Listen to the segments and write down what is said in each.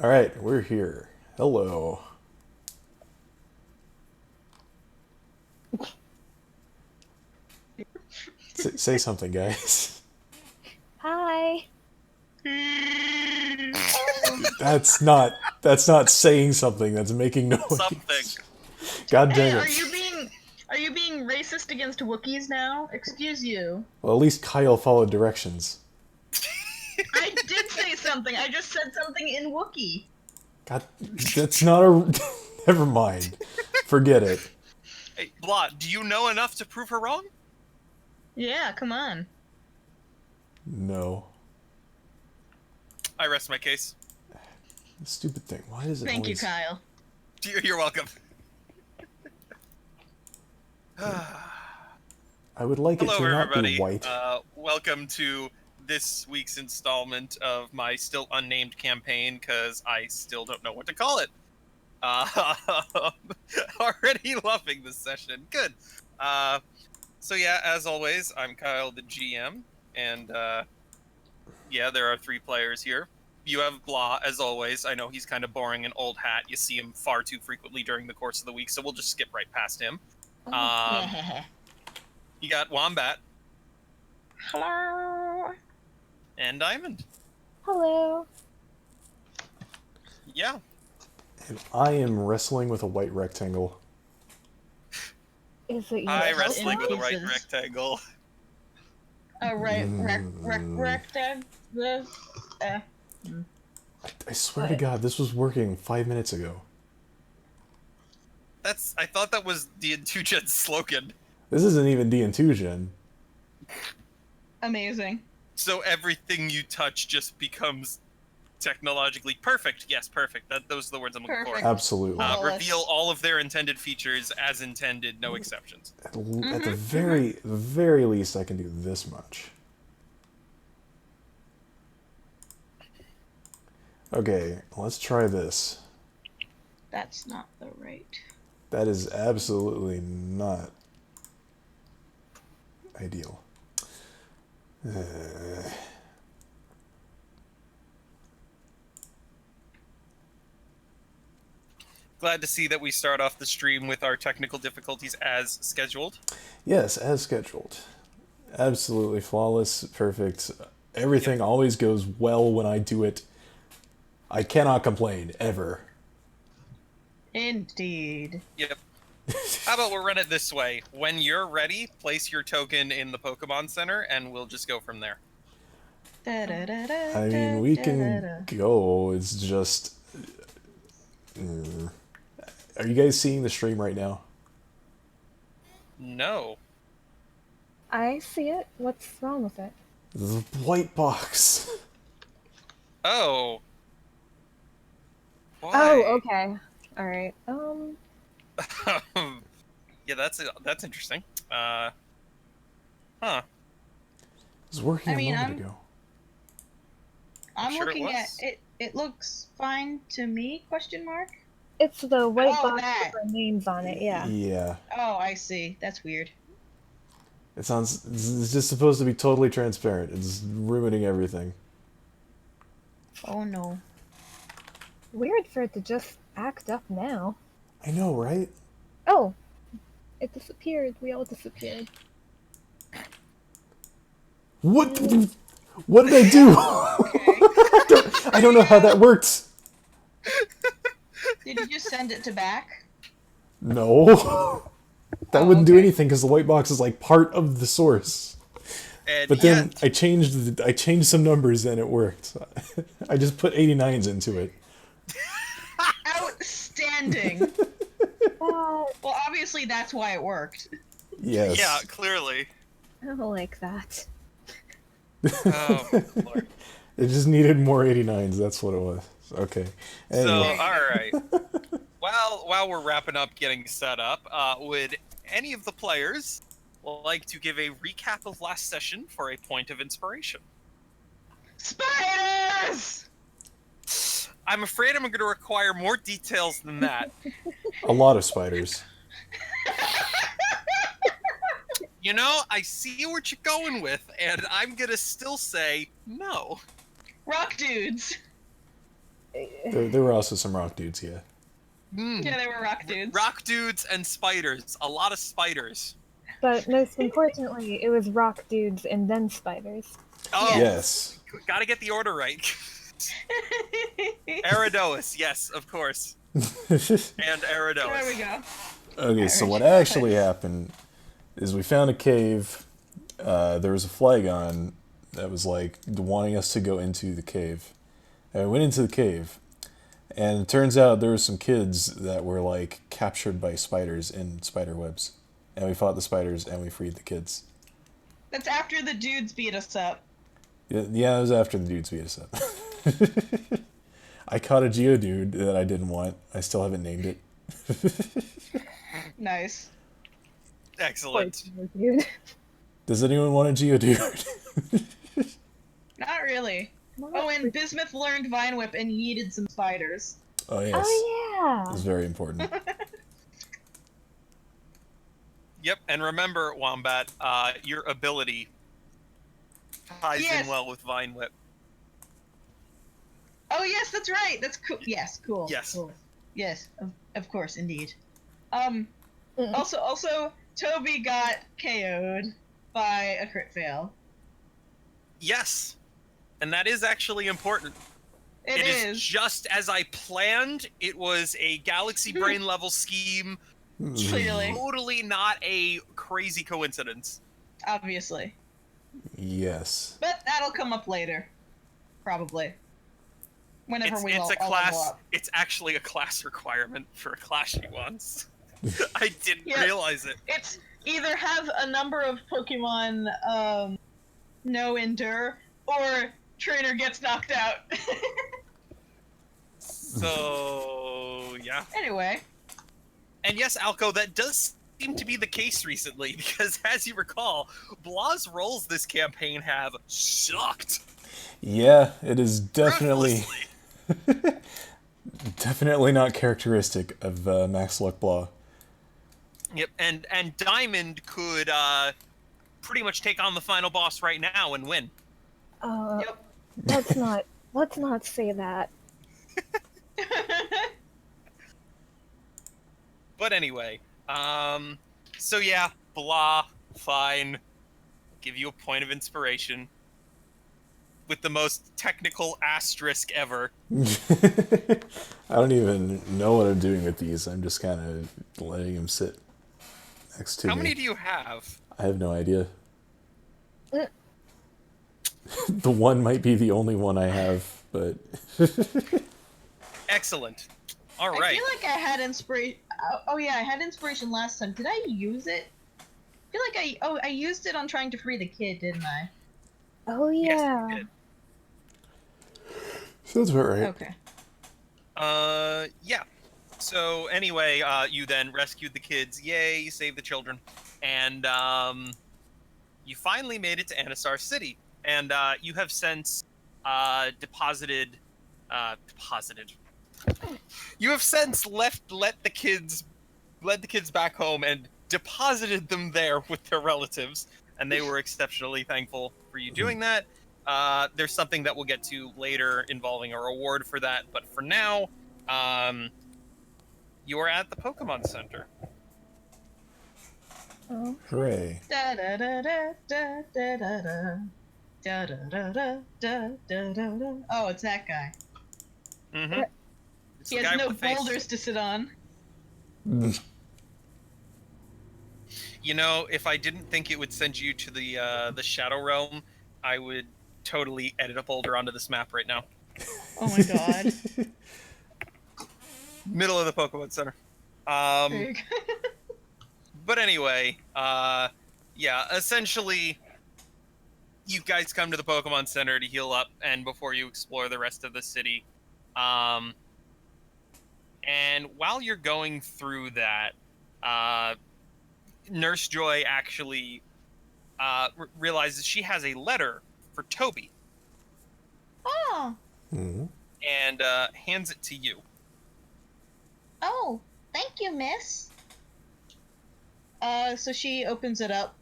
Alright, we're here. Hello. Say something, guys. Hi. That's not saying something, that's making noise. Something. God Hey, dang are it. you being racist against Wookiees now? Excuse you. Well, at least Kyle followed directions. I did say something. I just said something in Wookiee. God, that's not a... Never mind. Forget it. Hey, Blah, do you know enough to prove her wrong? Yeah, come on. No. I rest my case. Stupid thing. Why is it Thank you, always... Kyle. You're welcome. I would like Hello, it to not everybody. be white. Welcome to this week's installment of my still unnamed campaign, because I still don't know what to call it. Already loving this session. Good. So yeah, as always, I'm Kyle, the GM, and yeah, there are 3 players here. You have Blah, as always. I know he's kind of boring and old hat. You see him far too frequently during the course of the week, so we'll just skip right past him. You got Wombat Hello. and Diamond. Hello. Yeah. And I am wrestling with a white rectangle. Is it I your wrestling with a right pieces. rectangle. Rectangle. I swear to God, this was working 5 minutes ago. I thought that was the Intugen's slogan. This isn't even D&2 Gen. Amazing. So everything you touch just becomes technologically perfect. Yes, perfect. Those are the words I'm looking Perfect. for. Absolutely. Flawless. Reveal all of their intended features as intended, no exceptions. At the very least, I can do this much. Okay, let's try this. That's not the right. That is absolutely not ideal. Glad to see that we start off the stream with our technical difficulties as scheduled. Yes, as scheduled. Absolutely flawless, perfect. Everything always goes well when I do it. I cannot complain, ever. Indeed. Yep. How about we run it this way? When you're ready, place your token in the Pokemon Center, and we'll just go from there. I mean, we can go, it's just... Are you guys seeing the stream right now? No. I see it. What's wrong with it? The white box. Oh. Why? Oh, okay. All right. Yeah, that's interesting. Huh. It was working I mean, a moment ago. I'm Sure it looking at was. it. It looks fine to me? Question mark. It's the white Oh, box that. with our names on it. Yeah. Yeah. Oh, I see. That's weird. It sounds... It's just supposed to be totally transparent. It's ruining everything. Oh no. Weird for it to just act up now. I know, right? Oh, it disappeared. We all disappeared. What? What did I do? I don't know how that works. Did you just send it to back? No. That Oh, wouldn't do okay. anything because the white box is like part of the source. And But then yet, I changed some numbers and it worked. I just put 89s into it. Outstanding. Well, Well, obviously that's why it worked. Yes. yeah, clearly. I don't like that. Oh, Lord. It just needed more 89s. That's what it was. Okay. So, Anyway. all right. While we're wrapping up getting set up, would any of the players like to give a recap of last session for a point of inspiration? Spiders! I'm afraid I'm going to require more details than that. A lot of spiders. You know, I see what you're going with, and I'm going to still say no. Rock dudes. There were also some rock dudes, yeah. Yeah, they were rock dudes. Rock dudes and spiders. A lot of spiders. But most importantly, it was rock dudes and then spiders. Oh, Yes. gotta get the order right. Eridois, yes, of course. And Eridois. There we go. Okay, so what Irish. actually happened is we found a cave. There was a Flygon that was like wanting us to go into the cave. And we went into the cave, and it turns out there were some kids that were like captured by spiders in spider webs. And we fought the spiders and we freed the kids. That's after the dudes beat us up. Yeah, it was after the dudes beat us up. I caught a Geodude that I didn't want. I still haven't named it. Nice. Excellent. Dude. Does anyone want a Geodude? Not really. Oh, and Bismuth learned Vine Whip and yeeted some spiders. Oh, yes. Oh It's yeah. very important. Yep, and remember, Wombat, your ability ties Yes. in well with Vine Whip. Oh yes, that's right. That's cool. Yes, cool. Yes. Cool. Yes, of course, indeed. Mm. Also, Toby got KO'd by a crit fail. Yes, and that is actually important. It is is. just as I planned. It was a Galaxy Brain level scheme. Clearly. Totally not a crazy coincidence. Obviously. Yes. But that'll come up later. Probably. Whenever It's, we it's all a level class. up. It's actually a class requirement for a class she wants. I didn't Yeah. realize it. It's either have a number of Pokemon no endure, or trainer gets knocked out. So yeah. Anyway. And yes, Alco, that does seem to be the case recently, because as you recall, Blah's rolls this campaign have sucked. Yeah, it is definitely Ruthlessly. definitely not characteristic of Max Luck Blah. Yep, and Diamond could pretty much take on the final boss right now and win. Yep. Let's not say that. But anyway, so yeah, Blah, fine. Give you a point of inspiration. With the most technical asterisk ever. I don't even know what I'm doing with these. I'm just kind of letting them sit next to How me. many do you have? I have no idea. The one might be the only one I have, but Excellent. All I right. feel like I had inspiration. Oh yeah, I had inspiration last time. Did I use it? I feel like I used it on trying to free the kid, didn't I? Oh Yes, yeah. you did. sounds about right. Okay. Yeah. So anyway, you then rescued the kids. Yay, you saved the children. And you finally made it to Anasar City. And you have since deposited. You have since let the kids back home and deposited them there with their relatives, and they were exceptionally thankful for you doing that. There's something that we'll get to later involving a reward for that, but for now, you are at the Pokemon Center. Oh. Hooray. Da da da da da da da da. Da da da da da da da da. Oh, it's that guy. Mm-hmm. He has no boulders to sit on. You know, if I didn't think it would send you to the Shadow Realm, I would totally edit a boulder onto this map right now. Oh my god. Middle of the Pokemon Center. Big. But anyway, yeah, essentially, you guys come to the Pokemon Center to heal up, and before you explore the rest of the city. And while you're going through that, Nurse Joy actually realizes she has a letter for Toby, Oh. Mhm. and hands it to you. Oh. Thank you, miss. So she opens it up.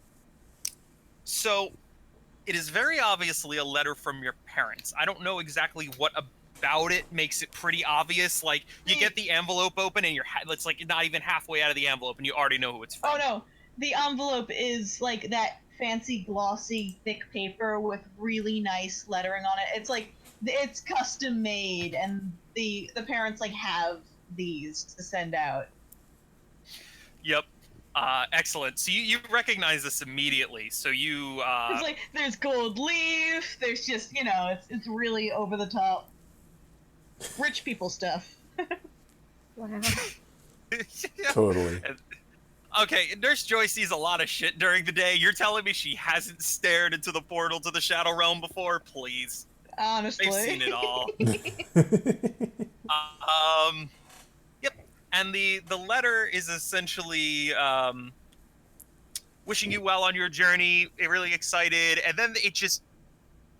So, it is very obviously a letter from your parents. I don't know exactly what about it makes it pretty obvious. Like, you get the envelope open and it's like not even halfway out of the envelope and you already know who it's from. Oh no, the envelope is like that fancy glossy thick paper with really nice lettering on it. It's like it's custom made, and the parents like have these to send out. Yep. Excellent. So you recognize this immediately. So you It's like there's gold leaf. There's just it's really over the top, rich people stuff. Wow. Totally. Okay, Nurse Joy sees a lot of shit during the day. You're telling me she hasn't stared into the portal to the Shadow Realm before? Please. Honestly, They've seen it all. Yep. And the letter is essentially wishing you well on your journey, really excited, and then it just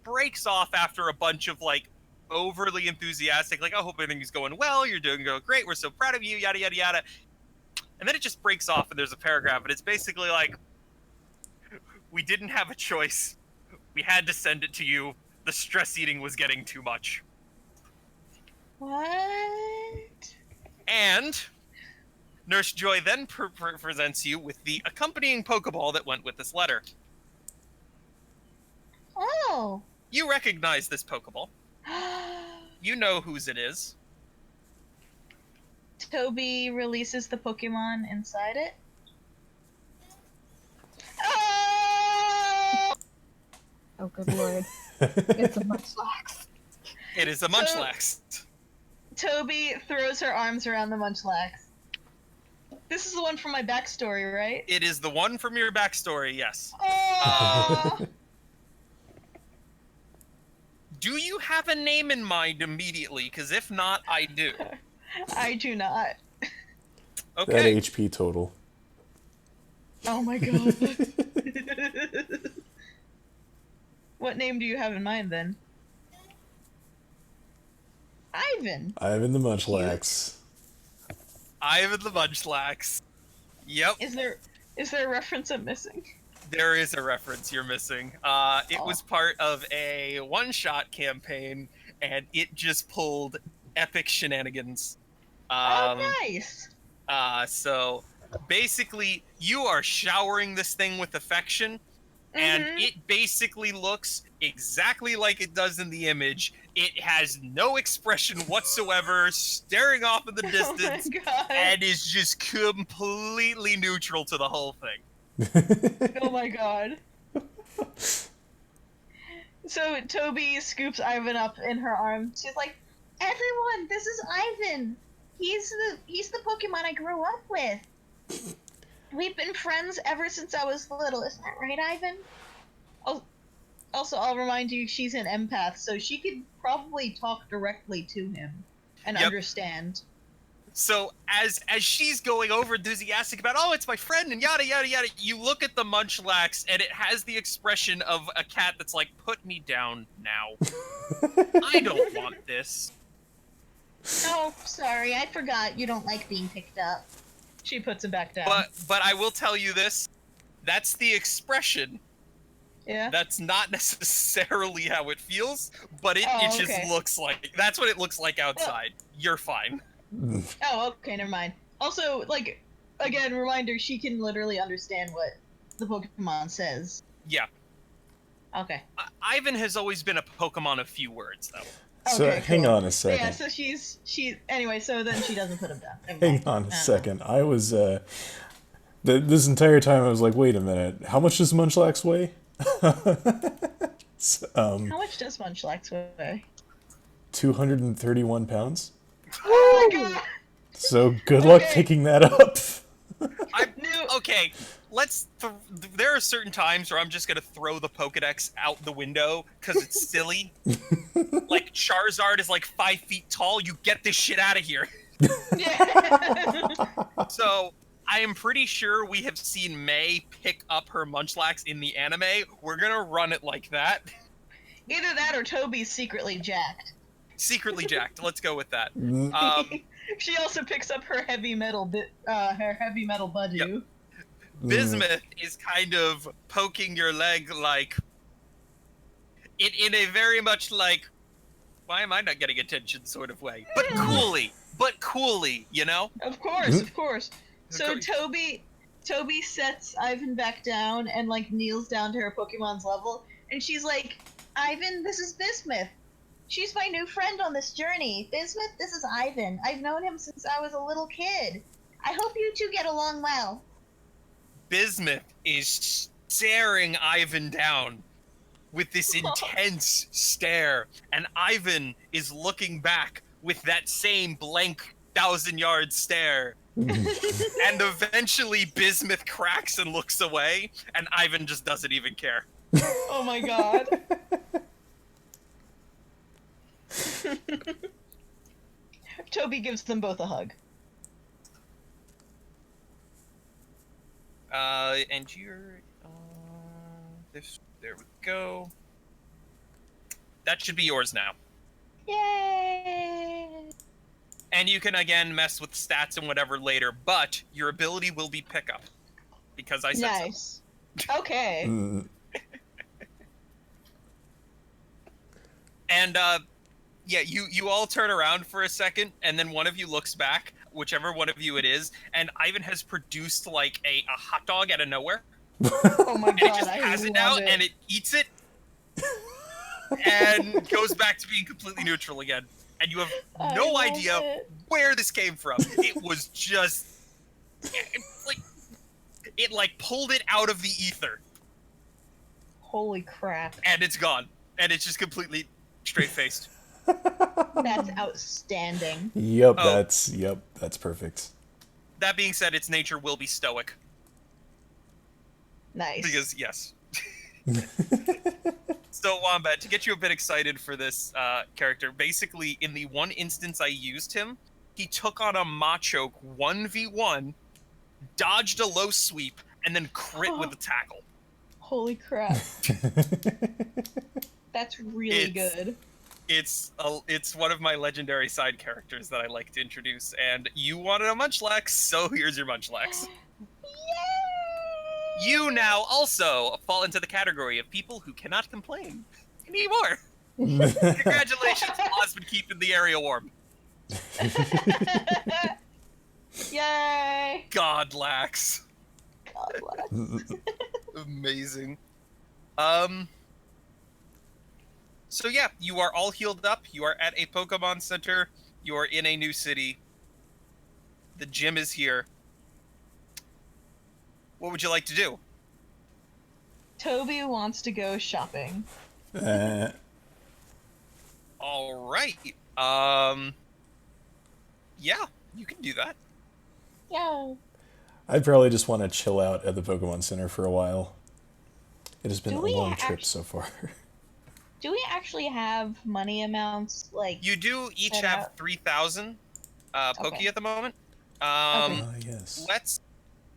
breaks off after a bunch of like overly enthusiastic, like, I hope everything's going well, you're doing great, we're so proud of you, yada yada yada. And then it just breaks off and there's a paragraph, and it's basically like, we didn't have a choice. We had to send it to you. The stress eating was getting too much. what? And Nurse Joy then presents you with the accompanying Pokeball that went with this letter. Oh. You recognize this Pokeball. You know whose it is. Toby releases the Pokemon inside it. Oh! Oh, good lord. It's a Munchlax. It is a Munchlax. Toby throws her arms around the Munchlax. This is the one from my backstory, right? It is the one from your backstory, yes. Oh! Do you have a name in mind immediately? Because if not, I do. I do not. That Okay. HP total. Oh my god. What name do you have in mind then? Ivan. Ivan the Munchlax. Ivan the Munchlax. Yep. Is there a reference I'm missing? There is a reference you're missing. It was part of a one-shot campaign, and it just pulled epic shenanigans. Oh, nice. So basically, you are showering this thing with affection, and it basically looks exactly like it does in the image. It has no expression whatsoever, staring off in the distance, Oh my god. and is just completely neutral to the whole thing. Oh my god. So Toby scoops Ivan up in her arms. She's like, "Everyone, this is Ivan. He's the Pokemon I grew up with. We've been friends ever since I was little. Isn't that right, Ivan?" Also, I'll remind you, she's an empath, so she could probably talk directly to him and understand. So as she's going over enthusiastic about, oh, it's my friend and yada yada yada, you look at the Munchlax and it has the expression of a cat that's like, put me down now. I don't want this. Oh, sorry, I forgot you don't like being picked up. She puts him back down. But I will tell you this, that's the expression. Yeah. That's not necessarily how it feels, but it just looks like, that's what it looks like outside. You're fine. Oh, okay, never mind. Also, like, again, reminder, she can literally understand what the Pokemon says. Yeah. Okay. Ivan has always been a Pokemon of few words, though. So Okay, hang cool. on a second. Yeah, so anyway, so then she doesn't put him down. Never Hang mind. on a second. I was this entire time I was like, wait a minute, how much does Munchlax weigh? How much does Munchlax weigh? 231 pounds. Oh my god! So good luck Okay. picking that up. Okay, there are certain times where I'm just gonna throw the Pokedex out the window because it's silly. Like, Charizard is like 5 feet tall, you get this shit out of here. Yeah. So, I am pretty sure we have seen May pick up her Munchlax in the anime. We're gonna run it like that. Either that or Toby's secretly jacked. Secretly jacked, let's go with that. She also picks up her heavy metal Badu. Yep. Bismuth is kind of poking your leg like in a very much like, why am I not getting attention sort of way? But coolly, you know? Of course, of course. So course. Toby sets Ivan back down and like kneels down to her Pokemon's level, and she's like, Ivan, this is Bismuth. She's my new friend on this journey. Bismuth, this is Ivan. I've known him since I was a little kid. I hope you two get along well. Bismuth is staring Ivan down with this intense stare, and Ivan is looking back with that same blank 1,000-yard stare. And eventually Bismuth cracks and looks away, and Ivan just doesn't even care. Oh my god. Toby gives them both a hug. And you're there we go. That should be yours now. Yay! And you can again mess with stats and whatever later, but your ability will be pickup. Because I said Nice. Okay. And yeah, you all turn around for a second, and then one of you looks back, whichever one of you it is, and Ivan has produced like a hot dog out of nowhere. Oh my And it god, just I has it love out, and it eats it, and goes back to being completely neutral again. And you have no love idea it. where this came from. It was just it like pulled it out of the ether, Holy crap. and it's gone, and it's just completely straight faced. That's outstanding. Yep, Oh. that's perfect. That being said, its nature will be stoic Nice. because yes. So Wombat, to get you a bit excited for this character, basically in the one instance I used him, he took on a Machoke 1v1, dodged a low sweep, and then crit with a tackle. Holy crap. That's really It's- good. It's one of my legendary side characters that I like to introduce, and you wanted a Munchlax, so here's your Munchlax. Yay! You now also fall into the category of people who cannot complain anymore. Congratulations, Law's been keeping the area warm. Yay! Godlax. God bless. Amazing. So yeah, you are all healed up. You are at a Pokemon Center. You are in a new city. The gym is here. What would you like to do? Toby wants to go shopping. All right. Yeah, you can do that. Yeah. I'd probably just want to chill out at the Pokemon Center for a while. It has been Do a we long act- trip so far. Do we actually have money amounts like? You do each Set have out. 3,000 Poke Okay. at the moment. Okay. Yes.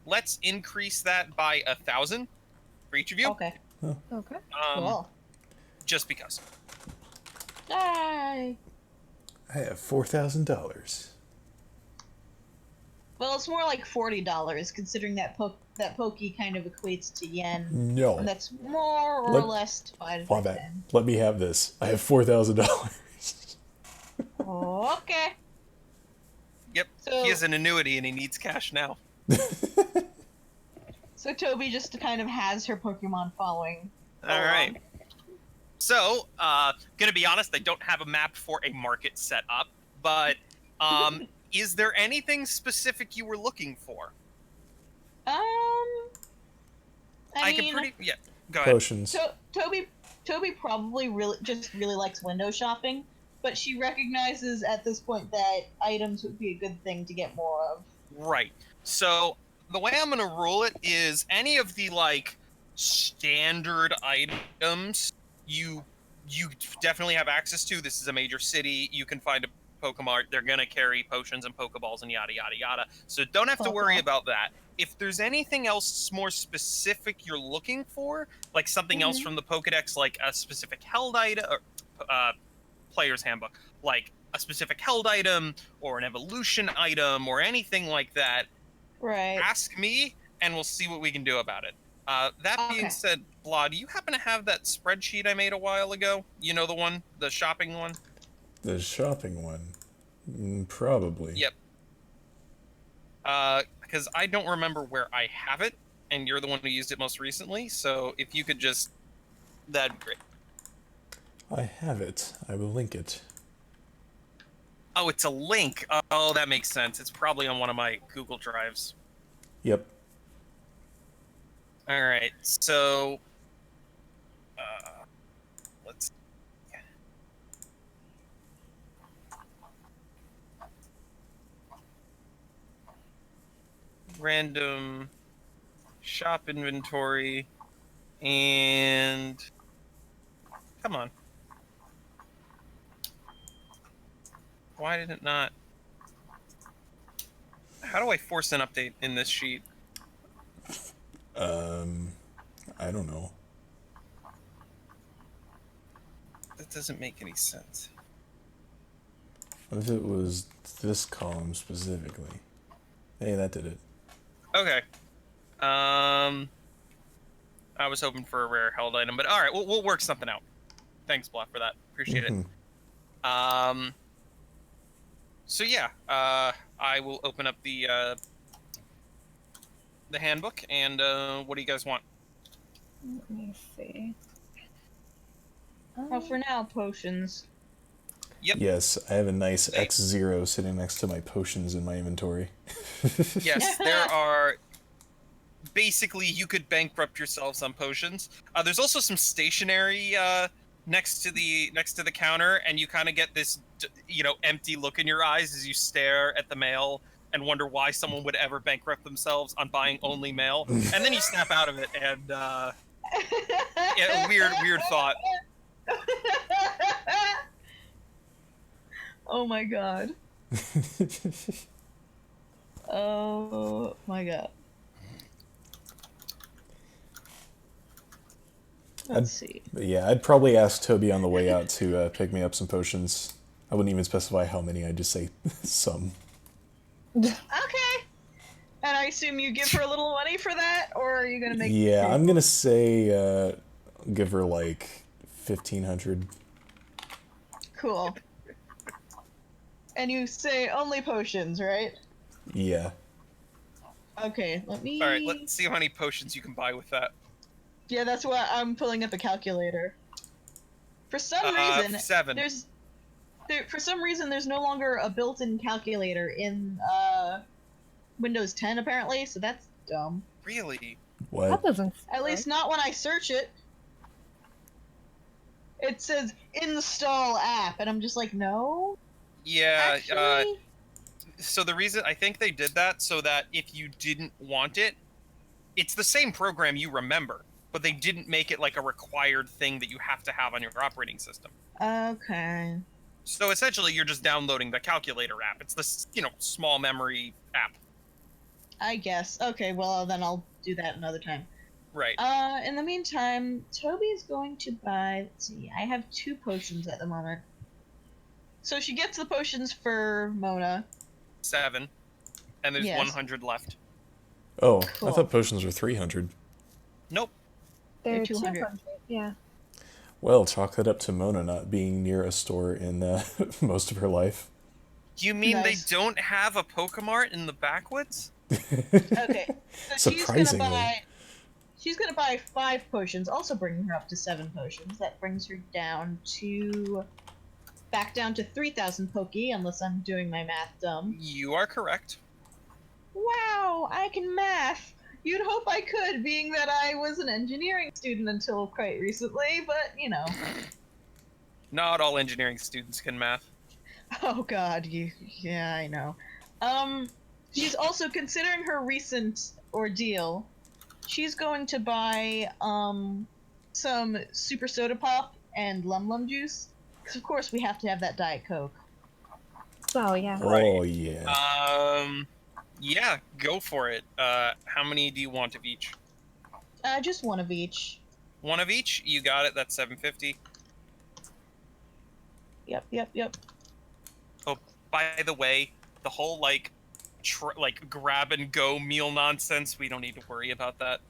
Let's increase that by 1,000 for each of you. Okay. Okay. Cool. Just because. Yay! I have $4,000. Well, it's more like $40 considering that Pokey kind of equates to yen. No. And that's more or Let- less divided by Wombat, 10. let me have this. I have $4,000. Okay. Yep. So- He has an annuity and he needs cash now. So Toby just kind of has her Pokemon following. All right. So, gonna be honest, I don't have a map for a market set up, but is there anything specific you were looking for? I mean, Yeah. Go ahead. Potions. Toby probably really likes window shopping, but she recognizes at this point that items would be a good thing to get more of. Right. So the way I'm gonna rule it is any of the like standard items you definitely have access to. This is a major city. You can find a Pokemart. They're gonna carry potions and Pokeballs and yada yada yada. So don't have to worry Okay. about that. If there's anything else more specific you're looking for, like something else from the Pokedex, like a specific held item or player's handbook, like a specific held item or an evolution item or anything like that, Right. ask me and we'll see what we can do about it. That being Okay. said, Blah, do you happen to have that spreadsheet I made a while ago? You know the one, the shopping one? The shopping one. Probably. Yep. Because I don't remember where I have it, and you're the one who used it most recently, so if you could just... That'd be great. I have it. I will link it. Oh, it's a link. Oh, that makes sense. It's probably on one of my Google Drives. Yep. All right, so let's. Random shop inventory and come on. Why did it not? How do I force an update in this sheet? I don't know. That doesn't make any sense. What if it was this column specifically? Hey, that did it. Okay. I was hoping for a rare held item, but all right, we'll work something out. Thanks, Bluff, for that. Appreciate it. So yeah, I will open up the handbook, and what do you guys want? Let me see. Well, for now, potions. Yep. Yes, I have a nice X0 sitting next to my potions in my inventory. Yes, there are. Basically, you could bankrupt yourselves on potions. There's also some stationery next to the counter, and you kind of get this, empty look in your eyes as you stare at the mail and wonder why someone would ever bankrupt themselves on buying only mail. And then you snap out of it, and yeah, weird thought. Oh my god. Oh my god. Let's see. Yeah, I'd probably ask Toby on the way out to pick me up some potions. I wouldn't even specify how many, I'd just say some. Okay. And I assume you give her a little money for that, or are you gonna make? Yeah, I'm gonna say give her like 1,500. Cool. And you say only potions, right? Yeah. Okay, let me. All right, let's see how many potions you can buy with that. Yeah, that's why I'm pulling up a calculator. For some reason, 7. for some reason, there's no longer a built-in calculator in Windows 10, apparently. So that's dumb. Really? What? That doesn't. At least not when I search it. It says install app, and I'm just like, no. Yeah. Actually? So the reason I think they did that so that if you didn't want it, it's the same program you remember, but they didn't make it like a required thing that you have to have on your operating system. Okay. So essentially, you're just downloading the calculator app. It's the small memory app. I guess. Okay, well then I'll do that another time. Right. In the meantime, Toby's going to buy. Let's see. I have 2 potions at the moment. So she gets the potions for Mona. 7, and there's Yes. 100 left. Oh, Cool. I thought potions were 300. Nope. They're 200. 200. Yeah. Well, chalk that up to Mona not being near a store in most of her life. You mean Nice. they don't have a Pokemart in the backwoods? Okay. So Surprisingly. she's gonna buy 5 potions, also bringing her up to 7 potions. That brings her back down to 3,000 Poke, unless I'm doing my math dumb. You are correct. Wow, I can math. You'd hope I could, being that I was an engineering student until quite recently, but Not all engineering students can math. Oh god, yeah, I know. She's also considering her recent ordeal. She's going to buy some Super Soda Pop and Lum Lum juice, because of course we have to have that Diet Coke. Oh yeah. Oh, yeah. Yeah, go for it. How many do you want of each? Just one of each. One of each? You got it. That's $7.50. Yep. Oh, by the way, the whole grab and go meal nonsense, we don't need to worry about that.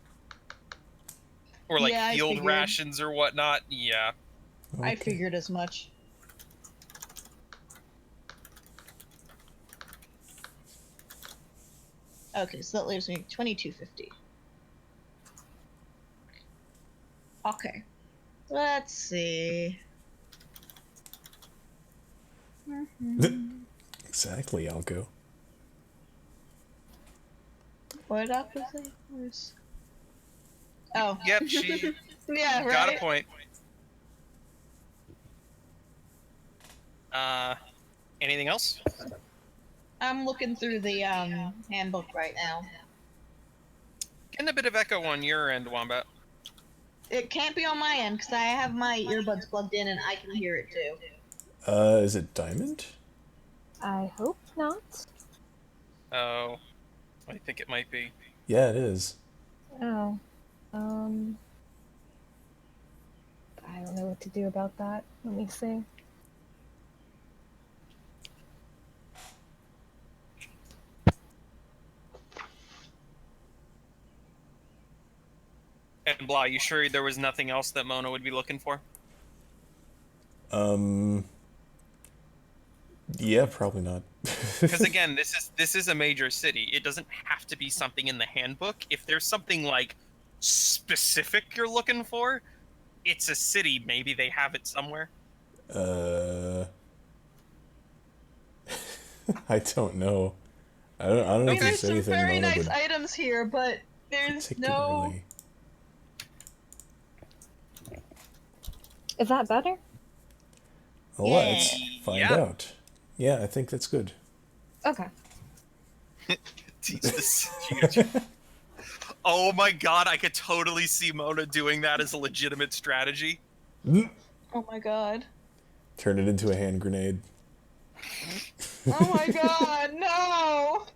Or Yeah, I field figured. rations or whatnot. Yeah. I figured as much. Okay, so that leaves me 2250. Okay. Let's see. Exactly, Alco. What opposite was? Oh. Yep, she Yeah, right. got a point. Anything else? I'm looking through the handbook right now. Getting a bit of echo on your end, Wombat. It can't be on my end because I have my earbuds plugged in and I can hear it too. Is it Diamond? I hope not. Oh, I think it might be. Yeah, it is. Oh. I don't know what to do about that. Let me see. And Blah, you sure there was nothing else that Mona would be looking for? Yeah, probably not. Because again, this is a major city. It doesn't have to be something in the handbook. If there's something like specific you're looking for, it's a city. Maybe they have it somewhere. I don't know. I don't know if There's there's some anything very Mona nice would items here, but there's no. particularly. Is that better? Well, let's find Yeah. out. Yeah, I think that's good. Okay. Teach this. Oh my god, I could totally see Mona doing that as a legitimate strategy. Oh my god. Turn it into a hand grenade. Oh my god, no!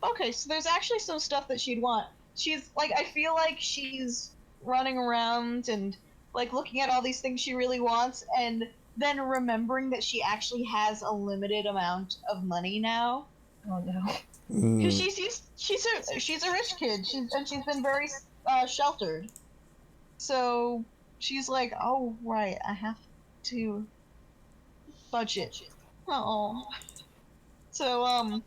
Okay, so there's actually some stuff that she'd want. She's, like, I feel like she's running around and, like, looking at all these things she really wants, and then remembering that she actually has a limited amount of money now. Oh no. Because she's a rich kid, and she's been very sheltered. So she's like, oh right, I have to budget. Oh. So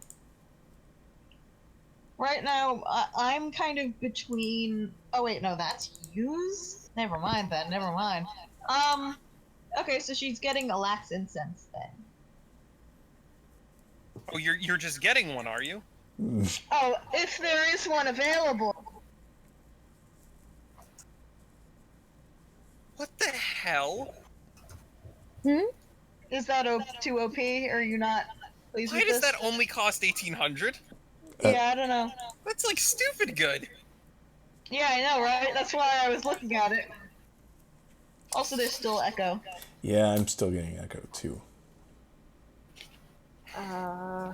right now I'm kind of between. Oh wait, no, that's used. Never mind then. Never mind. Okay, so she's getting a lax incense then. Oh, you're just getting one, are you? Oh, if there is one available. What the hell? Is that too OP? Or are you not pleased Why with does this? that only cost 1,800? Yeah, I don't know. That's like stupid good. Yeah, I know, right? That's why I was looking at it. Also, there's still echo. Yeah, I'm still getting echo too. I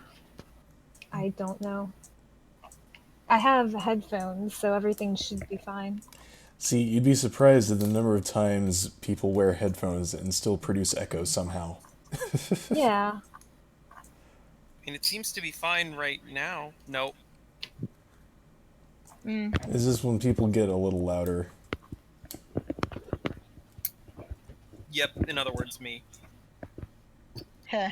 don't know. I have headphones, so everything should be fine. See, you'd be surprised at the number of times people wear headphones and still produce echo somehow. Yeah. And it seems to be fine right now. Nope. It's just when people get a little louder. Yep, in other words, me. Heh.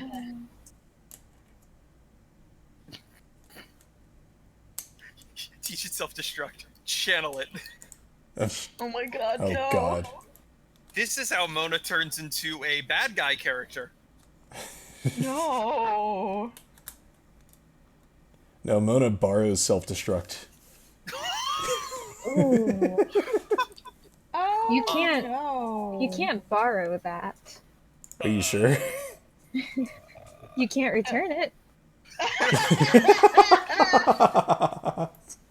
Teach it self-destruct. Channel it. Oh my god, Oh no. god. This is how Mona turns into a bad guy character. No. No, Mona borrows self-destruct. Ooh. Oh, You can't- No. You can't borrow that. Are you sure? You can't return it.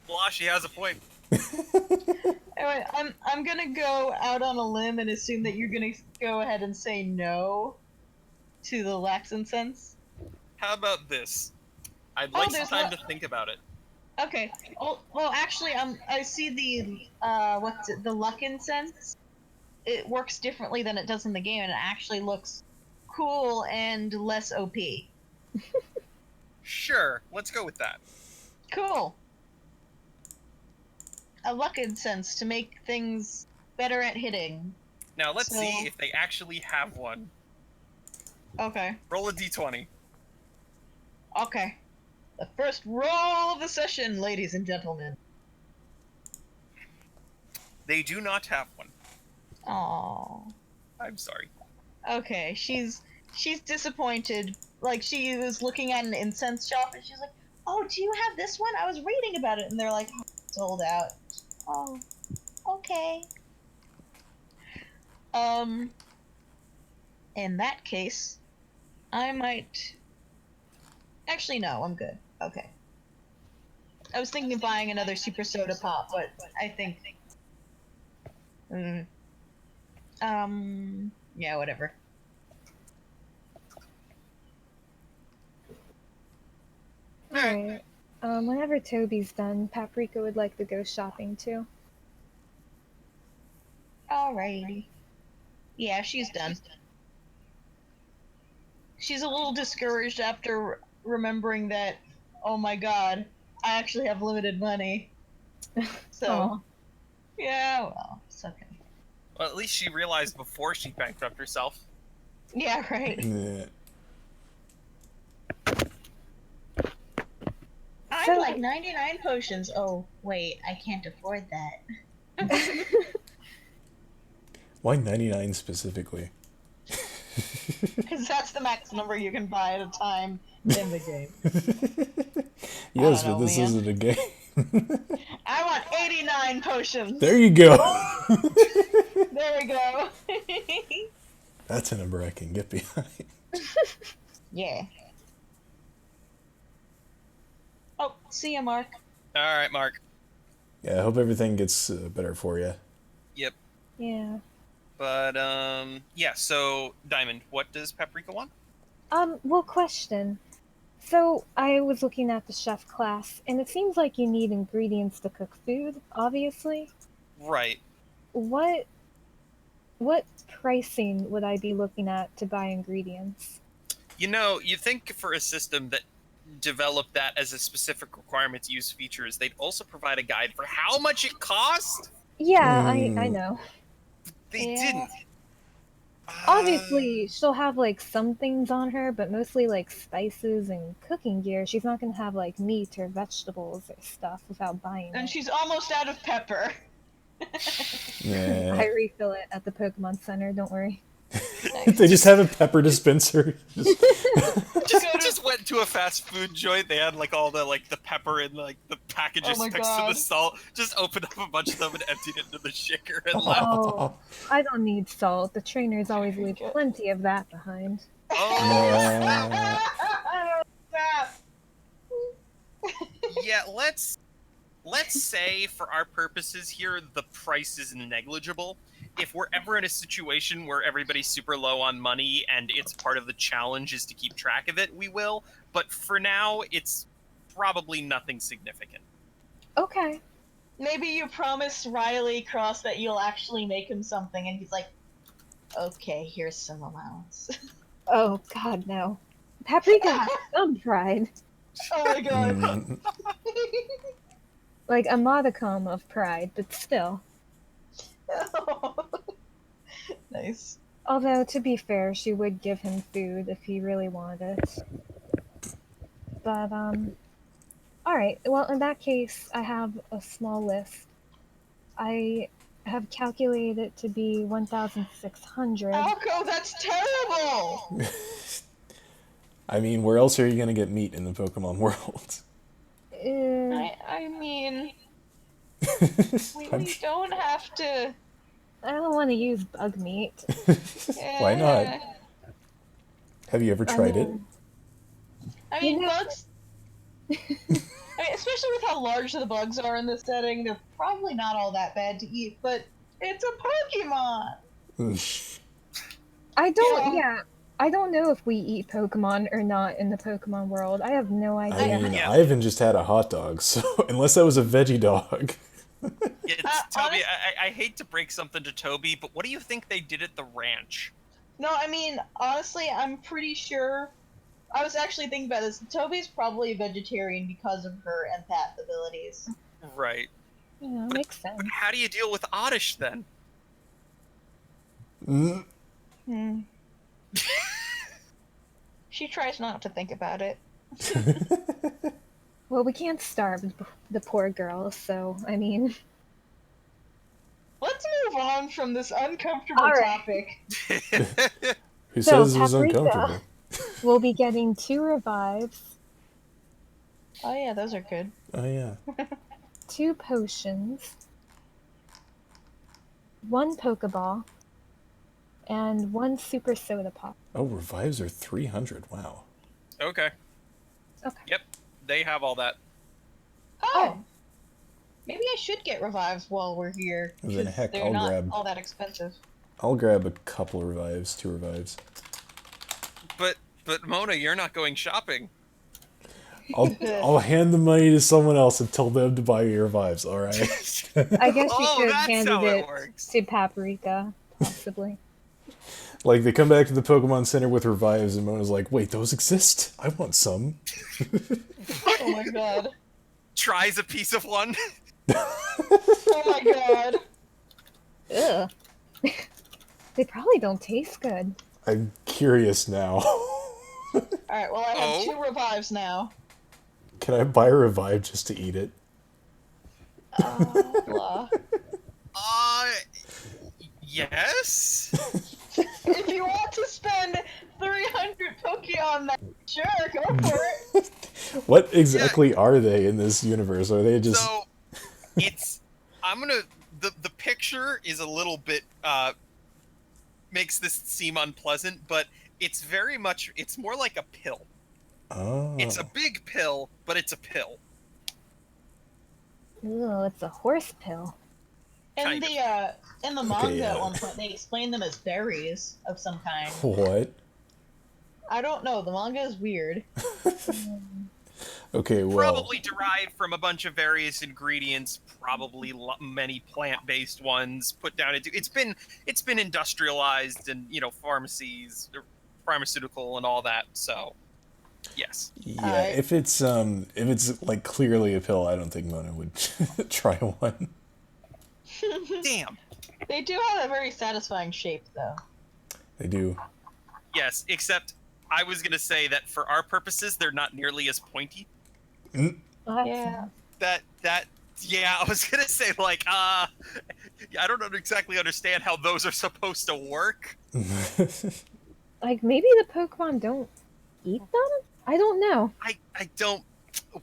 Blah, she has a point. Anyway, I'm gonna go out on a limb and assume that you're gonna go ahead and say no to the lax incense. How about this? I'd like some there's time lo- to think about it. Okay. Well, actually, I see the what's it? The luck incense. It works differently than it does in the game, and it actually looks cool and less OP. Sure, let's go with that. Cool. A luck incense to make things better at hitting. Now let's So- see if they actually have one. Okay. Roll a d20. Okay. The first roll of the session, ladies and gentlemen. They do not have one. Oh. I'm sorry. Okay, she's disappointed. Like, she was looking at an incense shop and she's like, "Oh, do you have this one? I was reading about it." And they're like, "Oh, sold out." Oh, okay. In that case, I might. Actually, no, I'm good. Okay. I was thinking of buying another super soda pop, but I think. Mm, yeah, whatever. Alright. Whenever Toby's done, Paprika would like to go shopping too. Alrighty. Yeah, she's done. She's a little discouraged after remembering that, oh my god, I actually have limited money. So, Aw. yeah, well, it's okay. Well, at least she realized before she bankrupt herself. Yeah, right. Yeah. I'd like 99 potions. Oh, wait, I can't afford that. Why 99 specifically? Because that's the max number you can buy at a time in the game. Yes, know, but this man. isn't a game. I want 89 potions! There you go. There we go. That's a number I can get behind. Yeah. Oh, see ya, Mark. All right, Mark. Yeah, I hope everything gets better for you. Yep. Yeah. But yeah. So Diamond, what does Paprika want? Well, question. So, I was looking at the chef class, and it seems like you need ingredients to cook food, obviously. Right. What pricing would I be looking at to buy ingredients? You know, you think for a system that developed that as a specific requirement to use features, they'd also provide a guide for how much it cost? Yeah, I know. They Yeah. didn't. Obviously, she'll have like some things on her, but mostly like spices and cooking gear. She's not gonna have like meat or vegetables or stuff without buying And it. she's almost out of pepper. Yeah. I refill it at the Pokemon Center, don't worry. They just have a pepper dispenser. Just went to a fast food joint. They had like all the pepper in like the packages Oh my next to the God. salt. Just opened up a bunch of them and emptied it into the shaker and left. Oh, I don't need salt. The trainers always leave plenty of that behind. Oh, Crap. yeah. Let's say for our purposes here, the price is negligible. If we're ever in a situation where everybody's super low on money and it's part of the challenge is to keep track of it, we will. But for now, it's probably nothing significant. Okay. Maybe you promise Riley Cross that you'll actually make him something, and he's like, okay, here's some allowance. Oh God, no. Paprika has some pride. Oh my god. Mm, Like a modicum of pride, but still. Nice. Although, to be fair, she would give him food if he really wanted it. But, alright, well, in that case, I have a small list. I have calculated it to be 1,600. Alco, that's terrible! I mean, where else are you gonna get meat in the Pokemon world? I mean, we don't have to. I don't want to use bug meat. Why not? Have you ever tried it? I mean, You know- bugs. I mean, especially with how large the bugs are in this setting, they're probably not all that bad to eat, but it's a Pokemon! I don't, Yeah. I don't know if we eat Pokemon or not in the Pokemon world. I have no idea. I mean, Yeah. Ivan just had a hot dog, so unless that was a veggie dog. It's Toby. I hate to break something to Toby, but what do you think they did at the ranch? No, I mean, honestly, I'm pretty sure. I was actually thinking about this. Toby's probably a vegetarian because of her empath abilities. Right. Yeah, makes sense. But how do you deal with Oddish then? She tries not to think about it. Well, we can't starve the poor girl, so, I mean... Let's move on from this uncomfortable All right. topic. Who So, says it was Paprika. uncomfortable? We'll be getting 2 revives, Oh yeah, those are good. Oh, yeah. 2 potions, 1 Pokeball, and 1 Super Soda Pop. Oh, revives are 300. Wow. Okay. Okay. Yep. They have all that. Oh. Maybe I should get revives while we're here. Then 'cause heck, they're I'll not grab- all that expensive. I'll grab a couple revives, 2 revives. But Mona, you're not going shopping. I'll hand the money to someone else and tell them to buy your revives, alright? I guess you Oh, could that's hand how it it works. to Paprika, possibly. Like, they come back to the Pokemon Center with revives, and Mona's like, wait, those exist? I want some. Oh my god. Tries a piece of one. Oh my god. Ugh. They probably don't taste good. I'm curious now. Alright, well I have Oh. 2 revives now. Can I buy a revive just to eat it? Blah. Yes. If you want to spend 300 Poké on that, sure, go for it. What exactly are they in this universe? Are they just... So it's the picture is a little bit makes this seem unpleasant, but it's more like a pill. Oh. It's a big pill, but it's a pill. Ooh, it's a horse pill. In the manga Okay, yeah. at one point, they explain them as berries of some kind. What? I don't know. The manga is weird. Okay, well... Probably derived from a bunch of various ingredients, probably many plant-based ones put down into. It's been industrialized and pharmacies, pharmaceutical and all that. So, yes. Yeah, if it's like clearly a pill, I don't think Mona would try one. Damn. They do have a very satisfying shape, though. They do. Yes, except I was gonna say that for our purposes, they're not nearly as pointy. Yeah. Yeah, I was gonna say I don't exactly understand how those are supposed to work. Like, maybe the Pokemon don't eat them? I don't know. I don't.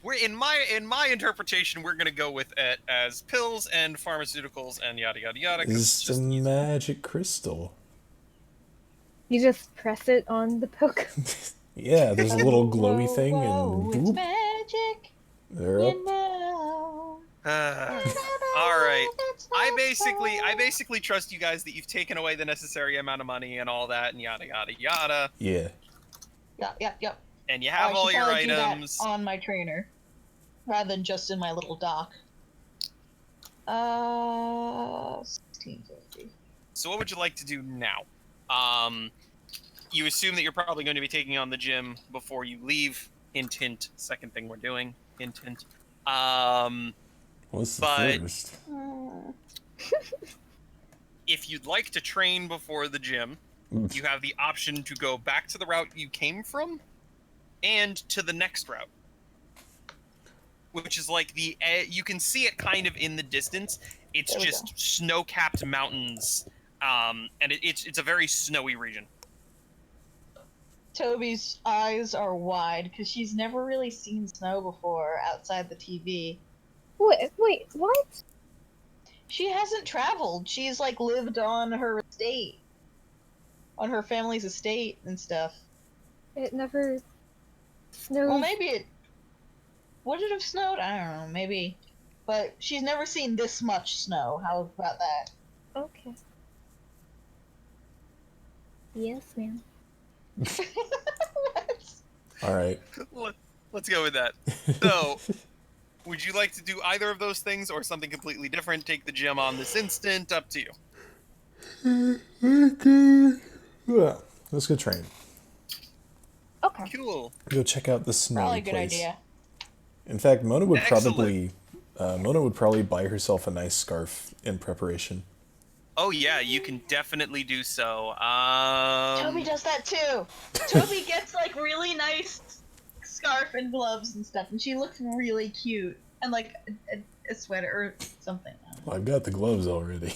We're in my interpretation, we're gonna go with it as pills and pharmaceuticals and yada yada yada. 'Cause It's just a magic crystal. You just press it on the Pokemon. Yeah, there's a little glowy thing, Whoa, and it's boop, magic. they're up. You know. all right. I basically trust you guys that you've taken away the necessary amount of money and all that and yada yada yada, Yeah. Yep. and you have I all should your probably do that items. on my trainer, rather than just in my little dock. 1650. So what would you like to do now? You assume that you're probably going to be taking on the gym before you leave. Hint, hint. Second thing we're doing. Hint, hint. What's the But- first? If you'd like to train before the gym, you have the option to go back to the route you came from and to the next route. Which is like you can see it kind of in the distance. It's There we just snow-capped mountains, and it's a very snowy region. Toby's eyes are wide because she's never really seen snow before outside the TV. Wait, what? She hasn't traveled. She's like lived on her estate, on her family's estate and stuff. It never snowed. Well, maybe it would it have snowed? I don't know, maybe. But she's never seen this much snow. How about that? Okay. Yes, ma'am. All right. Let's go with that. So, would you like to do either of those things or something completely different? Take the gym on this instant. Up to you. Yeah, let's go train. Okay. Cool. Go check out the snowy Probably a good place. idea. In fact, Mona would Excellent. probably buy herself a nice scarf in preparation. Oh yeah, you can definitely do so. Toby does that too. Toby gets like really nice scarf and gloves and stuff, and she looked really cute, and like a sweater or something. Well, I've got the gloves already.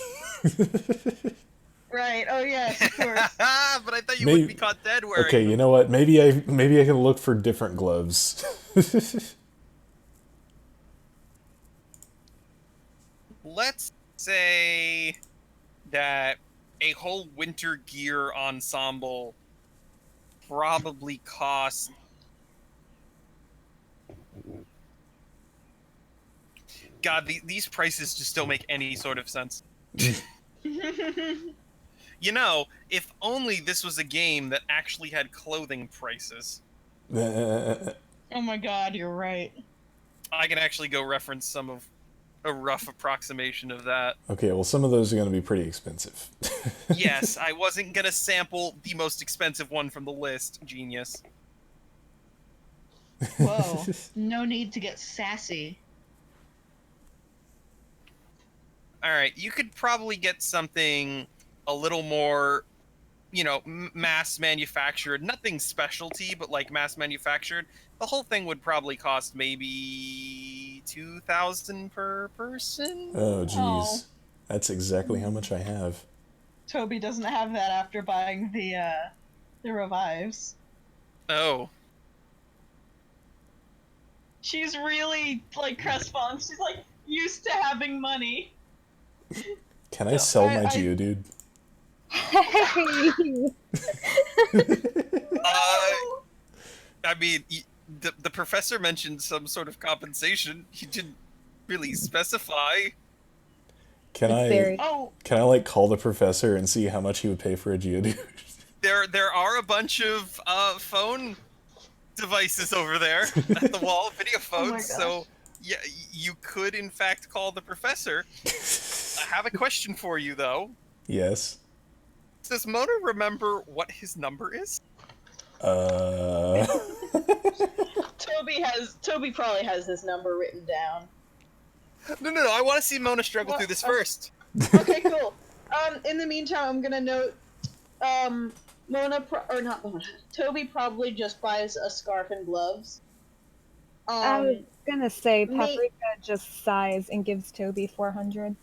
Right. Oh yes, of course. But I thought you Maybe- wouldn't be caught dead wearing Okay, them. you know what? Maybe I can look for different gloves. Let's say that a whole winter gear ensemble probably costs God, these prices just don't make any sort of sense. You know, if only this was a game that actually had clothing prices. Oh my god, you're right. I can actually go reference some of a rough approximation of that. Okay, well, some of those are going to be pretty expensive. Yes, I wasn't gonna sample the most expensive one from the list, genius. Whoa. No need to get sassy. Alright, you could probably get something a little more, you know, mass manufactured. Nothing specialty, but like mass manufactured. The whole thing would probably cost maybe 2,000 per person? Oh, jeez. Oh. That's exactly how much I have. Toby doesn't have that after buying the revives. Oh. She's really like crestfallen. She's like used to having money. Can I sell my I- Geodude? I mean, the professor mentioned some sort of compensation. He didn't really specify. Can I Very- Oh, like call the professor and see how much he would pay for a Geodude? There are a bunch of phone devices over there at the wall, video Oh my phones. So yeah, you could in fact call the professor. I have a question for you though. Yes. Does Mona remember what his number is? Toby probably has his number written down. No. I want to see Mona struggle What? through this first. Okay, cool. In the meantime, I'm gonna note, Toby probably just buys a scarf and gloves. I was gonna say me- Paprika just sighs and gives Toby 400.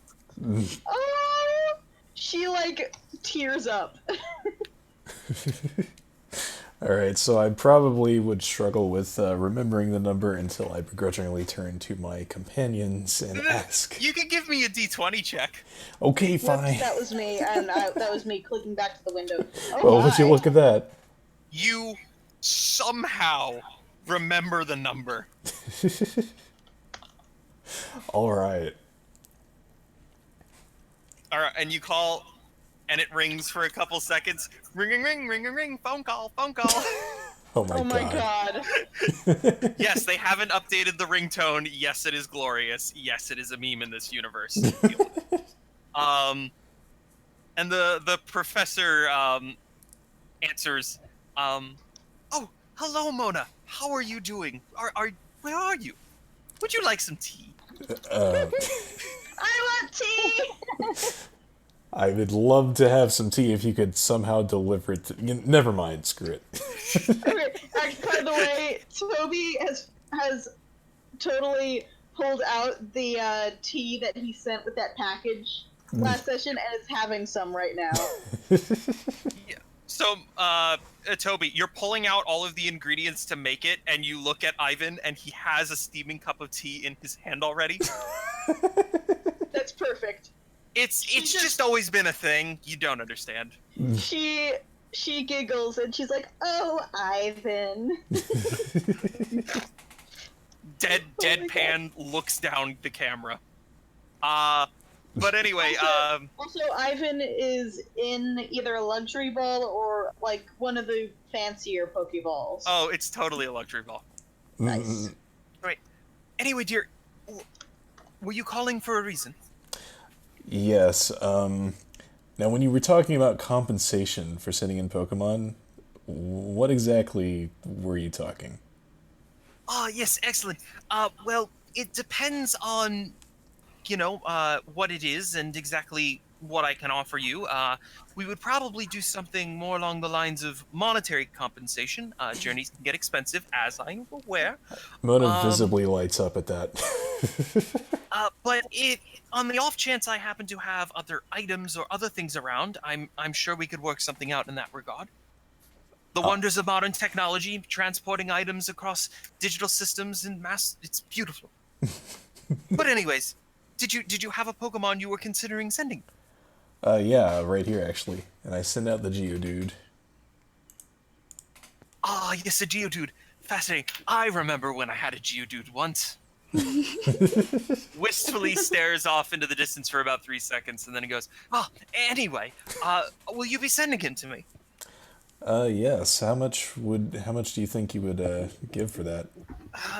Oh, she like tears up. Alright, so I probably would struggle with remembering the number until I begrudgingly turn to my companions and ask. You can give me a D20 check. Okay, Whoops, fine. that was me, and that was me clicking back to the window. Oh, Well, would you my. look at that? You somehow remember the number. Alright. All right, and you call, and it rings for a couple seconds. Ring, ring, phone call. Oh my Oh my god. god. Yes, they haven't updated the ringtone. Yes, it is glorious. Yes, it is a meme in this universe. And the professor answers, oh, hello, Mona. How are you doing? Where are you? Would you like some tea? I want tea! I would love to have some tea if you could somehow deliver it to... Never mind, screw it. Okay, by the way, Toby has totally pulled out the tea that he sent with that package last session and is having some right now. So, Toby, you're pulling out all of the ingredients to make it, and you look at Ivan, and he has a steaming cup of tea in his hand already. That's perfect. It's just always been a thing. You don't understand. She giggles and she's like, "Oh, Ivan." Deadpan looks down the camera. But anyway, Also, Ivan is in either a luxury ball or like one of the fancier Pokeballs. oh, it's totally a luxury ball. Nice. Anyway, dear, were you calling for a reason? Yes, now when you were talking about compensation for sitting in Pokemon, what exactly were you talking? Ah, yes, excellent. Well, it depends on, what it is and exactly what I can offer you. We would probably do something more along the lines of monetary compensation. Journeys can get expensive, as I'm aware. Mona Um, visibly lights up at that. But if on the off chance I happen to have other items or other things around, I'm sure we could work something out in that regard. The wonders of modern technology, transporting items across digital systems and it's beautiful. But anyways, did you have a Pokemon you were considering sending? Yeah, right here actually. And I send out the Geodude. Ah, yes, a Geodude. Fascinating. I remember when I had a Geodude once. Wistfully stares off into the distance for about 3 seconds, and then he goes, "Oh, anyway, will you be sending him to me?" Yes. How much do you think you would give for that?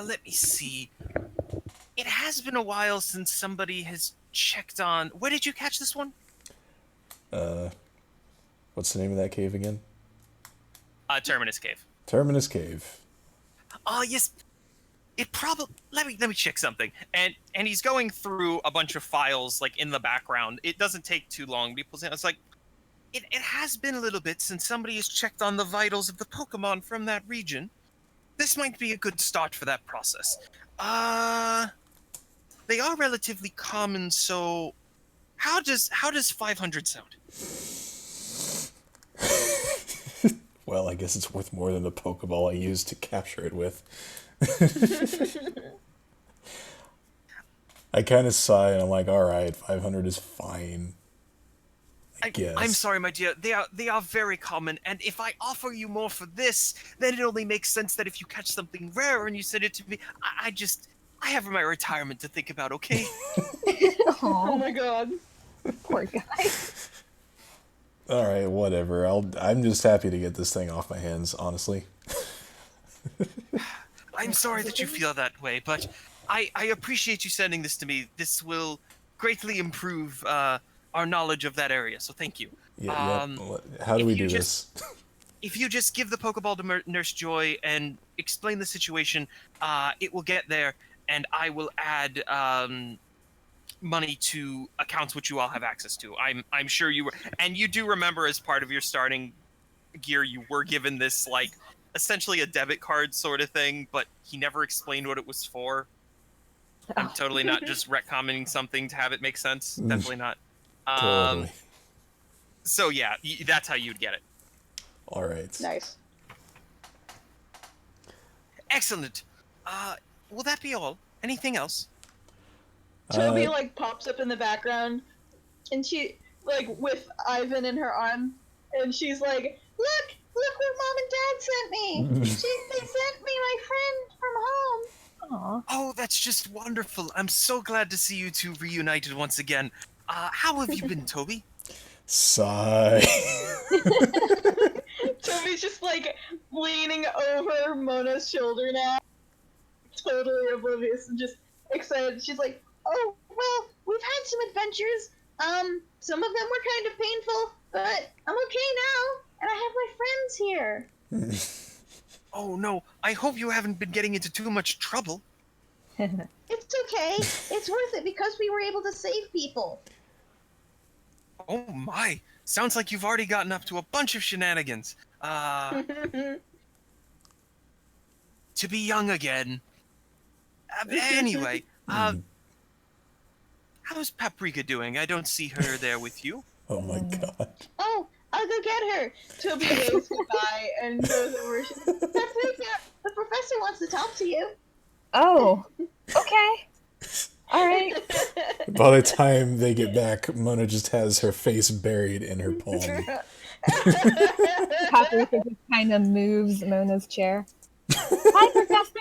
Let me see. It has been a while since somebody has checked on. Where did you catch this one? What's the name of that cave again? Terminus Cave. Terminus Cave. Oh, yes. It probably. Let me check something. And he's going through a bunch of files like in the background. It doesn't take too long. It's like it has been a little bit since somebody has checked on the vitals of the Pokemon from that region. This might be a good start for that process. They are relatively common, so how does 500 sound? Well, I guess it's worth more than the Pokeball I used to capture it with. I kind of sigh and I'm like, all right, 500 is fine. I guess. I'm sorry, my dear. They are very common, and if I offer you more for this, then it only makes sense that if you catch something rare and you send it to me, I have my retirement to think about. Okay. Oh Oh, my god. poor guy. All right, whatever. I'm just happy to get this thing off my hands, honestly. I'm sorry that you feel that way, but I appreciate you sending this to me. This will greatly improve our knowledge of that area, so thank you. Yeah. How do if we you do just- this? If you just give the Pokeball to Nurse Joy and explain the situation, it will get there, and I will add money to accounts which you all have access to. I'm sure you were, and you do remember as part of your starting gear, you were given this like essentially a debit card sort of thing, but he never explained what it was for. I'm Oh. totally not just retconning something to have it make sense. Definitely not. Totally. So yeah, that's how you'd get it. All right. Nice. Excellent. Will that be all? Anything else? Toby like pops up in the background, and she like with Ivan in her arm, and she's like, "Look what Mom and Dad sent me. They sent me my friend from home." Aw. Oh, that's just wonderful. I'm so glad to see you two reunited once again. How have you been, Toby? Sigh. Toby's just like leaning over Mona's shoulder now, totally oblivious and just excited. She's like, "Oh, well, we've had some adventures. Some of them were kind of painful, but I'm okay now, and I have my friends here." Oh no, I hope you haven't been getting into too much trouble. It's okay. It's worth it because we were able to save people. Oh my, sounds like you've already gotten up to a bunch of shenanigans. To be young again. Anyway, how's Paprika doing? I don't see her there with you. Oh my god. Oh, I'll go get her. Toby waves goodbye and goes over. She's like, "Paprika, the professor wants to talk to you." Oh, okay. All right. By the time they get back, Mona just has her face buried in her palm. Paprika just kind of moves Mona's chair. Hi, Professor.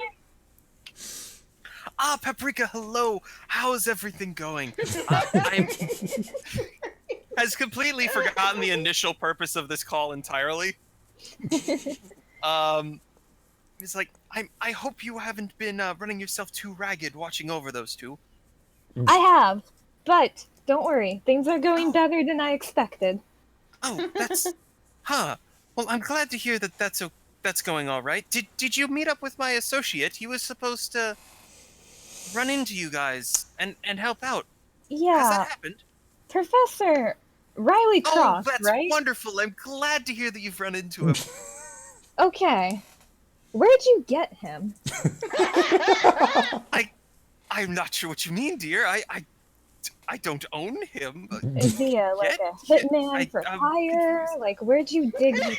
Paprika, hello. How's everything going? I'm has completely forgotten the initial purpose of this call entirely. It's like I hope you haven't been running yourself too ragged watching over those two. I have, but don't worry. Things are going better than I expected. Oh, that's huh. Well, I'm glad to hear that that's going all right. Did you meet up with my associate? He was supposed to run into you guys and help out. Has Yeah, that happened? Professor, Riley Oh, Cross, that's right? wonderful. I'm glad to hear that you've run into him. Okay. Where'd you get him? I'm not sure what you mean, dear. I don't own him. Is he like a hitman for hire? Like, where'd you dig his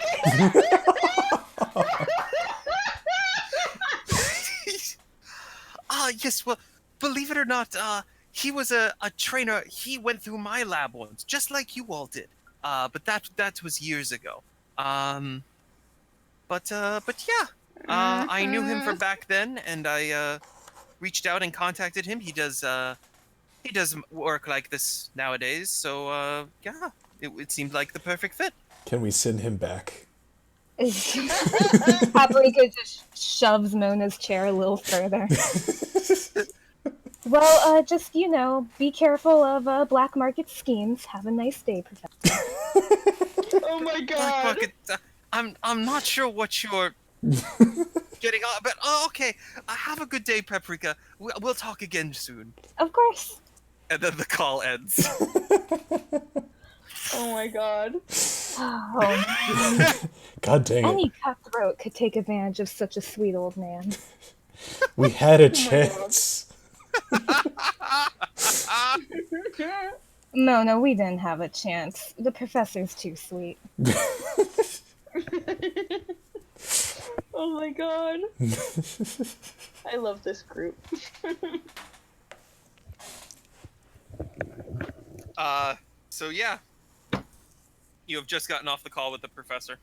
Yes, well, believe it or not, he was a trainer. He went through my lab once, just like you all did. But that was years ago. But yeah, I knew him from back then, and I reached out and contacted him. He does work like this nowadays, so yeah, it seemed like the perfect fit. Can we send him back? Paprika just shoves Mona's chair a little further. Well, just, be careful of black market schemes. Have a nice day, Professor. Oh my Black god. Bucket, I'm not sure what you're getting on, but okay. Have a good day, Paprika. We'll talk again soon. Of course. And then the call ends. Oh my god. Oh, God dang it. any cutthroat could take advantage of such a sweet old man. We had a chance. No, we didn't have a chance. The professor's too sweet. Oh my god. I love this group. So yeah. You have just gotten off the call with the professor.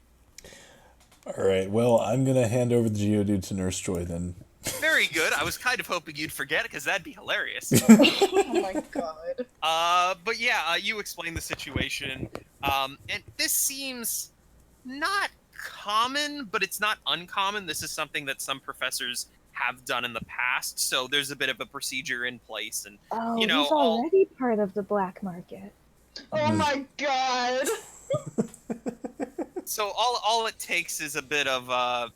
Alright, well, I'm gonna hand over the Geodude to Nurse Joy then. Very good. I was kind of hoping you'd forget it, because that'd be hilarious. Oh my god. But yeah, you explain the situation. And this seems not common, but it's not uncommon. This is something that some professors have done in the past, so there's a bit of a procedure in place. And Oh, you know, he's already part of the black market. Oh my god. so all it takes is a bit of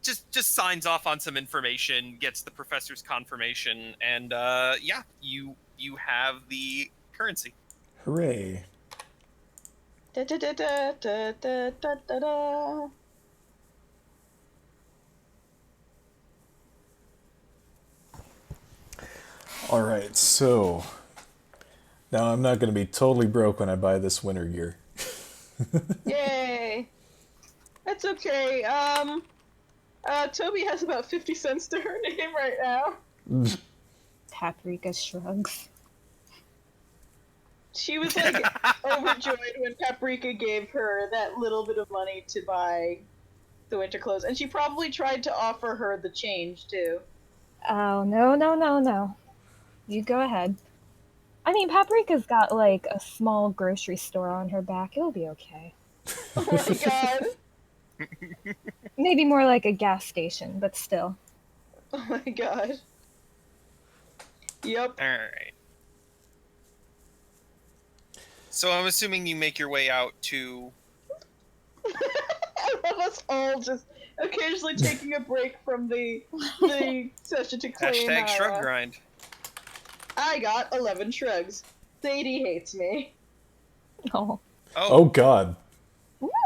just signs off on some information, gets the professor's confirmation, and yeah, you have the currency. Hooray. Da, da, da, da, da, da, da, da, da. Alright, so now I'm not gonna be totally broke when I buy this winter gear. Yay. That's okay. Toby has about 50 cents to her name right now. Paprika shrugs. She was like overjoyed when Paprika gave her that little bit of money to buy the winter clothes, and she probably tried to offer her the change too. Oh, no. You go ahead. I mean, Paprika's got, like, a small grocery store on her back. It'll be okay. Oh my god. Maybe more like a gas station, but still. Oh my god. Yep. Alright. So I'm assuming you make your way out to... I love us all just occasionally taking a break from the session to claim Hashtag shrug our, grind. I got 11 shrugs. Sadie hates me. Oh. Oh god.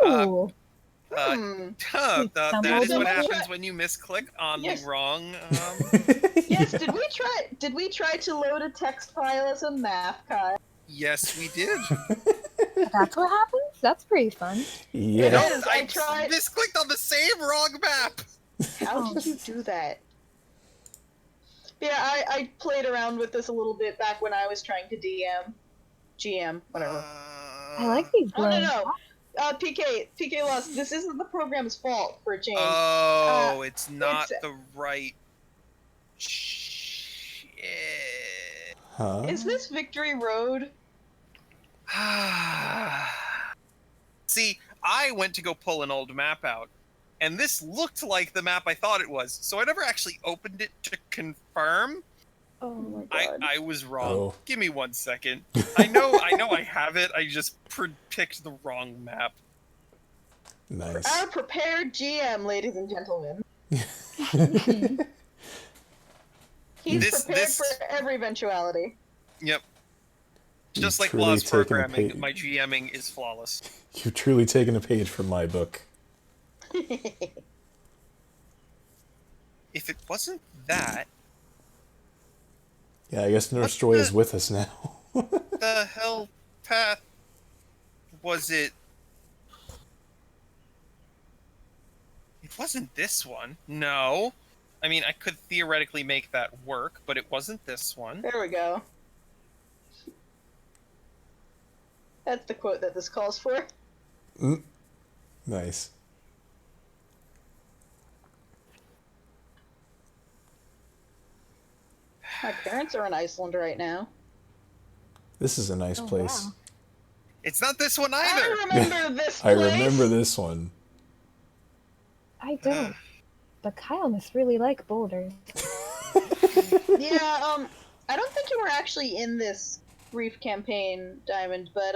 Ooh. That is what Stumbled happens when you misclick on Yes. the wrong... Yes, did we try to load a text file as a map, Kyle? Yes, we did. That's what happens? That's pretty fun. Yeah. It is. I I tried. misclicked on the same wrong map. How did you do that? Yeah, I played around with this a little bit back when I was trying to GM, whatever. I like these Oh, no, glowing no. PK lost. This isn't the program's fault for a change. Oh, it's not it's- the right shit. Huh? Is this Victory Road? See, I went to go pull an old map out, and this looked like the map I thought it was, so I never actually opened it to confirm. Oh my god. I was wrong. Oh. Give me 1 second. I know I have it. I just picked the wrong map. Nice. Our prepared GM, ladies and gentlemen. He's This- prepared this- for every eventuality. Yep. Just like truly Blah's taken a programming, page. my GMing is flawless. You've truly taken a page from my book. If it wasn't that, Yeah, I guess Nurse what Joy is with us now. the hell path was it? It wasn't this one. No. I mean, I could theoretically make that work, but it wasn't this one. There we go. That's the quote that this calls for. Nice. My parents are in Iceland right now. This is a nice Oh, place. wow. It's not this one I either. remember this I place. remember this one. I don't. But Kyle must really like boulders. Yeah, I don't think you were actually in this brief campaign, Diamond, but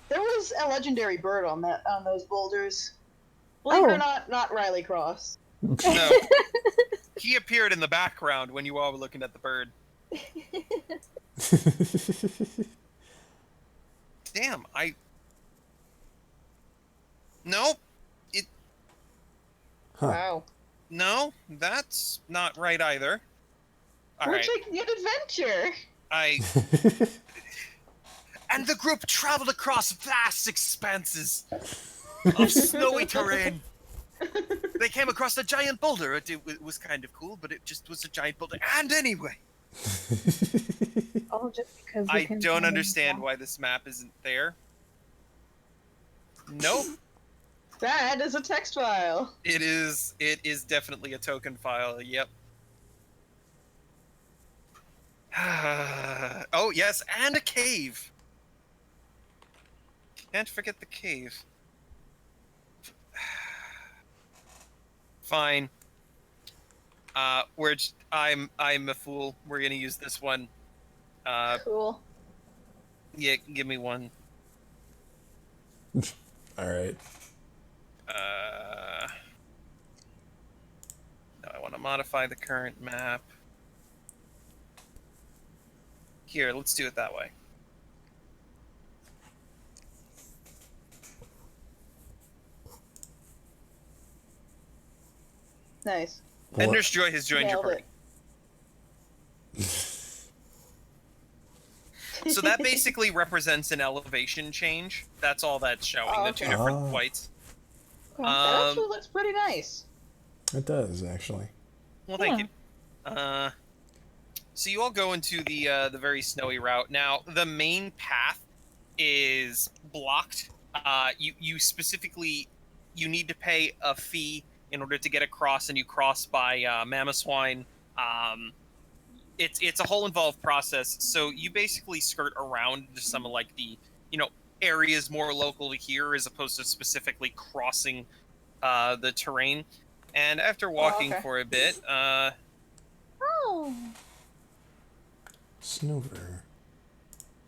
there was a legendary bird on those boulders. Believe it or not Riley Cross. No. He appeared in the background when you all were looking at the bird. Damn, Nope. Huh. Wow. No, that's not right either. We're Alright, taking an adventure. And the group traveled across vast expanses of snowy terrain. They came across a giant boulder. It was kind of cool, but it just was a giant boulder. And anyway, All just because I don't understand why this map isn't there. Nope. That is a text file. It is definitely a token file, yep. Oh, yes, and a cave. Can't forget the cave. Fine. I'm a fool. We're gonna use this one. Cool. Yeah, give me one. Alright. No, I want to modify the current map. Here, let's do it that way. Nice. And Nurse Joy has joined your Nailed party. So that basically represents an elevation change. That's all that's showing, Oh, the two okay. different Ah. whites. That actually looks pretty nice. It does, actually. Well, thank you. So you all go into the very snowy route. Now, the main path is blocked. You specifically, you need to pay a fee in order to get across, and you cross by Mammoth Swine. It's a whole involved process. So you basically skirt around to some of like the areas more local to here, as opposed to specifically crossing the terrain. And after walking okay. for a bit, Oh. Snover.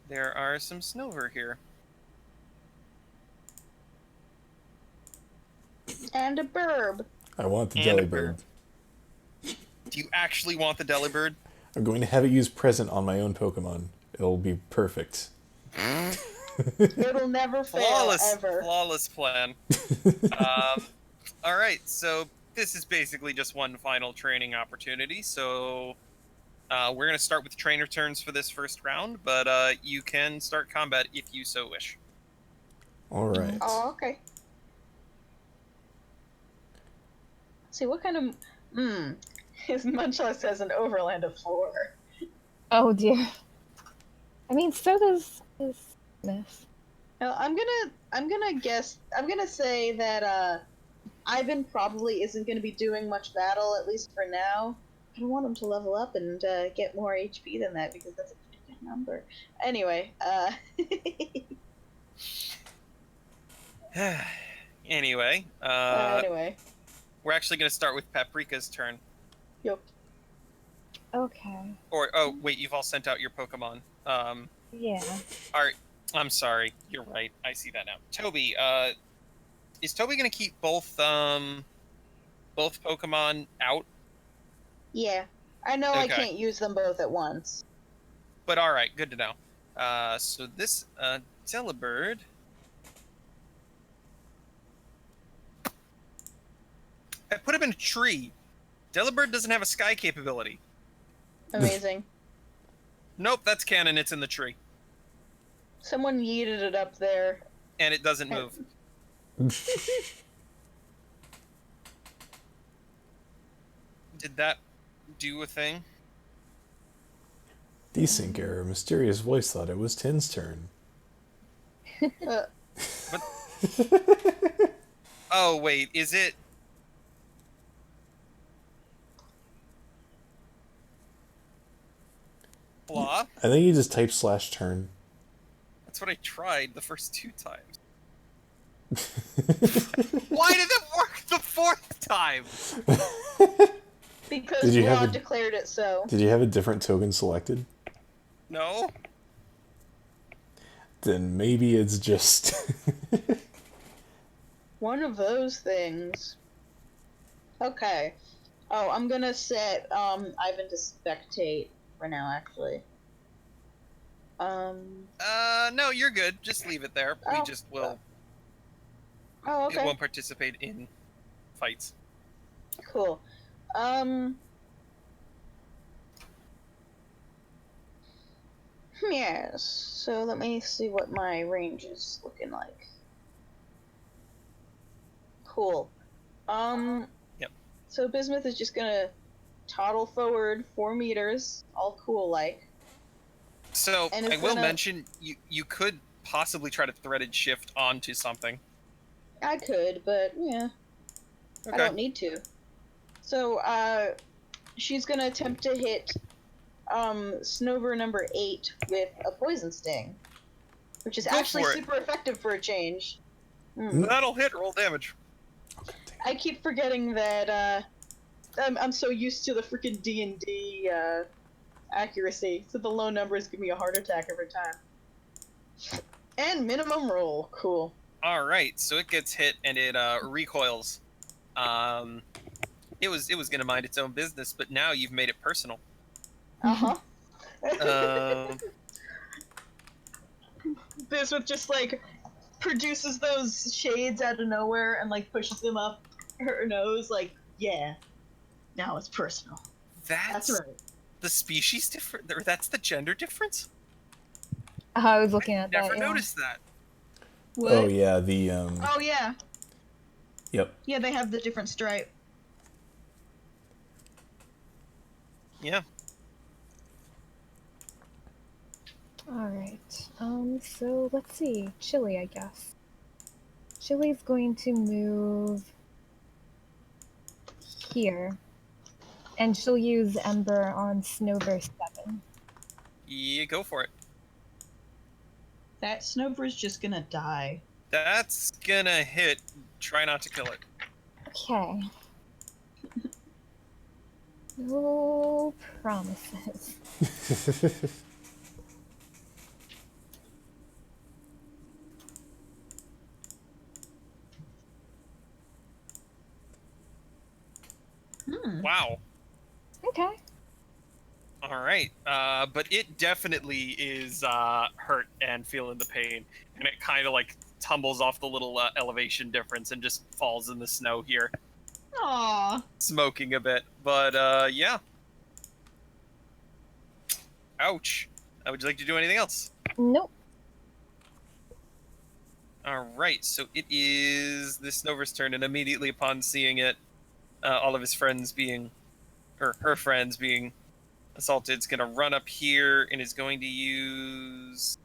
there are some Snover here. And a burb. I want the And a Delibird. Do you actually want the Delibird? I'm going to have it use present on my own Pokemon. It'll be perfect. It'll never fail, ever. Flawless plan. All right, so this is basically just one final training opportunity. So we're going to start with trainer turns for this first round, but you can start combat if you so wish. Alright. Oh, okay. Let's see, what kind of... His Munchlax has an overland of 4. Oh dear. I mean, so does this. Now, I'm gonna say that, Ivan probably isn't gonna be doing much battle, at least for now. I don't want him to level up and, get more HP than that, because that's a pretty good number. Anyway, Anyway, anyway. we're actually going to start with Paprika's turn. Yup. Okay. Oh, wait, you've all sent out your Pokemon. Yeah. I'm sorry. You're right. I see that now. Toby, is Toby going to keep both Pokemon out? Yeah. I know I Okay. can't use them both at once. But all right, good to know. So this Delibird. I put him in a tree. Delibird doesn't have a sky capability. Amazing. Nope, that's canon. It's in the tree. Someone yeeted it up there. And it doesn't move. Did that do a thing? Desync error. Mysterious voice thought it was Tin's turn. Oh, wait. Is it... Blah? I think you just type /turn. That's what I tried the first 2 times. Why did it work the 4th time? Because Did you have Law a- declared it so. Did you have a different token selected? No? Then maybe it's just... One of those things. Okay. Oh, I'm gonna set Ivan to spectate for now, actually. No, you're good. Just leave it there. We Oh. just will... Oh, It okay. won't participate in fights. Cool. Yes. So let me see what my range is looking like. Cool. Yep. So Bismuth is just gonna toddle forward 4 meters, all cool like. So, And I it's will gonna- mention, you could possibly try to threaded shift onto something. I could, but yeah, I Okay. don't need to. So, she's gonna attempt to hit Snover number 8 with a poison sting, which is Go actually for it. super effective for a change. That'll hit, roll damage. I keep forgetting that I'm so used to the freaking D&D accuracy, so the low numbers give me a heart attack every time. And minimum roll, cool. Alright, so it gets hit and it recoils. It was gonna mind its own business, but now you've made it personal. Uh-huh. This with just like produces those shades out of nowhere and like pushes them up her nose, like, yeah, now it's personal. That's right. the species difference, or that's the gender difference? I was looking at that. Never yeah. noticed that. What? Oh yeah, the Oh yeah, Yep. yeah, they have the different stripe. Yeah. Alright. So let's see. Chili, I guess. Chili's going to move here. And she'll use Ember on Snover 7. Yeah, go for it. That Snover's just gonna die. That's gonna hit. Try not to kill it. Okay. No promises. Wow. Okay. Alright. But it definitely is hurt and feeling the pain. And it kind of like tumbles off the little elevation difference and just falls in the snow here. Aww. Smoking a bit. But yeah. Ouch. Would you like to do anything else? Nope. Alright, so it is this Snover's turn, and immediately upon seeing it, all of his friends being, or her friends being assaulted, is going to run up here and is going to use...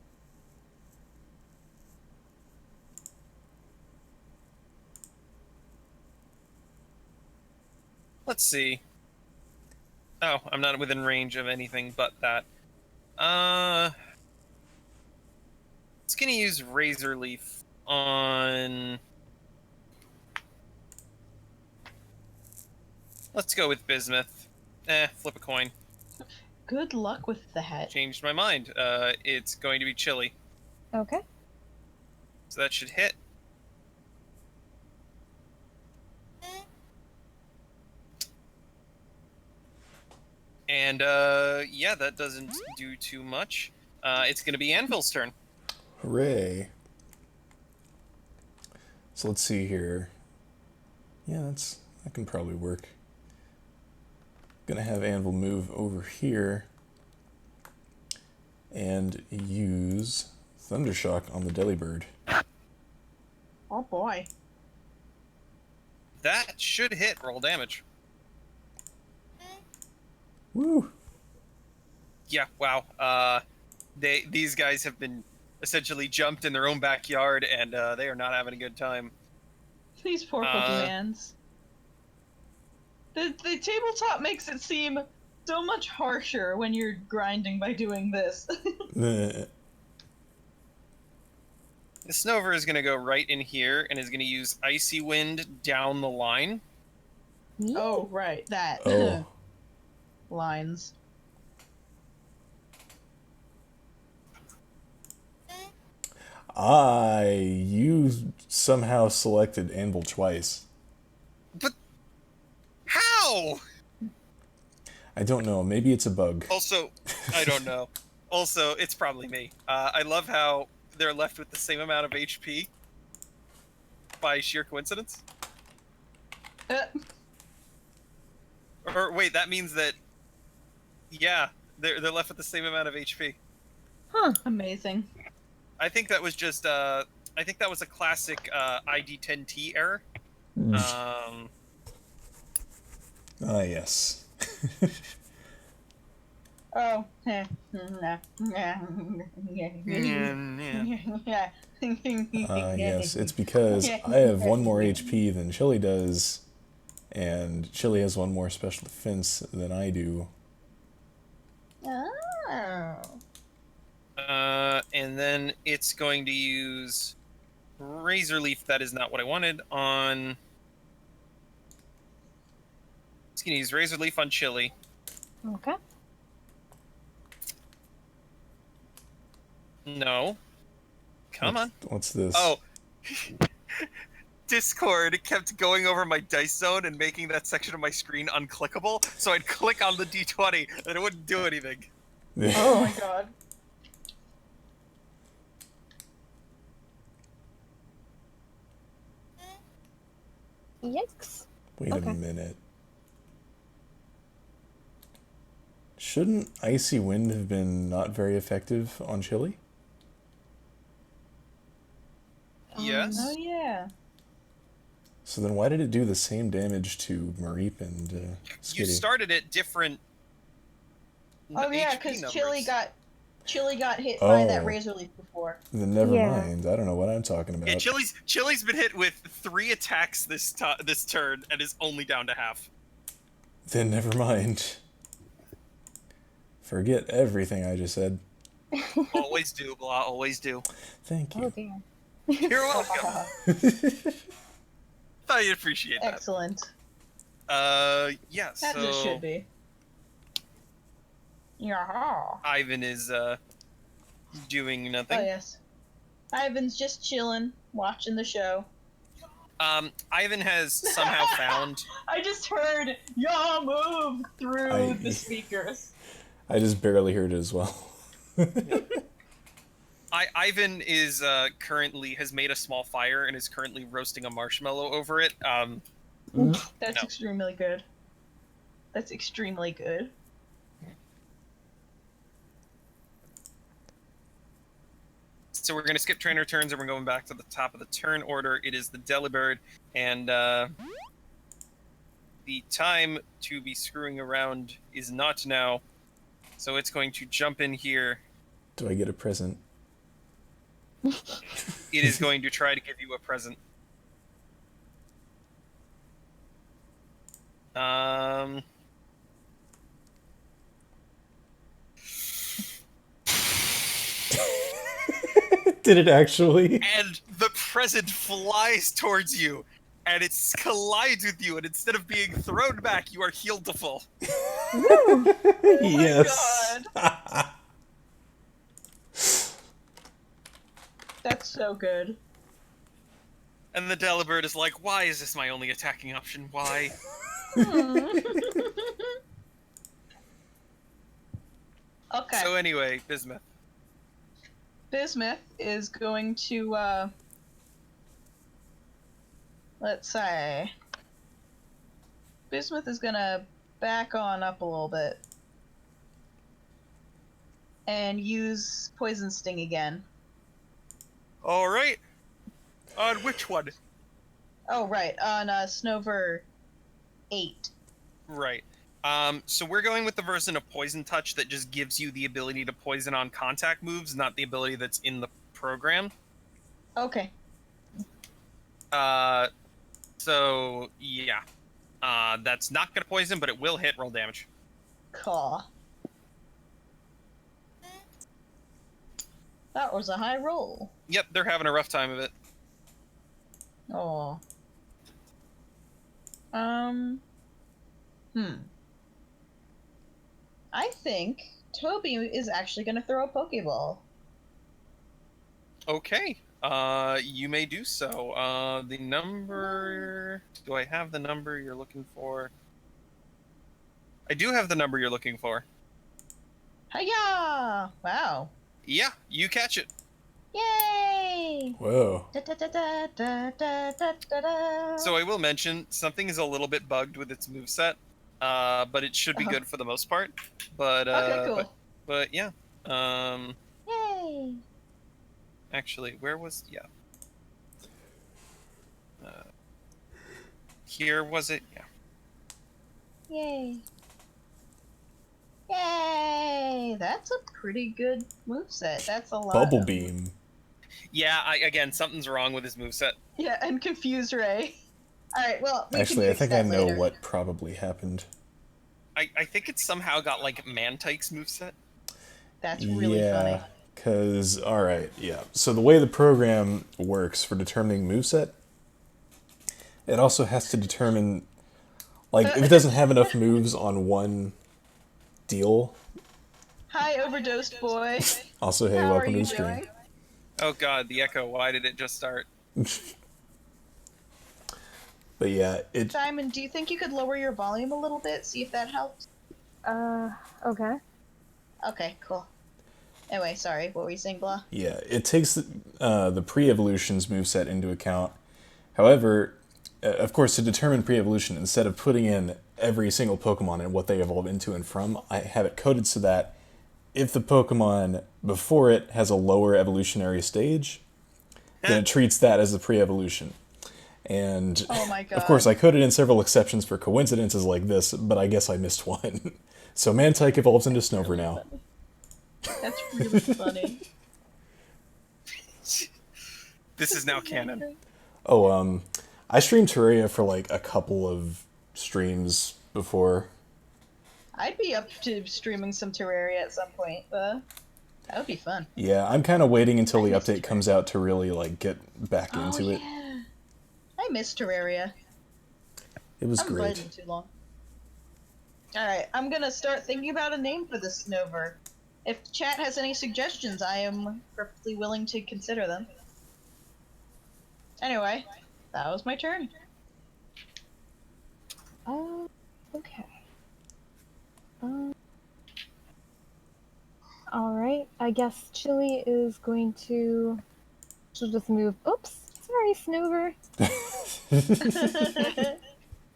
Let's see. Oh, I'm not within range of anything but that. It's going to use Razor Leaf on... Let's go with Bismuth. Flip a coin. Good luck with that. Changed my mind. It's going to be Chili. Okay. So that should hit. And, yeah, that doesn't do too much. It's going to be Anvil's turn. Hooray. So let's see here. Yeah, that can probably work. Gonna have Anvil move over here and use Thundershock on the Delibird. Oh boy. That should hit. Roll damage. Woo! Yeah, wow. These guys have been essentially jumped in their own backyard, and they are not having a good time. These poor Pokemans. The tabletop makes it seem so much harsher when you're grinding by doing this. Meh. The Snover is going to go right in here and is going to use Icy Wind down the line. Oh, right, that. Oh. Lines. You somehow selected Anvil twice. But how? I don't know. Maybe it's a bug. Also, I don't know. Also, it's probably me. I love how they're left with the same amount of HP by sheer coincidence. Or wait, that means that yeah, they're left with the same amount of HP. Amazing. I think that was just I think that was a classic ID10T error. Yes. Oh. Yeah. Yes, it's because I have one more HP than Chili does, and Chili has one more special defense than I do. Oh. And then it's going to use Razor Leaf. That is not what I wanted. It's going to use Razor Leaf on Chili. Okay. No. Come on. What's this? Oh. Discord kept going over my dice zone and making that section of my screen unclickable, so I'd click on the D20 and it wouldn't do anything. Oh my god. Yikes. Wait Okay. a minute. Shouldn't Icy Wind have been not very effective on Chili? Yes. Oh yeah. So then why did it do the same damage to Mareep and You Skitty? started at different. Oh yeah, HP because numbers. Chili got hit by that Oh. Razor Leaf before. Then never Yeah. mind. I don't know what I'm talking about. Yeah, Chili's been hit with 3 attacks this turn and is only down to half. Then never mind. Forget everything I just said. Always do, blah. Always do. Thank Oh you. dear. You're welcome. Thought you'd appreciate that. Excellent. Yeah. That So just should be. Yeah. Ivan is doing nothing. Oh yes. Ivan's just chilling, watching the show. Ivan has somehow found. I just heard "Y'all move" through the I- speakers. I just barely heard it as well. Ivan is currently has made a small fire and is currently roasting a marshmallow over it. That's No. extremely good. That's extremely good. So we're going to skip trainer turns and we're going back to the top of the turn order. It is the Delibird, and the time to be screwing around is not now. So it's going to jump in here. Do I get a present? It is going to try to give you a present. Did it actually? And the present flies towards you, and it collides with you, and instead of being thrown back, you are healed to full. Yes. God. That's so good. And the Delibird is like, why is this my only attacking option? Why? Okay. So anyway, Bismuth. Bismuth is going to, let's say... Bismuth is gonna back on up a little bit. And use Poison Sting again. All right. On which one? Oh, right, on Snover 8. Right. So we're going with the version of Poison Touch that just gives you the ability to poison on contact moves, not the ability that's in the program. Okay. So yeah. That's not gonna poison, but it will hit. Roll damage. Cool. That was a high roll. Yep, they're having a rough time of it. Oh. I think Toby is actually going to throw a Pokeball. Okay. You may do so. The number... Do I have the number you're looking for? I do have the number you're looking for. Hiya! Wow. Yeah, you catch it. Yay! Whoa. Da, da, da, da, da, da, da, da, da. So I will mention, something is a little bit bugged with its moveset, but it should be good for the most part. But, okay, cool. But yeah. Yay! Actually, where was... Yeah. Here was it? Yeah. Yay. Yay! That's a pretty good moveset. That's a lot. Bubble Beam. Yeah, again, something's wrong with his moveset. Yeah, and Confuse Ray. Alright, well, we Actually, can I fix think I that know later. what probably happened. I think it's somehow got, like, Mantike's moveset. That's really funny. Yeah, because, alright, yeah. So the way the program works for determining moveset, it also has to determine, like, if it doesn't have enough moves on one deal. Hi, Overdosed Boy. Also, hey, How welcome are to you the stream. doing? Oh god, the echo, why did it just start? But yeah, it... Simon, do you think you could lower your volume a little bit? See if that helps? Okay. Okay, cool. Anyway, sorry, what were you saying, Blah? Yeah, it takes the pre-evolution's moveset into account. However, of course, to determine pre-evolution, instead of putting in every single Pokemon and what they evolve into and from, I have it coded so that if the Pokemon before it has a lower evolutionary stage, then it treats that as the pre-evolution. And, Oh my god. of course, I coded in several exceptions for coincidences like this, but I guess I missed one. So Mantike evolves into Snover now. That's really funny. This is now canon. Oh, I streamed Terraria for like a couple of streams before. I'd be up to streaming some Terraria at some point, that would be fun. Yeah, I'm kind of waiting until the I missed update comes out to really like get back into it. Yeah. I miss Terraria. It was I'm great. playing too long. Alright, I'm gonna start thinking about a name for this Snover. If chat has any suggestions, I am perfectly willing to consider them. Anyway, that was my turn. Okay. Alright, I guess Chili is going to... She'll just move... Oops! Sorry, Snover!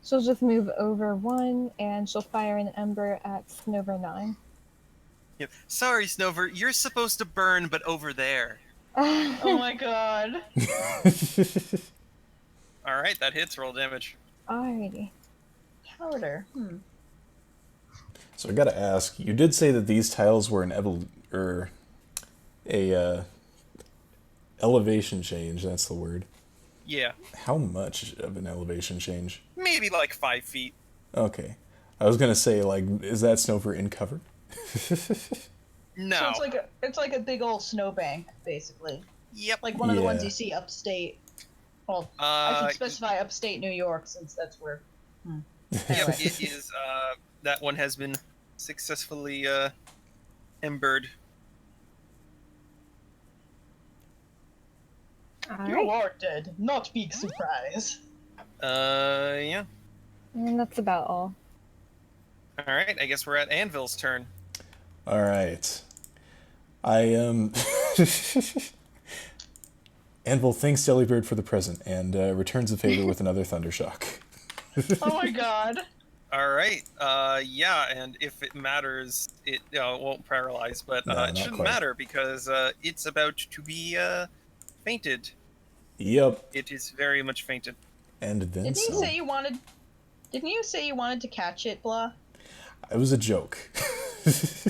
She'll just move over 1, and she'll fire an Ember at Snover 9. Yep. Sorry, Snover, you're supposed to burn, but over there. Oh my god. Alright, that hits, roll damage. Alrighty. Powder. So I gotta ask, you did say that these tiles were an elevation change. That's the word. Yeah. How much of an elevation change? Maybe like 5 feet. Okay, I was gonna say like, is that Snover in cover? No. So it's like a big old snowbank, basically. Yep. Like one of the ones Yeah. you see upstate. Well, I should specify upstate New York since that's where. Yep, Anyway. it is, that one has been successfully, embered. Alright. You are dead. Not big surprise. Yeah. And that's about all. Alright, I guess we're at Anvil's turn. All right, I Anvil thanks Delibird for the present and returns the favor with another Thundershock. Oh my god. All right. Yeah, and if it matters, it won't paralyze, but No, it not shouldn't quite. matter because it's about to be fainted. Yep. It is very much fainted. And then Didn't you some. say you wanted? Didn't you say you wanted to catch it, blah? It was a joke.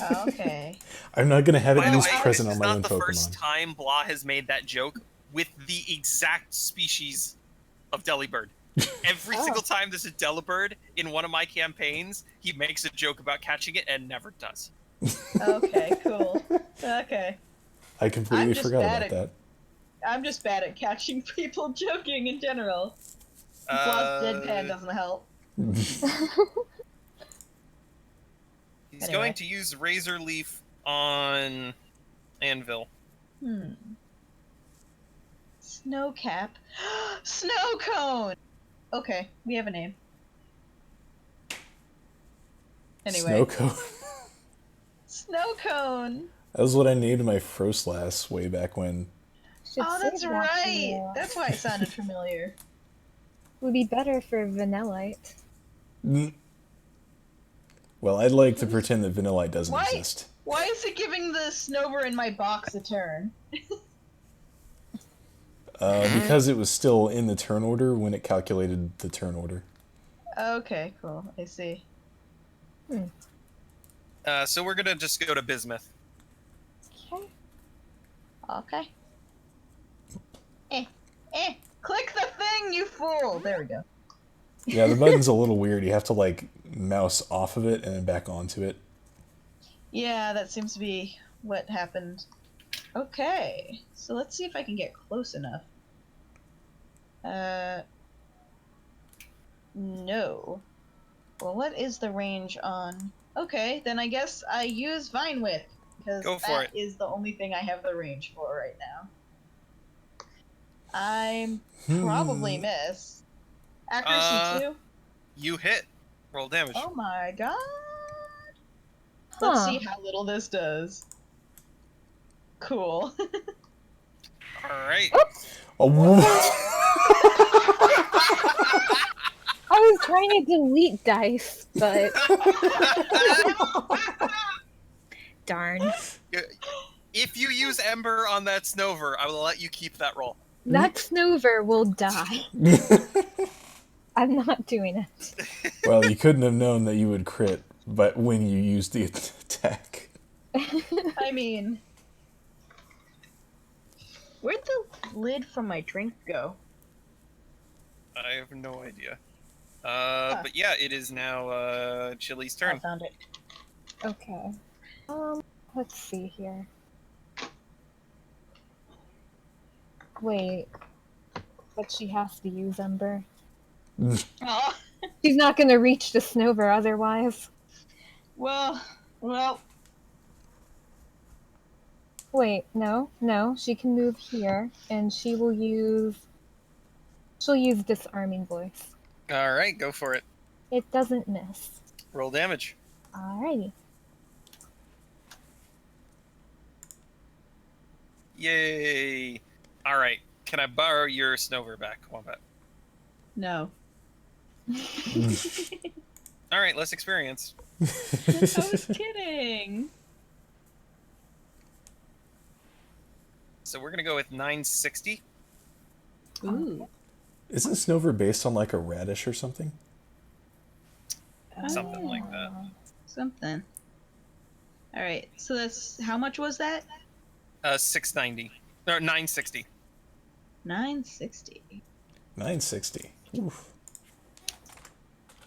Oh, okay. I'm not going to have it By the use way, present this on is my own not the Pokemon. first time Blah has made that joke with the exact species of Delibird. Every single time there's a Delibird in one of my campaigns, he makes a joke about catching it and never does. Okay, cool. Okay. I completely just forgot bad about that. I'm just bad at catching people joking in general. Blah's deadpan doesn't help. He's Anyway. going to use Razor Leaf on Anvil. Snowcap. Snow cone! Okay, we have a name. Anyway. Snowcone. Snow cone! That was what I named my Frostlass way back when. Should Oh, save that's that right! for, That's why it sounded familiar. would be better for Vanillite. Well, I'd like to pretend that Vanillite doesn't Why? exist. Why is it giving the Snover in my box a turn? Because it was still in the turn order when it calculated the turn order. Okay, cool. I see. So we're gonna just go to Bismuth. Okay. Okay. Click the thing, you fool! There we go. Yeah, the button's a little weird. You have to, like, mouse off of it and then back onto it. Yeah, that seems to be what happened. Okay, so let's see if I can get close enough. No. Well, what is the range on... Okay, then I guess I use Vine Whip, because Go for that it. is the only thing I have the range for right now. I probably miss. Accuracy 2? You hit. Roll damage. Oh my god! Let's Huh. see how little this does. Cool. Alright. Oh, what? I was trying to delete dice, but darn. If you use Ember on that Snover, I will let you keep that roll. That Snover will die. I'm not doing it. Well, you couldn't have known that you would crit, but when you used the attack. I mean... Where'd the lid from my drink go? I have no idea. But yeah, it is now Chili's turn. I found it. Okay. Let's see here. Wait. But she has to use Ember. Oh, She's not gonna reach the Snover otherwise. well, Wait, no, she can move here, and she'll use Disarming Voice. Alright, go for it. It doesn't miss. Roll damage. Alrighty. Yay! Alright, can I borrow your Snover back, Wombat? no. Alright, less experience. I was kidding. So we're gonna go with 960. Ooh. Isn't Snover based on, like, a radish or something? Something like that. Something. Alright, so that's... How much was that? 690. Or 960. 960. 960. Oof.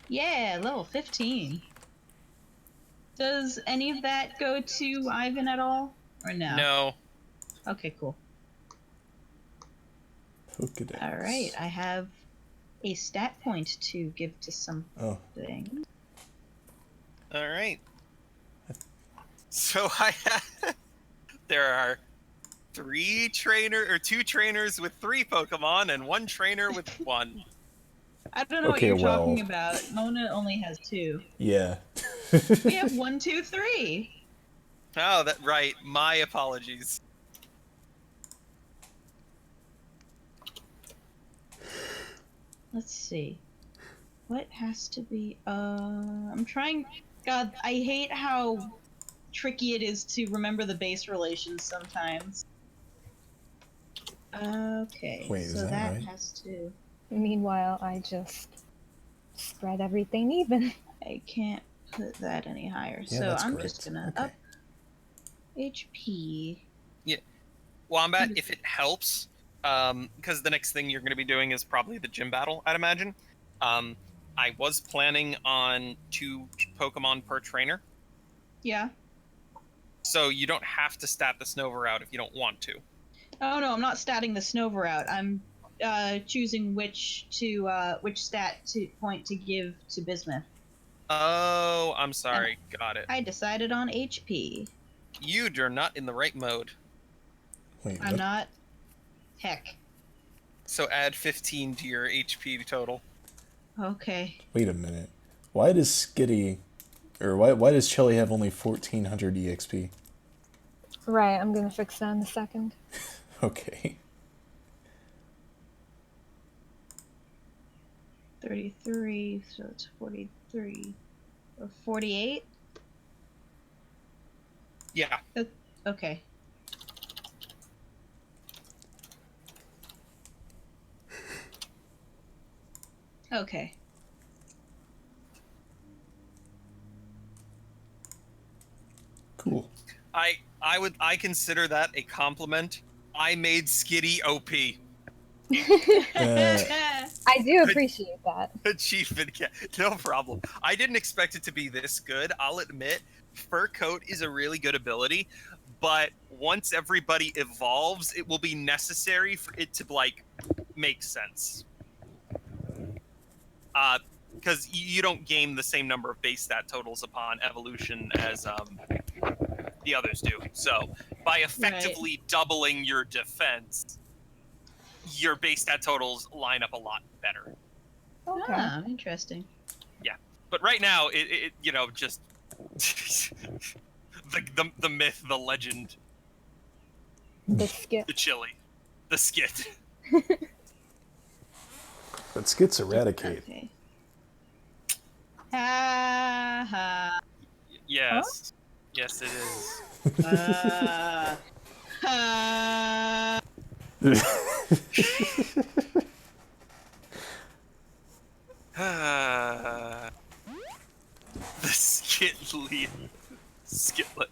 Yeah, level 15. Does any of that go to Ivan at all? Or no? No. Okay, cool. Pokedex. Alright, I have a stat point to give to something. Oh, Alright. So I have... There are two trainers with 3 Pokemon and 1 trainer with 1. I don't know Okay, what you're talking well. about. Mona only has 2. yeah. We have 1, 2, 3. Oh, that right. My apologies. Let's see. What has to be? I'm trying. God, I hate how tricky it is to remember the base relations sometimes. Okay, Wait, is so that that right? has to. Meanwhile, I just spread everything even. I can't put that any higher, Yeah, so that's I'm correct. just gonna Okay. up HP. Wombat, if it helps, because the next thing you're going to be doing is probably the gym battle, I'd imagine. I was planning on 2 Pokemon per trainer, Yeah. so you don't have to stat the Snover out if you don't want to. Oh no, I'm not statting the Snover out. I'm choosing which stat to point to give to Bismuth. Oh, I'm sorry. Got it. I decided on HP. You're not in the right mode. Wait, I'm what? not. Heck. So add 15 to your HP total. Okay. Wait a minute. Why does Skitty, or why does Shelly have only 1400 EXP? Right, I'm gonna fix that in a second. Okay. 33, so it's 43. Or 48? Yeah. Okay. Okay. Cool. I consider that a compliment. I made Skitty OP. I do appreciate that. Achievement, no problem. I didn't expect it to be this good. I'll admit, Fur Coat is a really good ability, but once everybody evolves, it will be necessary for it to like make sense. Because you don't gain the same number of base stat totals upon evolution as the others do. So by effectively doubling your defense, your base stat totals line up a lot better. Okay. Ah, interesting. Yeah, but right now it just the myth, the legend, The skip. the chili, the skit. But Skits eradicate. Okay. Ha ha. Yes, yes, it is. Ha. The skitlet. Skitlet.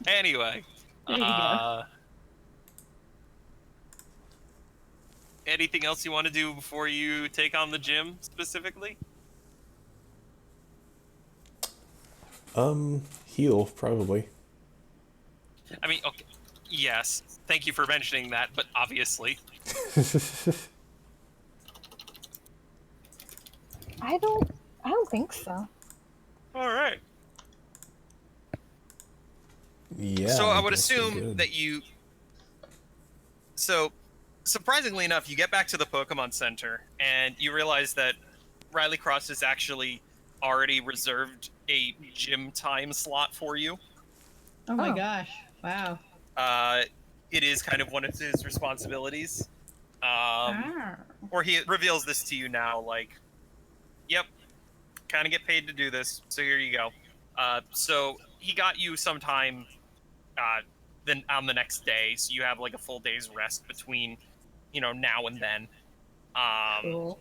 Anyway, There you go. anything else you want to do before you take on the gym specifically? Heal, probably. I mean, okay, yes. Thank you for mentioning that, but obviously. I don't think so. All right. Yeah. So I would guess we're assume good. that you. So, surprisingly enough, you get back to the Pokemon Center and you realize that Riley Cross has actually already reserved a gym time slot for you. Oh my Oh. gosh. Wow. It is kind of one of his responsibilities. Ah. Or he reveals this to you now, like, yep, kind of get paid to do this, so here you go. So he got you some time then on the next day, so you have like a full day's rest between, now and then. Cool.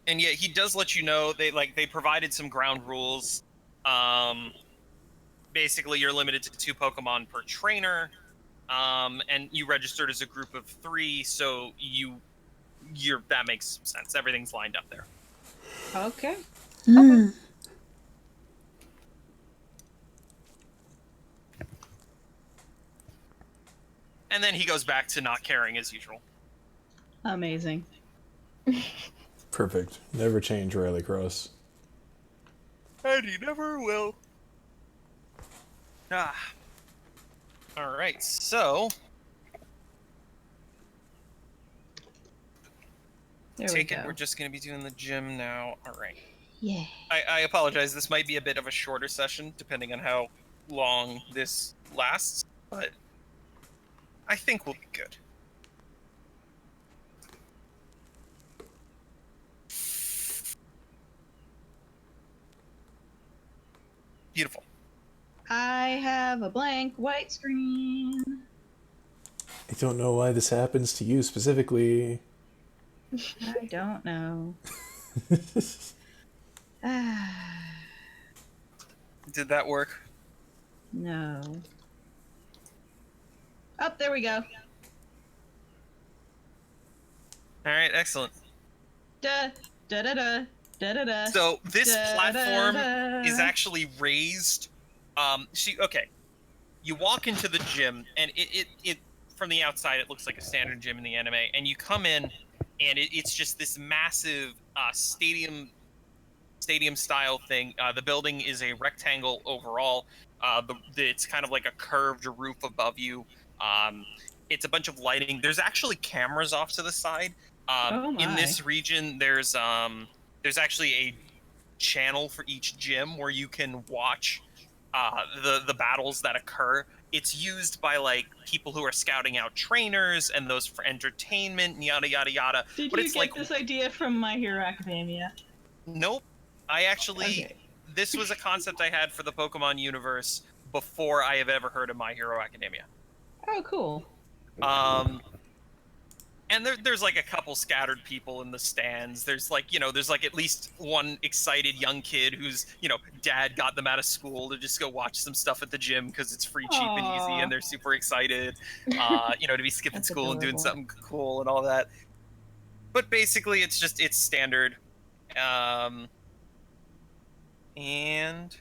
And yet he does let you know they provided some ground rules. Basically, you're limited to 2 Pokemon per trainer, and you registered as a group of 3, so that makes sense. Everything's lined up there. Okay. Okay. And then he goes back to not caring as usual. Amazing. Perfect. Never change, Riley Cross. And he never will. All right, so There take we it go. we're just going to be doing the gym now. All right. Yeah. I apologize. This might be a bit of a shorter session, depending on how long this lasts, but I think we'll be good. Beautiful. I have a blank white screen. I don't know why this happens to you specifically. I don't know. Did that work? No. Oh, there we go. All right, excellent. Da da da da da da da. So this Da, platform da, da. is actually raised. Okay. You walk into the gym, and it from the outside it looks like a standard gym in the anime, and you come in, and it's just this massive stadium style thing. The building is a rectangle overall. It's kind of like a curved roof above you. It's a bunch of lighting. There's actually cameras off to the side. Oh In my. this region, there's actually a channel for each gym where you can watch the battles that occur. It's used by like people who are scouting out trainers and those for entertainment and yada yada yada. Did But you it's get like, this idea from My Hero Academia? nope. I actually Okay. This was a concept I had for the Pokemon universe before I have ever heard of My Hero Academia. Oh, cool. And there's like a couple scattered people in the stands. There's like, there's like at least one excited young kid whose, dad got them out of school to just go watch some stuff at the gym because it's free, cheap, and easy, Aw. and they're super excited, to be skipping That's school and doing adorable. something cool and all that. But basically, it's standard. And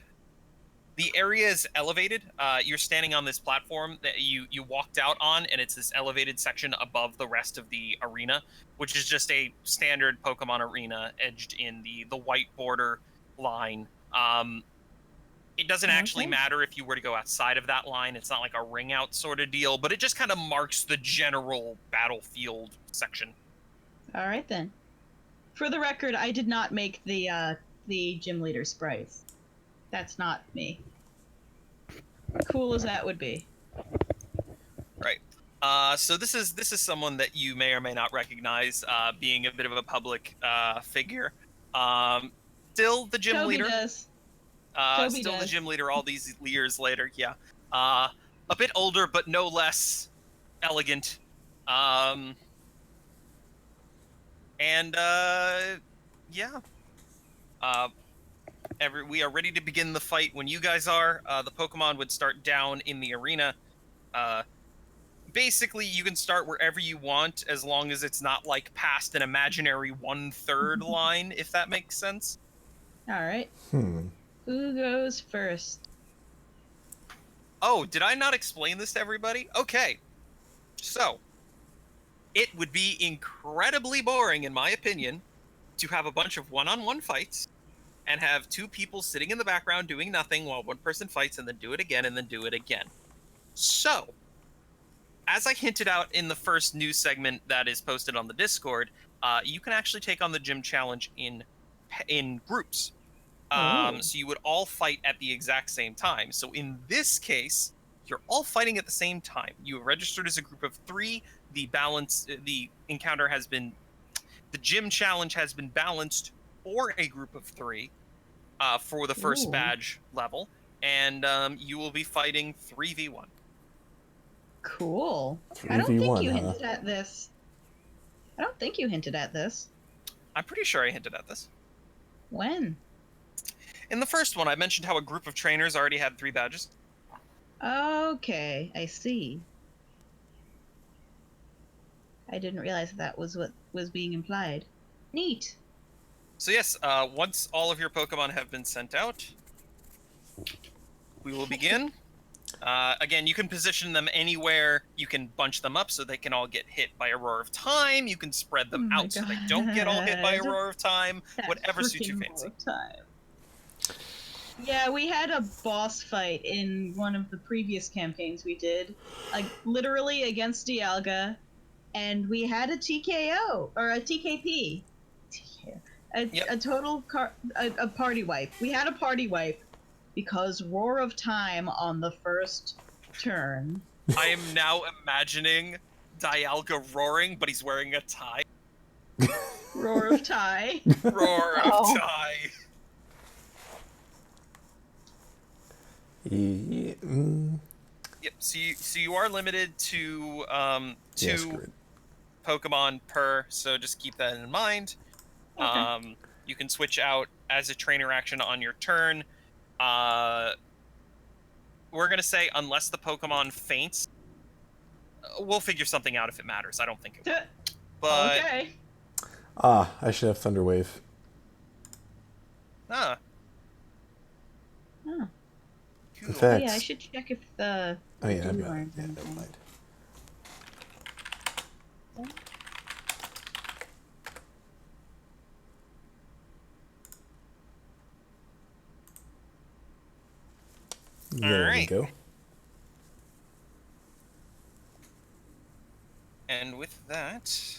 the area is elevated. You're standing on this platform that you walked out on, and it's this elevated section above the rest of the arena, which is just a standard Pokemon arena edged in the white border line. It doesn't actually Okay. matter if you were to go outside of that line. It's not like a ring out sort of deal, but it just kind of marks the general battlefield section. All right then. For the record, I did not make the gym leader sprites. That's not me. Cool as that would be. Right. So this is someone that you may or may not recognize, being a bit of a public figure. Still the gym Toby leader. does. Still Toby the does. gym leader all these years later. Yeah. A bit older, but no less elegant. Yeah. We are ready to begin the fight when you guys are. The Pokemon would start down in the arena. Basically, you can start wherever you want as long as it's not like past an imaginary 1/3 line, if that makes sense. All right. Hmm. Who goes first? Oh, did I not explain this to everybody? Okay. So, it would be incredibly boring, in my opinion, to have a bunch of one-on-one fights and have two people sitting in the background doing nothing while one person fights and then do it again and then do it again. So, as I hinted out in the first news segment that is posted on the Discord, you can actually take on the gym challenge in groups. Oh. So you would all fight at the exact same time. So in this case, you're all fighting at the same time. You are registered as a group of 3. The gym challenge has been balanced for a group of 3 for the first Ooh. badge level, and you will be fighting 3v1. Cool. I don't think 3v1, you huh? hinted at this. I don't think you hinted at this. I'm pretty sure I hinted at this. When? In the first one, I mentioned how a group of trainers already had 3 badges. Okay, I see. I didn't realize that was what was being implied. Neat. So yes, once all of your Pokemon have been sent out, we will begin. Again, you can position them anywhere. You can bunch them up so they can all get hit by a roar of time. You can spread them Oh my out so they don't get all hit by a God. roar of time. That Whatever suits your freaking fancy. time. Yeah, we had a boss fight in one of the previous campaigns we did, like literally against Dialga, and we had a TKO or a TKP, Yep. a total a party wipe. We had a party wipe because roar of time on the first turn. I am now imagining Dialga roaring, but he's wearing a tie. Roar of tie. Roar of Oh. tie. Yep. So you are limited to Yeah, two screw it. Pokemon per. So just keep that in mind. Okay. You can switch out as a trainer action on your turn. We're gonna say unless the Pokemon faints, we'll figure something out if it matters. I don't think it will. But Okay. I should have Thunder Wave. ah, Oh. cool. In fact, Yeah, I should check if the oh yeah, I've blue got it. orange Yeah, one. never mind. There we Alright. go. And with that,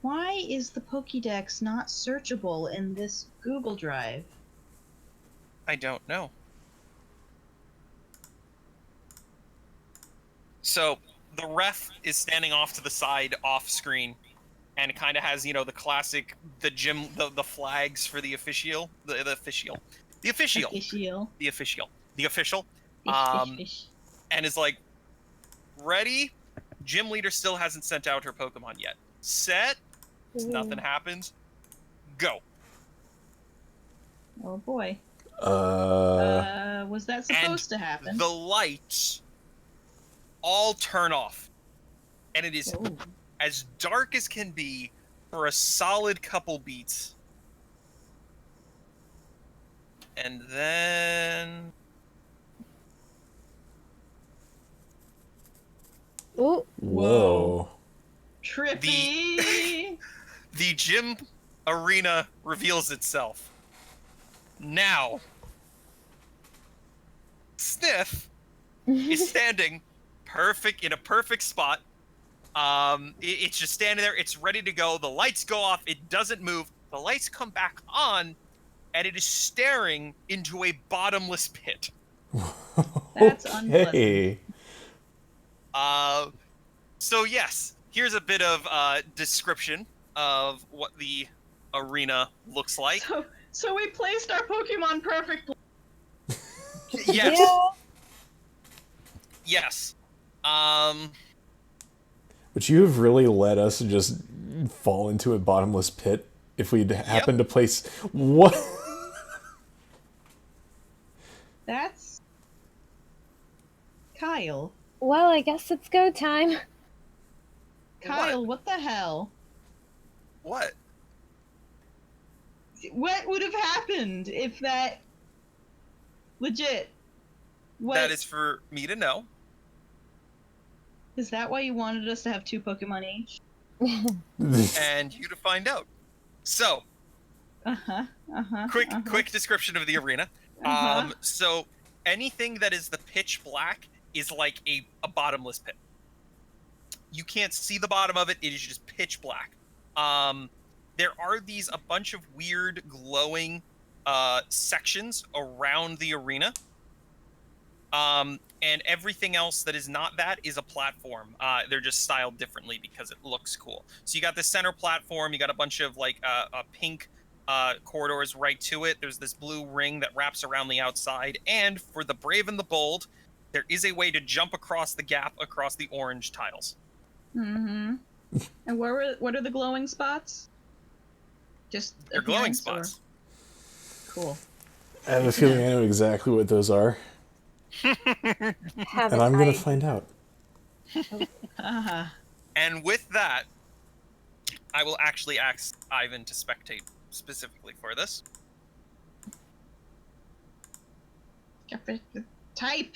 Why is the Pokédex not searchable in this Google Drive? I don't know. So the ref is standing off to the side, off screen, and it kind of has, the classic, the flags for the official, the official, Fish. and is like, ready. Gym leader still hasn't sent out her Pokemon yet. Set. Nothing happens. Go. Oh boy. Uh, Was that supposed to happen? The lights all turn off, and it is Oh. as dark as can be for a solid couple beats. And then Ooh. whoa. Trippy. the gym arena reveals itself. Now, Sniff is standing in a perfect spot. It's just standing there. It's ready to go. The lights go off. It doesn't move. The lights come back on, and it is staring into a bottomless pit. That's Okay. So yes, here's a bit of description of what the arena looks like. So we placed our Pokemon perfectly. Yes. Yeah. Yes. Would you have really let us just fall into a bottomless pit if we'd happened to place what? That's Kyle. Well, I guess it's go time. Kyle, what the hell? What? What would have happened if that legit? What That is for me to know. is that why you wanted us to have 2 Pokemon each? And you to find out. So, quick description of the arena. So anything that is the pitch black is like a bottomless pit. You can't see the bottom of it. It is just pitch black. There are a bunch of weird glowing sections around the arena. And everything else that is not that is a platform. They're just styled differently because it looks cool. So you got this center platform. You got a bunch of pink corridors right to it. There's this blue ring that wraps around the outside. And for the brave and the bold, there is a way to jump across the gap across the orange tiles. Mm-hmm. And what are the glowing spots? Just They're glowing appearance, or- spots. Cool. I have a feeling I know exactly what those are, Have and it I'm gonna right. find out. And with that, I will actually ask Ivan to spectate specifically for this. Type.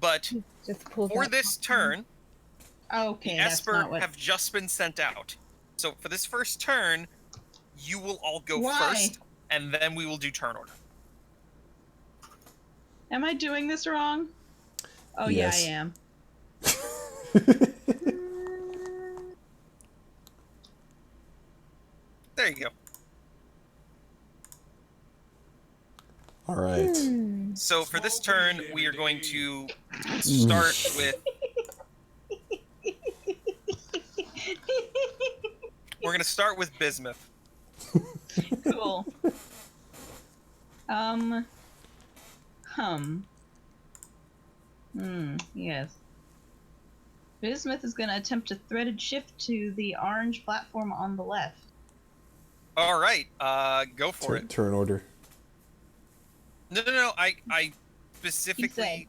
But Just pull for that this Pokemon. turn, Okay, the that's Esper not what. have just been sent out. So for this first turn, you will all go Why? first, and then we will do turn order. Am I doing this wrong? Oh Yes. yeah, I am. There you go. All right. So for this turn, we are going to start with. We're going to start with Bismuth. Cool. Yes. Bismuth is going to attempt a threaded shift to the orange platform on the left. All right, go for it. Turn order. No. I specifically.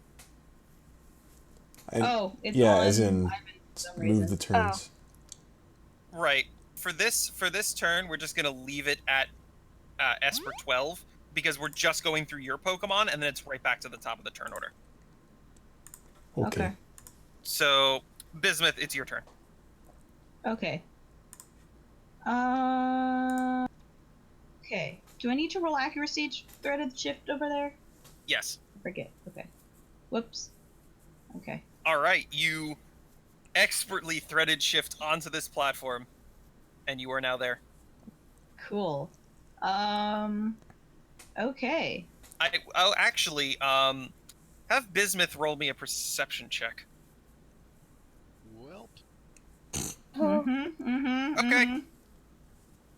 It's yeah, on as in Ivan for some move reason. the turns. Right. For this turn, we're just gonna leave it at Esper 12 because we're just going through your Pokemon, and then it's right back to the top of the turn order. Okay. So, Bismuth, it's your turn. Okay. Okay. Do I need to roll accuracy to threaded shift over there? Yes. I forget. Okay. Whoops. Okay. All right. You expertly threaded shift onto this platform, and you are now there. Cool. Okay. Actually, have Bismuth roll me a perception check. Well, Okay.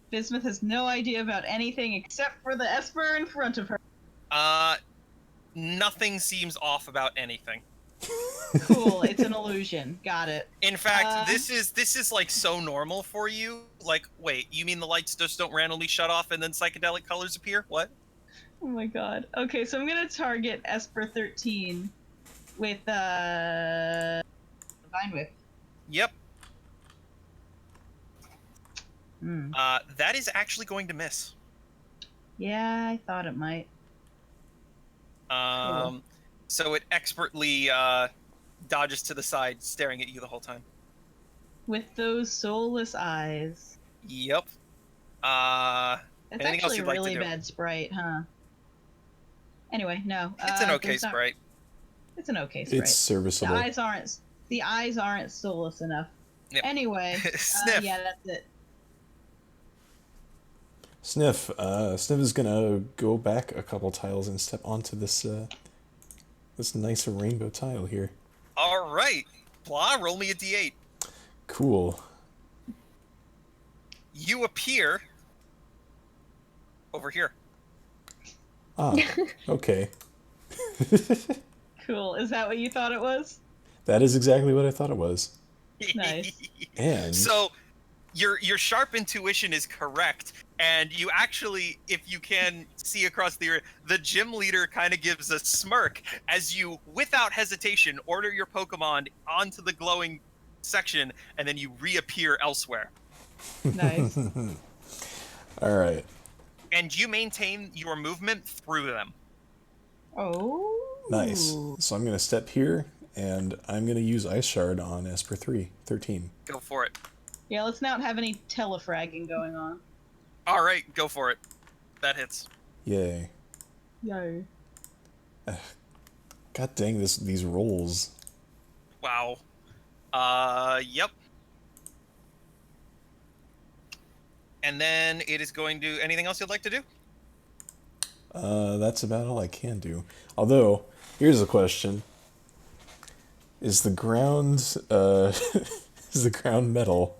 Bismuth has no idea about anything except for the Esper in front of her. Nothing seems off about anything. Cool, it's an illusion. Got it. In fact, this is like so normal for you. Like, wait, you mean the lights just don't randomly shut off and then psychedelic colors appear? What? Oh my god. Okay, so I'm gonna target Esper 13 with Divine Whip. Yep. Hmm. That is actually going to miss. Yeah, I thought it might. Cool. So it expertly dodges to the side, staring at you the whole time. With those soulless eyes. Yep. That's Anything else actually you'd a like to really do? bad sprite, huh? Anyway, no. It's an okay there's not- sprite. It's an okay sprite. It's serviceable. The eyes aren't soulless enough. Yep. Anyway, Sniff. yeah, that's it. Sniff. Sniff is gonna go back a couple tiles and step onto this this nice rainbow tile here. All right. Blah, roll me a d8. Cool. You appear over here. Ah, okay. Cool. Is that what you thought it was? That is exactly what I thought it was. Nice. And So, your sharp intuition is correct, and you actually, if you can see across the gym leader kind of gives a smirk as you, without hesitation, order your Pokemon onto the glowing section, and then you reappear elsewhere. Nice. all right. And you maintain your movement through them. Oh. Nice. So I'm gonna step here, and I'm gonna use Ice Shard on Esper 13. Go for it. Yeah, let's not have any telefragging going on. All right, go for it. That hits. Yay. Yo. God dang these rolls. Wow. Yep. And then it is going to... Anything else you'd like to do? That's about all I can do. Although, here's a question. Is the ground is the ground metal?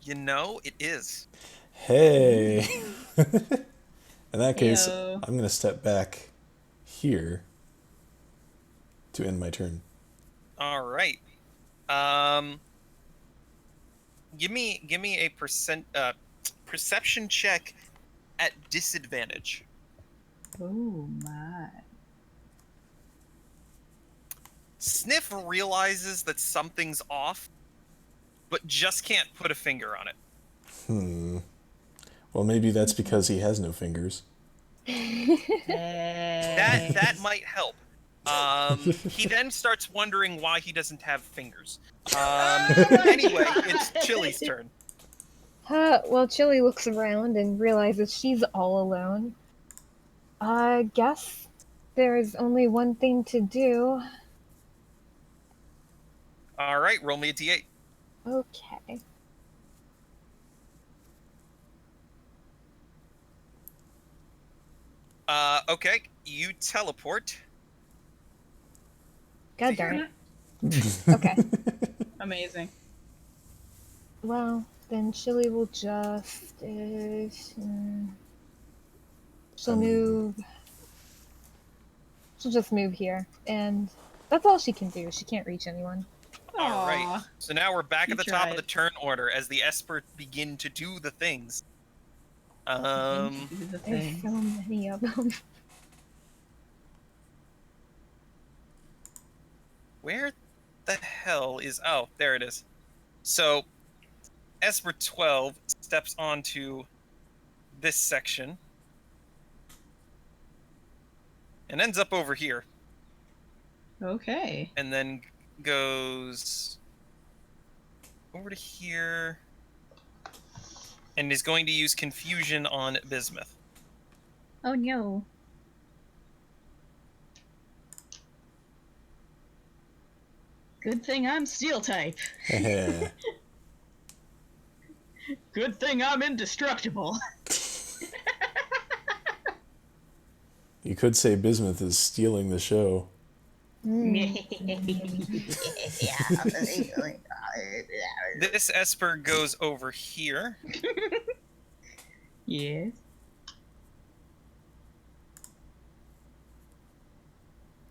You know, it is. Hey. In that case, Heyo. I'm gonna step back here to end my turn. All right. Give me a perception check at disadvantage. Oh my. Sniff realizes that something's off, but just can't put a finger on it. Well, maybe that's because he has no fingers. That might help. He then starts wondering why he doesn't have fingers. Anyway, it's Chili's turn. Well, Chili looks around and realizes she's all alone. I guess there's only one thing to do. All right, roll me a d8. Okay. Okay, you teleport. God darn it. Okay. Amazing. Well, then Chili will just... she'll move She'll just move here, and that's all she can do. She can't reach anyone. All right. Aw. So now we're back You at the top of the tried. turn order as the Esper begin to do the things. Do the There's thing. so many of them. Where the hell is... Oh, there it is. So, Esper 12 steps onto this section and ends up over here, Okay. and then goes over to here and is going to use Confusion on Bismuth. Oh no. Good thing I'm steel type. Good thing I'm indestructible. You could say Bismuth is stealing the show. This Esper goes over here. Yes.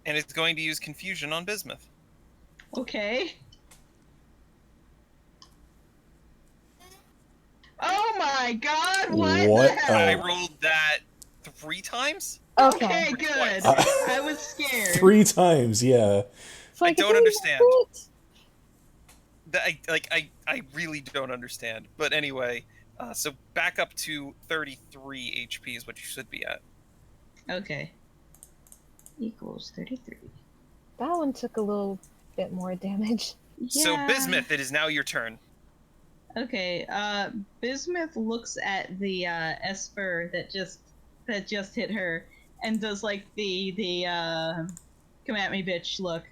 And it's going to use Confusion on Bismuth. Okay. Oh my god, what, What? the hell? I Oh. rolled that 3 times? Okay, good. Uh, I was scared. 3 times, yeah. It's like, I don't "Hey, understand." what?" I really don't understand. But anyway, so back up to 33 HP is what you should be at. Okay. Equals 33. That one took a little bit more damage. So Yeah. Bismuth, it is now your turn. Okay, Bismuth looks at the Esper that just hit her and does like the come at me bitch look.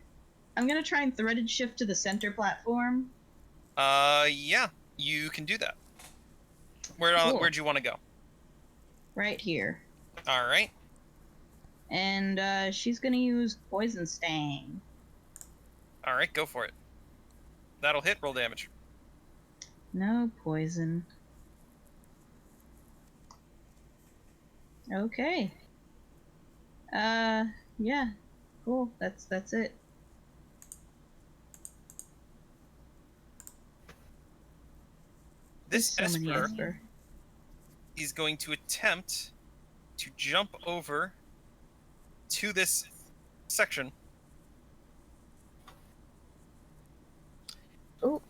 I'm gonna try and threaded shift to the center platform. Yeah, you can do that. Cool. Where'd you want to go? Right here. All right. And she's gonna use Poison Sting. All right, go for it. That'll hit. Roll damage. No poison. Okay. Yeah. Cool. That's it. This There's so many Esper Esper. is going to attempt to jump over to this section. Oh,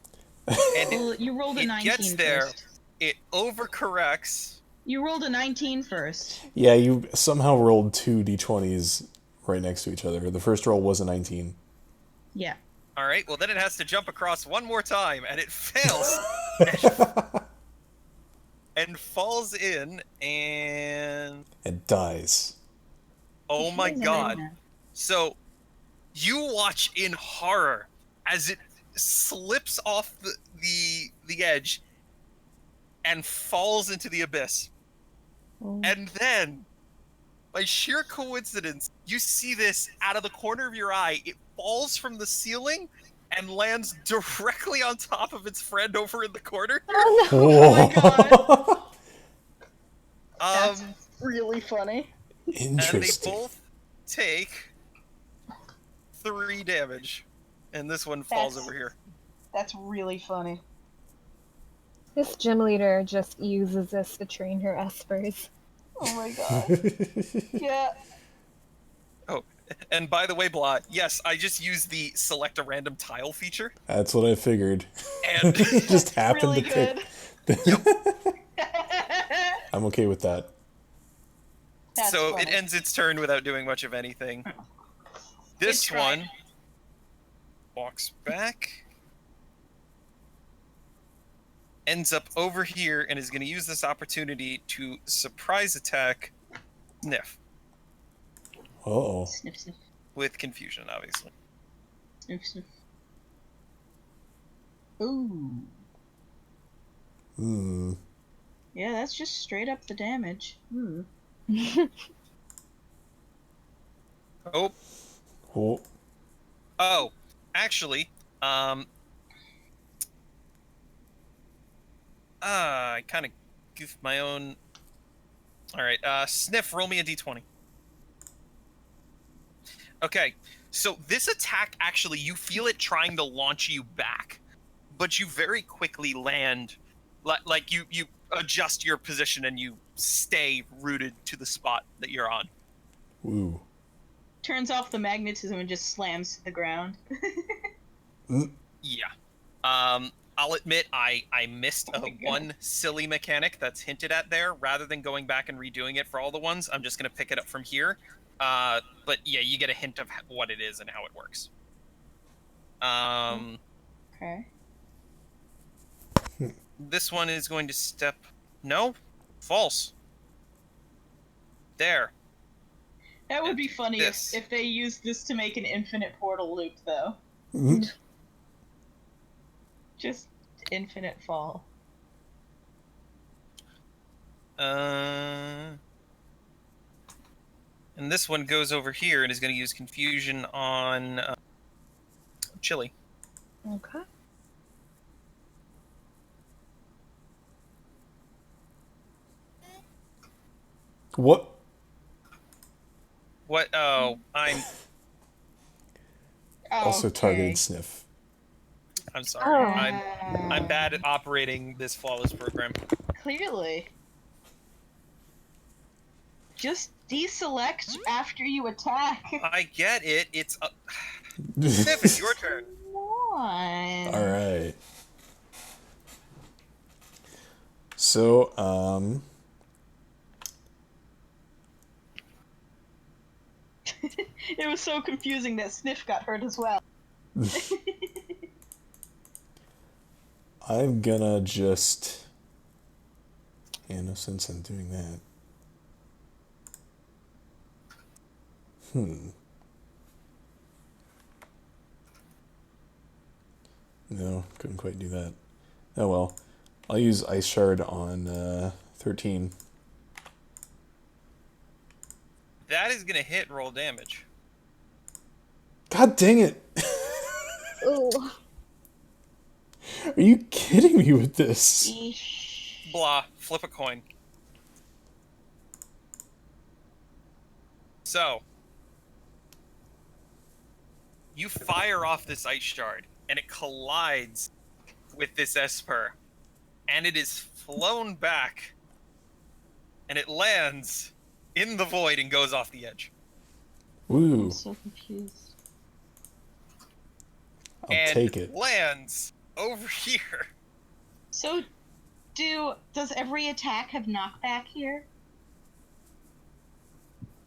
And Well, you rolled a it 19 gets there. first. It overcorrects. You rolled a 19 first. Yeah, you somehow rolled 2 d20s right next to each other. The first roll was a 19. Yeah. All right, well, then it has to jump across one more time, and it fails. And falls in, and... It dies. Oh my She's a god. nightmare. So, you watch in horror as it slips off the edge and falls into the abyss. Oh. And then, by sheer coincidence, you see this out of the corner of your eye. It falls from the ceiling and lands directly on top of its friend over in the corner. oh no! Whoa. That's really funny. And they Interesting. both take 3 damage. And this one falls That's- over here. That's really funny. This gym leader just uses this to train her espers. Oh my god. Yeah. And by the way, Blah, yes, I just used the select a random tile feature. That's what I figured. And Just happened really to pick. I'm okay with that. That's so funny. it ends its turn without doing much of anything. This try. one walks back, ends up over here, and is going to use this opportunity to surprise attack Sniff Uh-oh. Sniff, sniff, with confusion, obviously. sniff, sniff. Ooh. Hmm. Yeah, that's just straight up the damage. Hmm. Oh, Oh. actually, I kind of goofed my own. All right, Sniff, roll me a d20. Okay, so this attack actually, you feel it trying to launch you back, but you very quickly land, like you adjust your position and you stay rooted to the spot that you're on. Ooh. Turns off the magnetism and just slams to the ground. Yeah. I'll admit I missed Oh my God. one silly mechanic that's hinted at there. Rather than going back and redoing it for all the ones, I'm just gonna pick it up from here. But yeah, you get a hint of what it is and how it works. Okay. This one is going to step. No, false. There. That would be funny This. if they used this to make an infinite portal loop, though. Just infinite fall. And this one goes over here and is going to use confusion on Chili. Okay. What? What? Oh, I'm Also Okay. targeted sniff. sorry. Oh. I'm bad at operating this flawless program. Clearly. Just deselect after you attack. I get it. It's Sniff, it's your turn. Come on. All right. So, It was so confusing that Sniff got hurt as well. I'm gonna just... Yeah, no sense in doing that. No, couldn't quite do that. Oh well. I'll use Ice Shard on 13. That is going to hit roll damage. God dang it! Ooh. Are you kidding me with this? Eesh. Blah. Flip a coin. So, you fire off this ice shard, and it collides with this Esper, and it is flown back, and it lands in the void and goes off the edge. Woo. I'm so confused. I'll and take it. lands over here. So, does every attack have knockback here?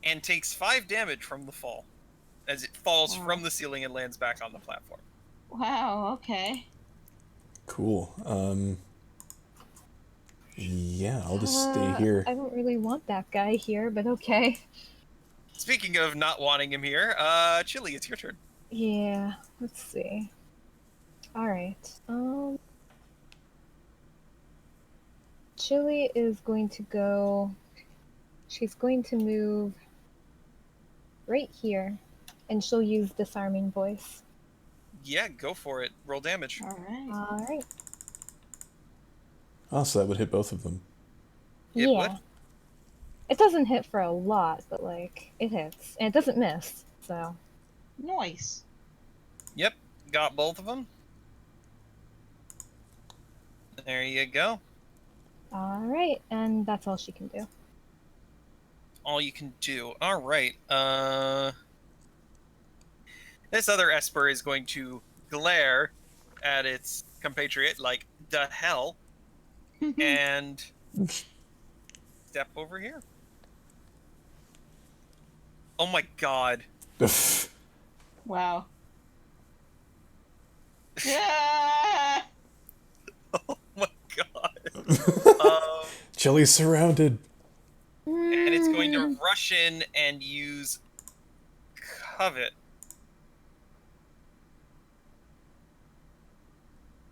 And takes 5 damage from the fall, as it falls Wow. from the ceiling and lands back on the platform. Wow, okay. Cool. Yeah, I'll just stay here. I don't really want that guy here, but okay. Speaking of not wanting him here, Chili, it's your turn. Yeah, let's see. Alright. Chili is going to go. She's going to move right here, and she'll use Disarming Voice. Yeah, go for it. Roll damage. Alright. Alright. Oh, so that would hit both of them. It Yeah. would? It doesn't hit for a lot, but like, it hits. And it doesn't miss, so. Nice. Yep, got both of them. There you go. Alright, and that's all she can do. All you can do. All right. This other Esper is going to glare at its compatriot like the hell, and step over here. Oh my god. Wow. Yeah! Oh my god. Chili's surrounded. And it's going to rush in and use Covet.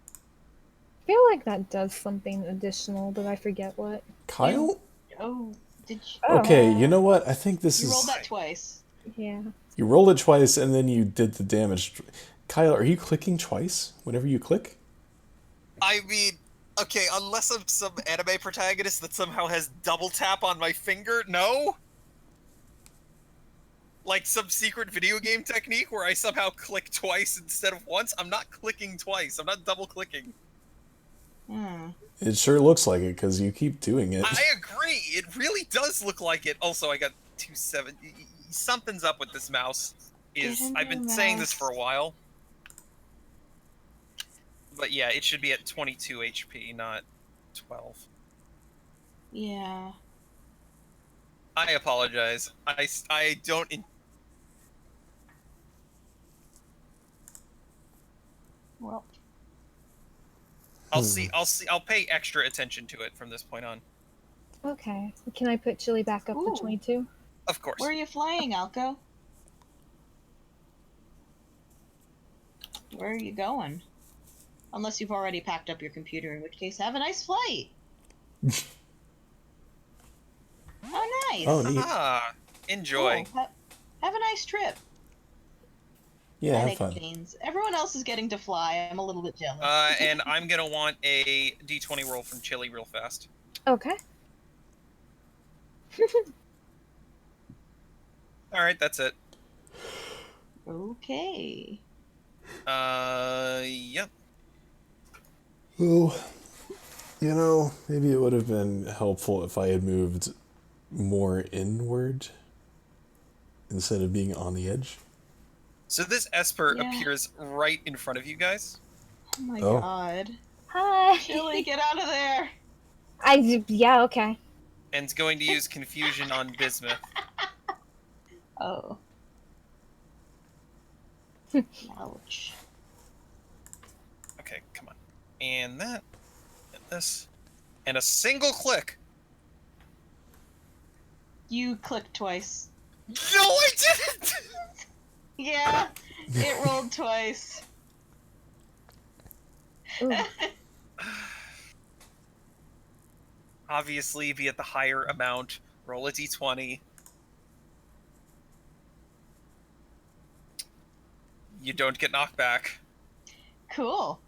I feel like that does something additional, but I forget what. Kyle? Oh, did you? Oh. Okay, you know what? I think this You is... rolled that twice. Yeah. You rolled it twice and then you did the damage. Kyle, are you clicking twice whenever you click? I mean, okay, unless I'm some anime protagonist that somehow has double tap on my finger, no? like some secret video game technique where I somehow click twice instead of once? I'm not clicking twice. I'm not double clicking. Hmm. It sure looks like it because you keep doing it. I agree. It really does look like it. Also, I got 270. Something's up with this mouse. I've been saying this for a while. But yeah, it should be at 22 HP, not 12. Yeah. I apologize. I don't. Well. I'll pay extra attention to it from this point on. Okay. Can I put Chili back up Ooh. to 22? Of course. Where are you flying, Alco? Where are you going? Unless you've already packed up your computer, in which case, have a nice flight. Oh, nice. Oh, neat. Ah, enjoy. Cool. Have a nice trip. Yeah, I have like fun. planes. Everyone else is getting to fly. I'm a little bit jealous. And I'm gonna want a D20 roll from Chili real fast. Okay. All right, that's it. Okay. Yep. Well, maybe it would have been helpful if I had moved more inward instead of being on the edge. So this Esper Yeah. appears right in front of you guys. Oh my Oh. god. Hi. Chili, get out of there! Yeah, okay. And is going to use confusion on Bismuth. Oh. Ouch. Okay, come on. And that. And this. And a single click. You clicked twice. No, I didn't! Yeah, it rolled twice. Ooh. Obviously, be at the higher amount. Roll a d20. You don't get knocked back. Cool.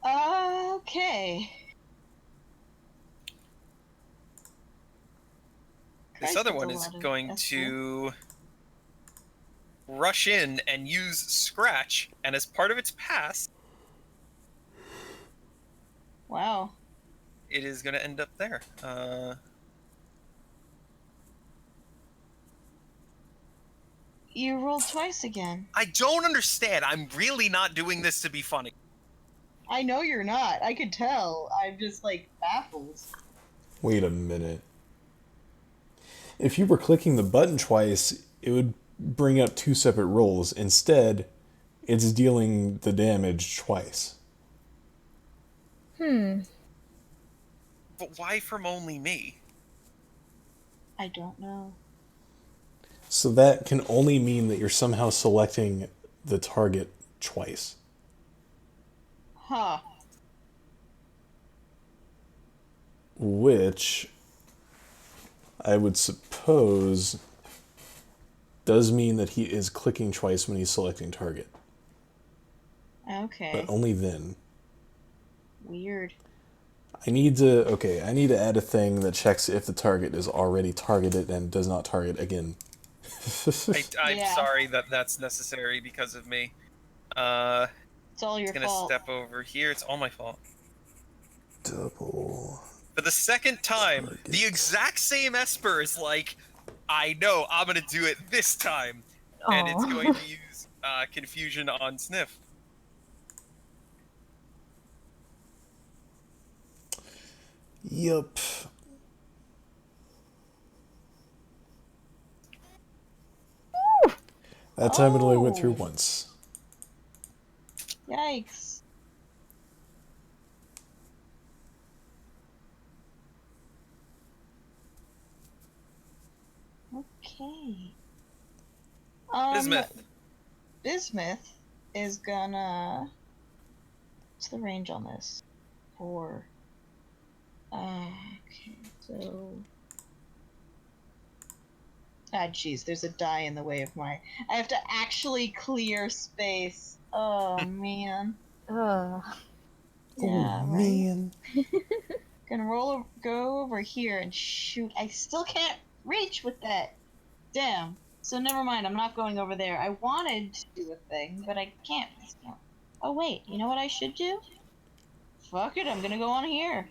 Okay. This Christ, other that's one a is lot of going Esper. to rush in and use Scratch, and as part of its pass, Wow. it is going to end up there. You rolled twice again. I don't understand. I'm really not doing this to be funny. I know you're not. I could tell. I'm just, like, baffled. Wait a minute. If you were clicking the button twice, it would bring up two separate rolls. Instead, it's dealing the damage twice. But why from only me? I don't know. So that can only mean that you're somehow selecting the target twice. Huh. Which I would suppose does mean that he is clicking twice when he's selecting target. Okay. But only then. Weird. I need to add a thing that checks if the target is already targeted and does not target again. I'm Yeah. sorry that that's necessary because of me. It's all your It's gonna fault. step over here. It's all my fault. Double. For the second time, Target. the exact same Esper is like, I know, I'm gonna do it this time. And it's Aw. going to use confusion on Sniff. Yup. That time it only went through Oh. once. Yikes. Okay. Bismuth. Bismuth is gonna. What's the range on this? 4. Okay, so. Ah, jeez, there's a die in the way of my. I have to actually clear space. Oh, man. Ugh. Yeah, Oh, right. man. Gonna go over here and shoot. I still can't reach with that. Damn. So never mind, I'm not going over there. I wanted to do a thing, but I can't. Oh wait, you know what I should do? Fuck it, I'm gonna go on here.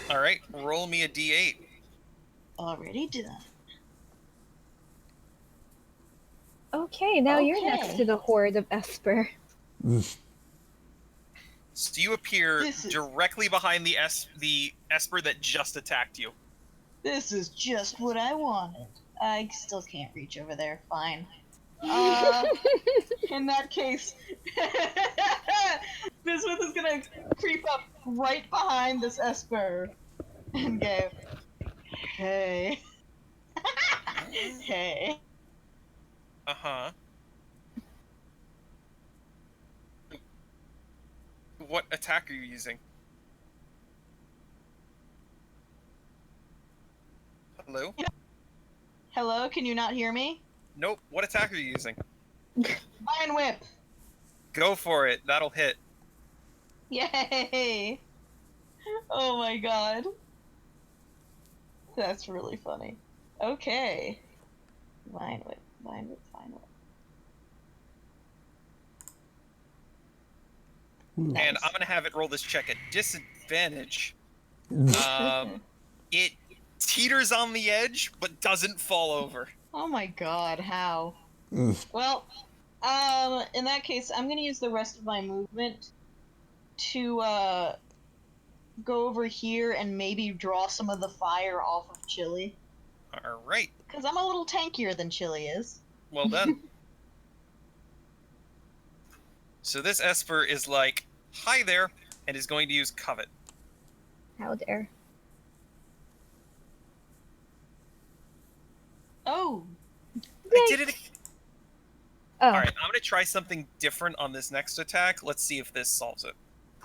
All right, roll me a d8. Already done. Okay, now you're next Okay. to the horde of Esper. So you appear This is- directly behind the Esper that just attacked you. This is just what I wanted. I still can't reach over there. Fine. In that case, Bismuth is gonna creep up right behind this Esper and go, hey. Hey. Uh-huh. What attack are you using? Hello? Hello, can you not hear me? Nope. What attack are you using? Vine Whip! Go for it. That'll hit. Yay! Oh my god. That's really funny. Okay. Vine Whip, Vine Whip, Vine Whip. And I'm gonna have it roll this check at disadvantage. It teeters on the edge, but doesn't fall over. Oh my god, how? Well, in that case, I'm gonna use the rest of my movement to, go over here and maybe draw some of the fire off of Chili. Alright. Because I'm a little tankier than Chili is. Well done. So this Esper is like, hi there, and is going to use Covet. How dare. Oh! I did it. Oh, Alright, I'm going to try something different on this next attack. Let's see if this solves it.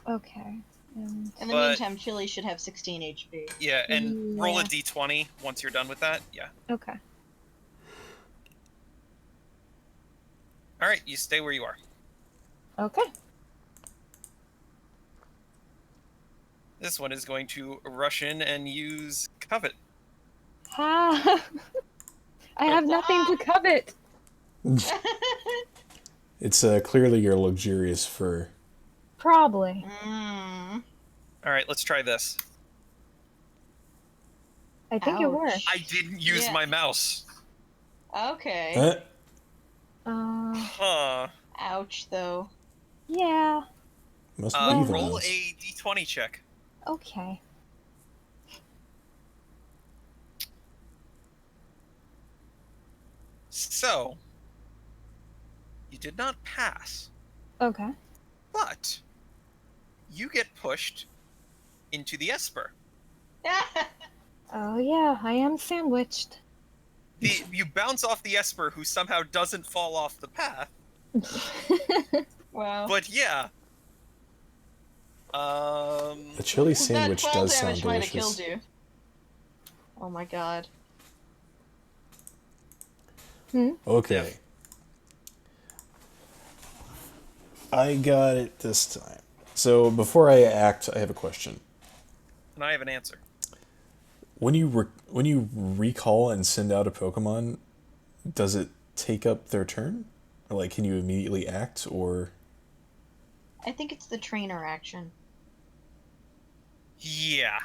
okay. In the But- meantime, Chili should have 16 HP. Yeah, and roll a Yeah. d20 once you're done with that. Yeah. Okay. Alright, you stay where you are. Okay. This one is going to rush in and use Covet. Ha! I have nothing to covet. It's clearly your luxurious fur. Probably. Mm. Alright, let's try this. I think it Ouch. worked. I didn't use Yeah. my mouse. Okay. Huh. Ouch, though. Yeah. Must be the Roll mouse. a d20 check. Okay. So, you did not pass, Okay. but you get pushed into the Esper. Oh yeah, I am sandwiched. You bounce off the Esper, who somehow doesn't fall off the path. Wow. But yeah. A chili sandwich that fall does sound damage might have delicious. killed you. Oh my god. Okay. I got it this time. So before I act, I have a question. And I have an answer. When you recall and send out a Pokemon, does it take up their turn? Or like, can you immediately act, or? I think it's the trainer action. Yeah.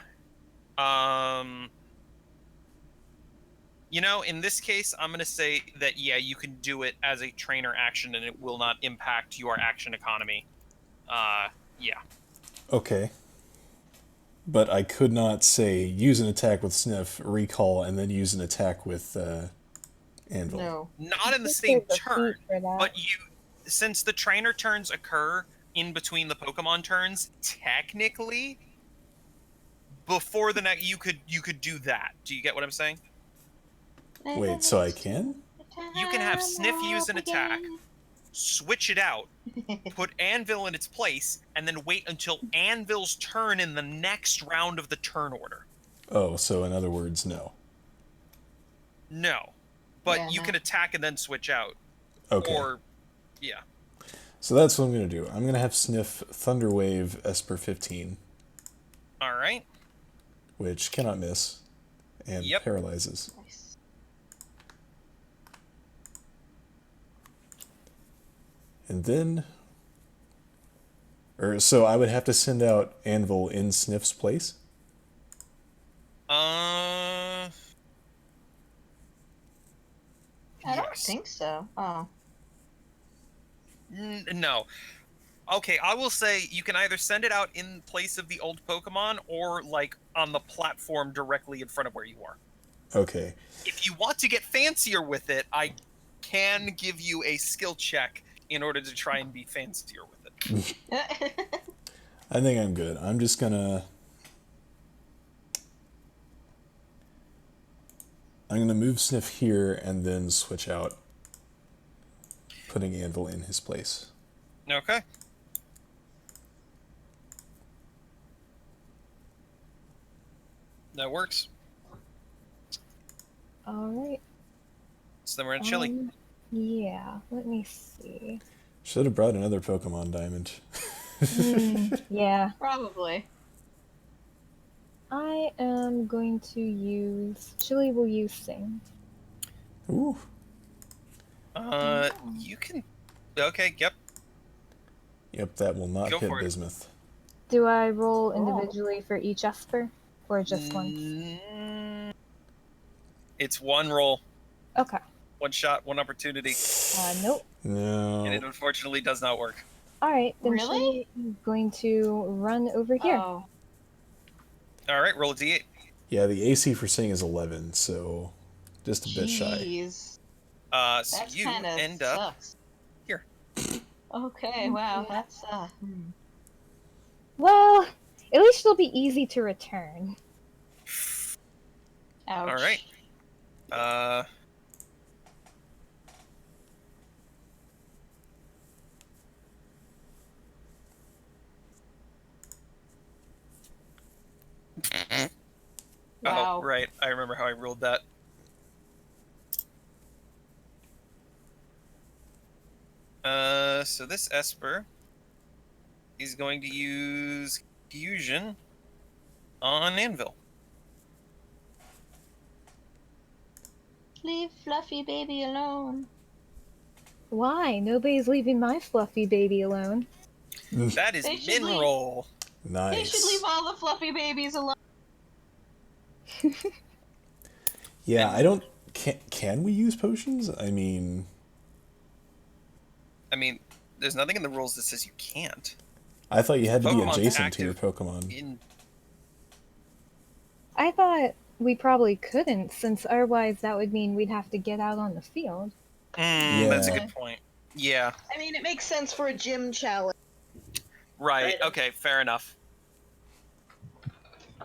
You know, in this case, I'm going to say that, yeah, you can do it as a trainer action and it will not impact your action economy. Yeah. Okay. But I could not say use an attack with Sniff, recall, and then use an attack with Anvil. No. Not in the I same think there's a turn, feat for that. but since the trainer turns occur in between the Pokemon turns, technically, before the next, you could do that. Do you get what I'm saying? Wait, so I can? You can have Sniff use an attack, switch it out, put Anvil in its place, and then wait until Anvil's turn in the next round of the turn order. Oh, so in other words, no. No. But Yeah, you no. can attack and then switch out. Okay. Or, yeah. So that's what I'm going to do. I'm going to have Sniff Thunderwave Esper 15, Alright. which cannot miss, and Yep. paralyzes. Nice. And then... So I would have to send out Anvil in Sniff's place? I don't Yes. think so. Oh. No. Okay, I will say you can either send it out in place of the old Pokemon or like on the platform directly in front of where you are. Okay. If you want to get fancier with it, I can give you a skill check in order to try and be fancier with it. I think I'm good. I'm just gonna... I'm gonna move Sniff here and then switch out, putting Anvil in his place. Okay. That works. All right. So then we're in Chili. Yeah. Let me see. Should have brought another Pokemon Diamond. Yeah. Probably. I am going to use. Chili will use Sing. Ooh. You can... Okay, yep. Yep, that will not Go hit for it. Bismuth. Do I roll individually for each Esper? Or just once? It's one roll, Okay. one shot, one opportunity, Nope. No. and it unfortunately does not work. Alright, then Really? Chili is going to run over here. Oh. All right, roll a d8. Yeah, the AC for Sing is 11, so just a bit shy. Jeez. So That you kind of end up sucks. here. Okay, wow, that's Well, at least it'll be easy to return. ouch. All right. Wow. Oh, right. I remember how I ruled that. So this Esper is going to use Fusion on Anvil. Leave Fluffy baby alone. Why? Nobody's leaving my fluffy baby alone. That is They should leave. min-roll. Nice. They should leave all the fluffy babies alone. Yeah, I don't... Can we use potions? I mean, there's nothing in the rules that says you can't. I thought you had to be Pokemon's adjacent to your active Pokemon. I thought we probably couldn't, since otherwise that would mean we'd have to get out on the field. That's a Yeah. good point. Yeah, I mean, it makes sense for a gym challenge. right. Right. Okay, fair enough.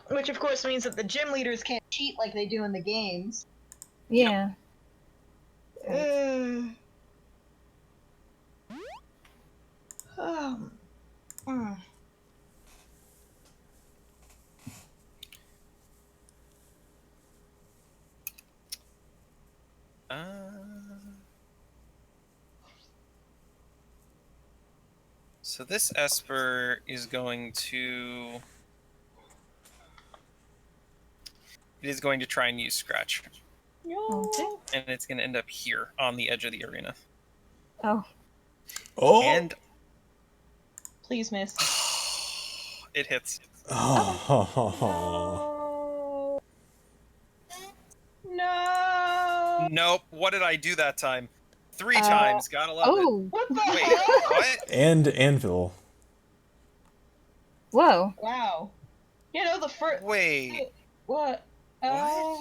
Which, of course, means that the gym leaders can't cheat like they do in the games. Yeah. Mm. So this Esper is going to... It is going to try and use Scratch. Okay. And it's going to end up here on the edge of the arena. Oh. Oh! And Please miss. it hits. Oh. No. Nope. What did I do that time? 3 times. Gotta love it. Oh. What the Wait, hell? what? And Anvil. Whoa. Wow. You know the first. Wait. What? So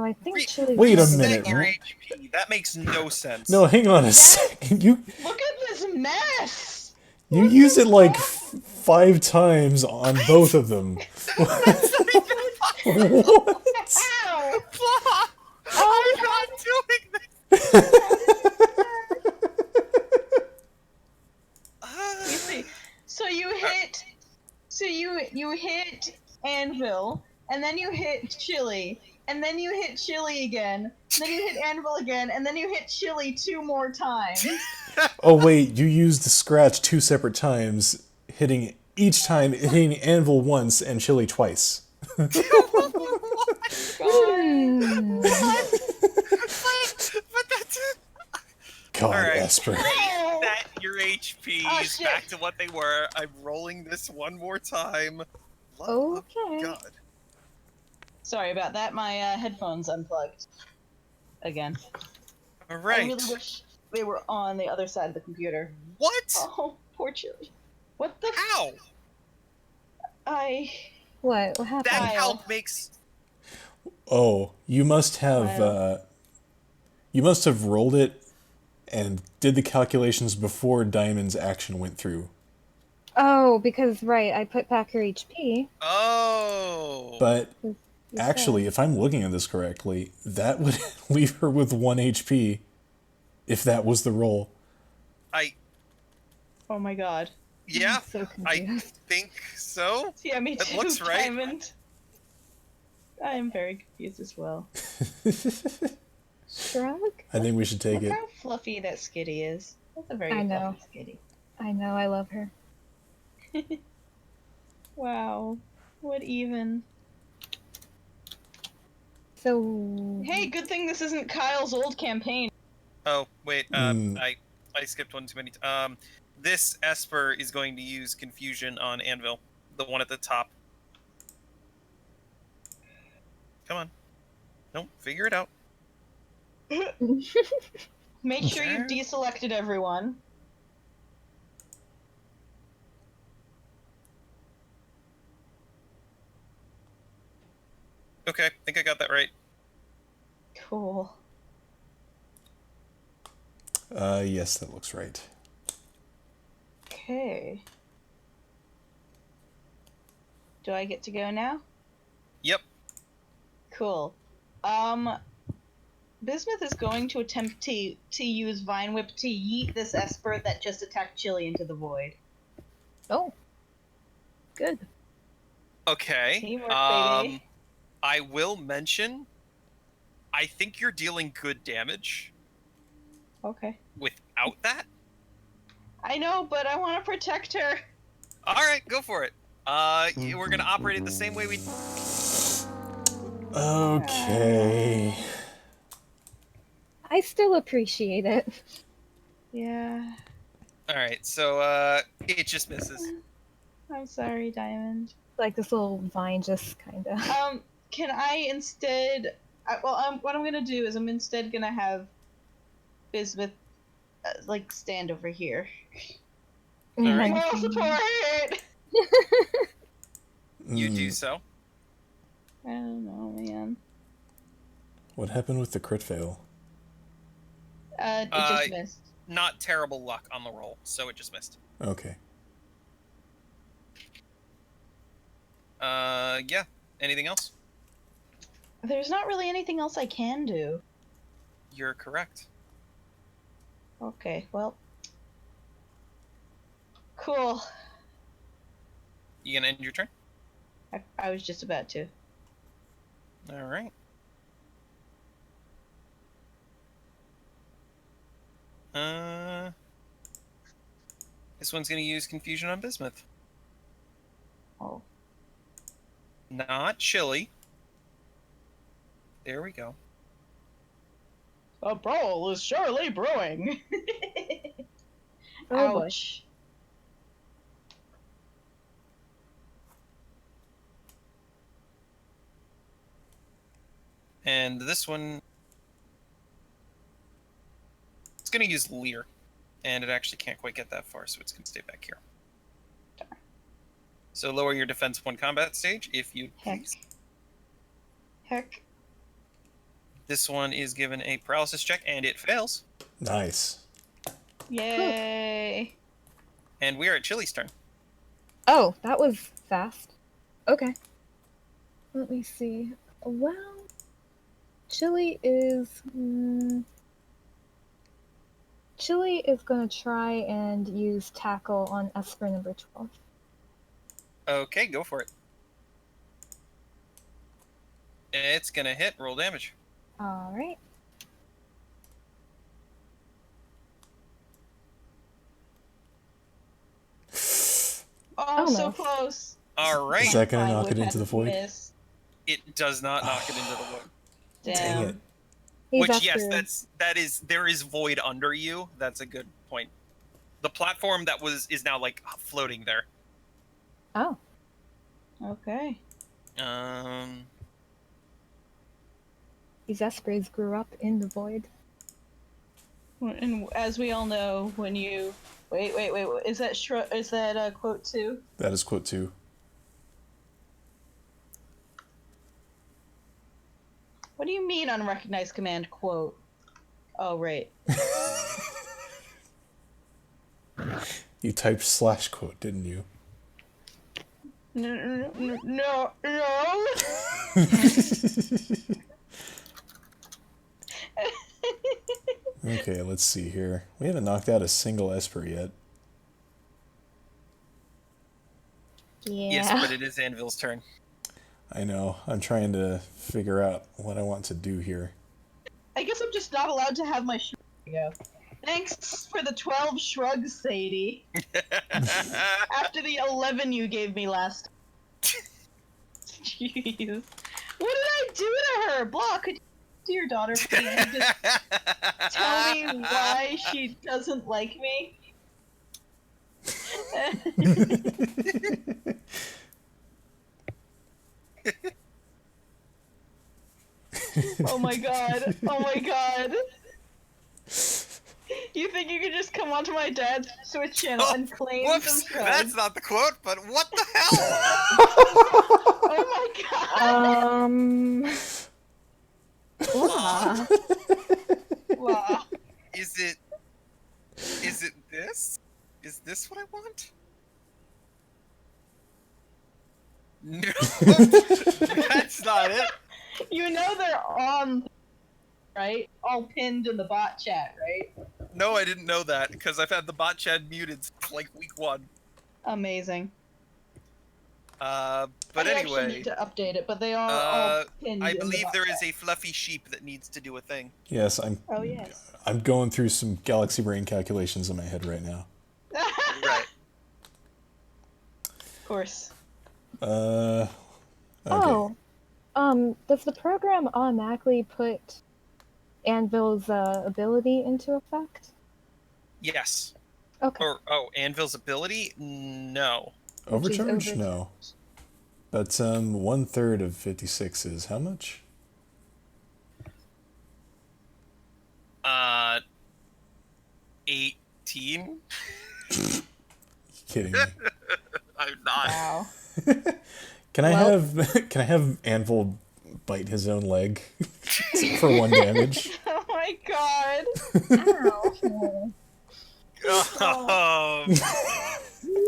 I think Re- Chili. Wait a was- minute. Your HP. That makes no sense. No, hang on a second. You Look at this mess. used it like 5 times on both of them. What? Ow! I'm not doing this. You see, so you hit Anvil, and then you hit Chili, and then you hit Chili again, then you hit Anvil again, and then you hit Chili 2 more times. Oh wait, you used the scratch 2 separate times, hitting Anvil once and Chili twice. God. Hmm. But that's it. God, All right. Esper. That your HPs Oh, shit. back to what they were. I'm rolling this one more time. Love Okay. God. Sorry about that. My headphones unplugged again. All I right. really wish they were on the other side of the computer. What? Oh, poor Chili. What the? How? What That happened? Kyle. calc makes. Oh, you must have Wow. rolled it and did the calculations before Diamond's action went through. Oh, because right, I put back her HP. Oh. But You actually, said. if I'm looking at this correctly, that would leave her with 1 HP if that was the roll. I. Oh my god. Yeah. I'm so I confused. think so. Yeah, me It too, looks right. Diamond. I am very confused as well. Shrug? I think we should take Look it. how fluffy that Skitty is. That's a very I know. fluffy I know, I love her. Skitty. Wow. What even? So. Hey, good thing this isn't Kyle's old campaign. Oh wait. Mm. I skipped one too many. This Esper is going to use confusion on Anvil, the one at the top. Come on. Nope. Figure it out. Make sure you There. deselected everyone. Okay. I think I got that right. Cool. Yes, that looks right. Okay. Do I get to go now? Yep. Cool. Bismuth is going to attempt to use Vine Whip to yeet this Esper that just attacked Chili into the void. Oh. Good. Okay. Teamwork, baby. I will mention. I think you're dealing good damage Okay. without that. I know, but I want to protect her. All right, go for it. We're gonna operate it the same way we. Okay. I still appreciate it. Yeah. All right, so it just misses. I'm sorry, Diamond. Like this little vine just kind of. Can I instead? What I'm gonna do is I'm instead gonna have Bismuth like stand over here. All right. Moral support. You do so. I don't know, man. What happened with the crit fail? It just missed. Not terrible luck on the roll, so it just missed. Okay. Yeah. Anything else? There's not really anything else I can do. You're correct. Okay, well. Cool. You gonna end your turn? I was just about to. All right. This one's gonna use confusion on Bismuth. Oh. Not Chili. There we go. A brawl is surely brewing. Oh boy. Ouch. And this one, it's gonna use Leer, and it actually can't quite get that far, so it's gonna stay back here. So lower your defense 1 combat stage, if you please. Heck. This one is given a paralysis check, and it fails. Nice. Yay. And we are at Chili's turn. Oh, that was fast. Okay. Let me see. Well, Chili is. Chili is gonna try and use tackle on Esper number 12. Okay, go for it. It's gonna hit. Roll damage. All right. Oh, so Almost. close. All right. Is that gonna I knock would it into have the void? missed. It does not knock it into the wood. Damn. Dang it. He's Which yes, Esper. there is void under you. That's a good point. The platform that is now like floating there. Oh. Okay. These Espers grew up in the void. And as we all know, when you wait, is that quote 2? That is quote 2. What do you mean unrecognized command quote? Oh, right. You typed /quote, didn't you? No. Okay, let's see here. We haven't knocked out a single Esper yet. Yeah. Yes, but it is Anvil's turn. I know. I'm trying to figure out what I want to do here. I guess I'm just not allowed to have my shrug go. Thanks for the 12 shrugs, Sadie. After the 11 you gave me last time. Jeez. What did I do to her? Blah, could you to your daughter please just tell me why she doesn't like me? Oh my god. Oh my god. You think you could just come onto my dad's Switch channel and claim some Whoops! shrugs? That's not the quote, but what the hell? Oh my god! Blah. Wow. Is it this? Is this what I want? No, that's not it. You know they're on, right? All pinned in the bot chat, right? No, I didn't know that because I've had the bot chat muted since like week 1. Amazing. But I actually anyway, need to update it, but they are all pinned. I in the believe bot there chat. is a fluffy sheep that needs to do a thing. Yes, Oh yes. I'm going through some galaxy brain calculations in my head right now. Right. Of course. Okay. Oh. Does the program automatically put Anvil's ability into effect? Yes. Okay. Or Anvil's ability? No. Overcharge? overcharge. No. But 1/3 of 56 is how much? 18. Kidding me. I'm not. Wow. Can I Well- have Anvil bite his own leg for 1 damage? Oh my god. Ow. Oh,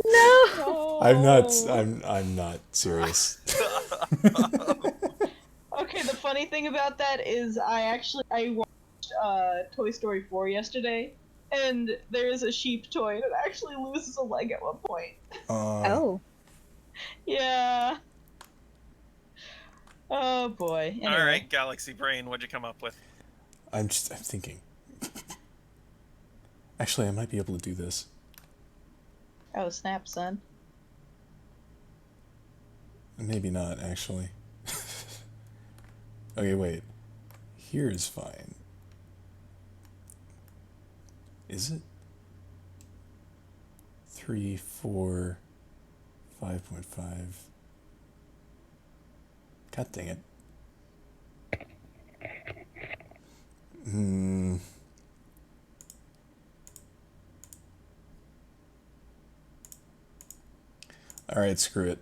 No. I'm not serious. Okay, the funny thing about that is I watched Toy Story 4 yesterday, and there is a sheep toy that actually loses a leg at one point. Oh. Yeah. Oh boy. Anyway. All right, Galaxy Brain, what'd you come up with? I'm thinking. Actually, I might be able to do this. Oh snap, son. Maybe not, actually. Okay, wait. Here is fine. Is it? 3, 4, 5.5. God dang it. Alright, screw it.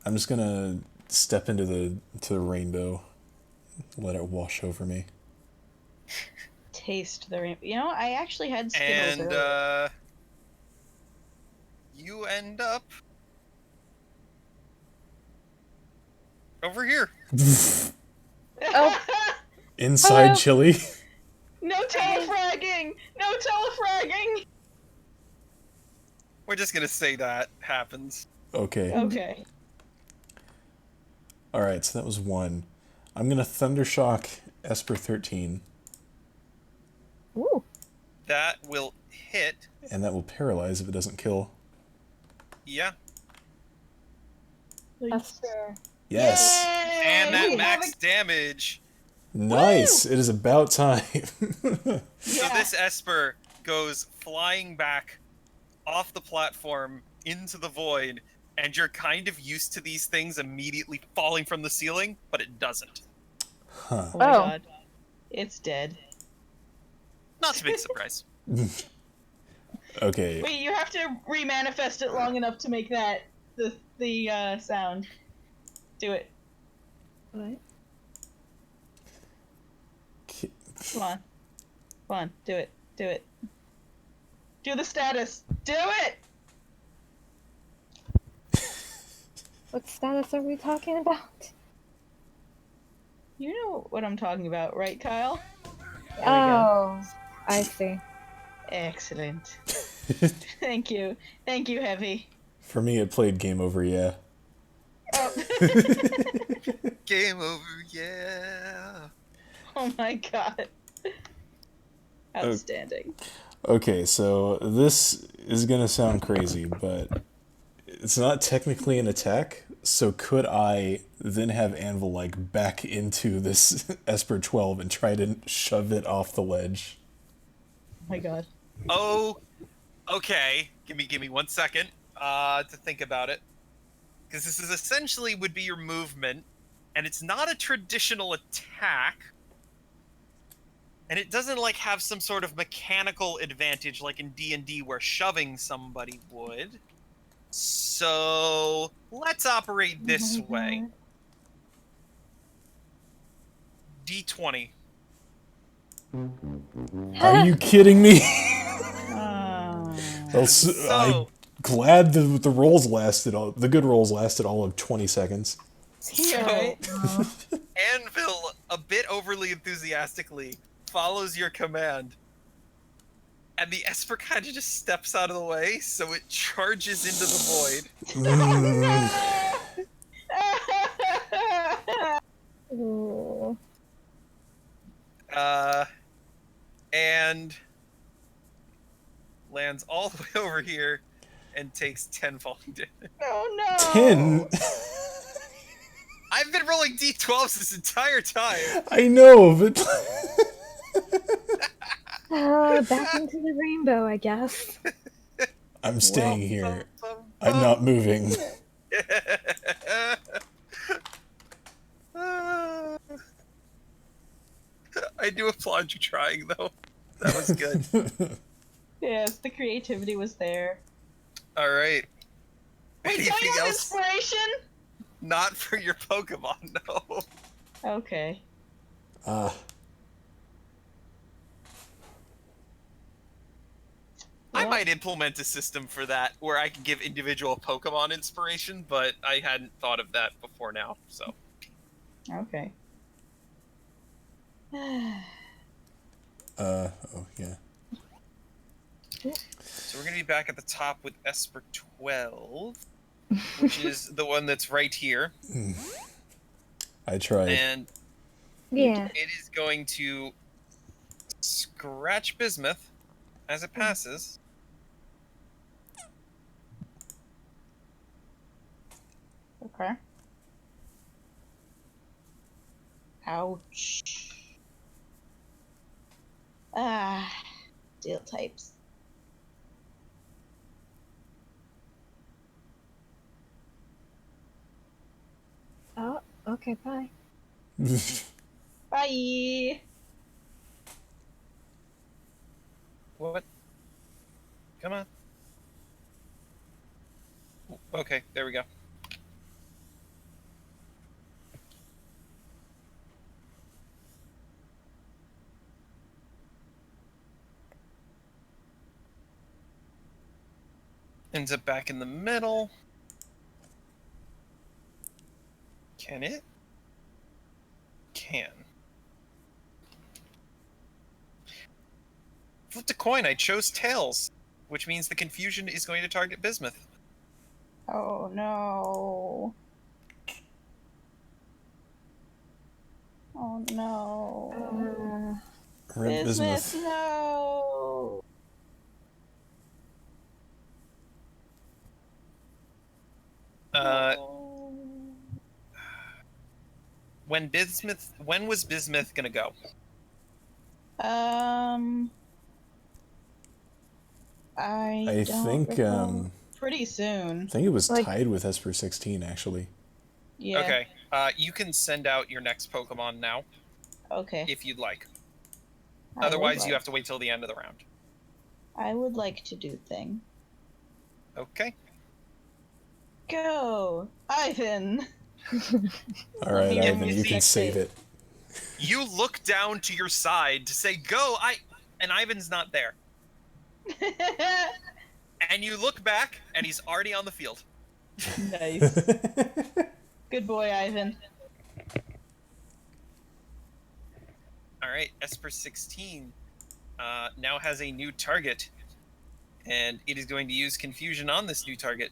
I'm just gonna step into the rainbow. Let it wash over me. Taste the rainbow. You know, I actually had Skittles And earlier. you end up over here. Oh. Inside Hello? chili. No telefragging! No telefragging! We're just gonna say that happens. Okay. Okay. Alright, so that was 1. I'm gonna Thundershock Esper 13, Ooh. That will hit. and that will paralyze if it doesn't kill. Yeah. Esper. Yes! And that Yay! max damage Nice. It is about time. So Yeah. this Esper goes flying back off the platform into the void, and you're kind of used to these things immediately falling from the ceiling, but it doesn't. Oh my Oh. god. It's dead. Not a big surprise. Okay. Wait, you have to remanifest it long enough to make that the sound. Do it. What? Come on. Come on. Do it. Do it. Do the status. Do it! What status are we talking about? You know what I'm talking about, right, Kyle? There we go. Oh, I see. Excellent. Thank you. Thank you, Heavy. For me, it played Game Over, yeah. Oh. Game over, yeah. Oh my god. Outstanding. Okay, so this is gonna sound crazy, but it's not technically an attack. So could I then have Anvil like back into this Esper 12 and try to shove it off the ledge? Oh my god. Oh, okay. Give me 1 second to think about it, because this is essentially would be your movement, and it's not a traditional attack, and it doesn't like have some sort of mechanical advantage like in D&D where shoving somebody would. So let's operate this Oh my way. God. D20. Are you kidding me? Well, So I'm glad the rolls lasted all the good rolls lasted all of 20 seconds. Yeah, right? Anvil, a bit overly enthusiastically, follows your command. And the Esper kind of just steps out of the way, so it charges into the void. Ooh. And lands all the way over here and takes 10 falling damage. Oh no! 10? I've been rolling d12s this entire time. I know, but Back into the rainbow, I guess. I'm staying here. Bum, I'm bum. not moving. I do applaud you trying, though. That was good. Yes, the creativity was there. All right. Wait, don't Anything you have else? inspiration? Not for your Pokemon, no. Okay. I might implement a system for that where I can give individual Pokemon inspiration, but I hadn't thought of that before now, so. Okay. Oh yeah. So we're going to be back at the top with Esper 12, which is the one that's right here. I tried. And Yeah. it is going to scratch Bismuth as it passes. Okay. Ouch. Steel types. Oh, okay, bye. Bye. What? Come on. Okay, there we go. Ends up back in the middle. Can it? Can. Flipped a coin. I chose tails, which means the confusion is going to target Bismuth. Oh no. Oh no. Rip Bismuth, Bismuth. no. Uh, No. when was Bismuth gonna go? I don't think recall. Pretty soon. I think it was Like- tied with Esper 16 actually. Yeah. Okay. You can send out your next Pokemon now Okay. if you'd like. I would Otherwise, like- you have to wait till the end of the round. I would like to do thing. Okay. Go, Ivan. All right, me Ivan, remove you the can save save. it. You look down to your side to say go, and Ivan's not there. And you look back, and he's already on the field. Nice. Good boy, Ivan. All right, Esper 16 now has a new target, and it is going to use Confusion on this new target.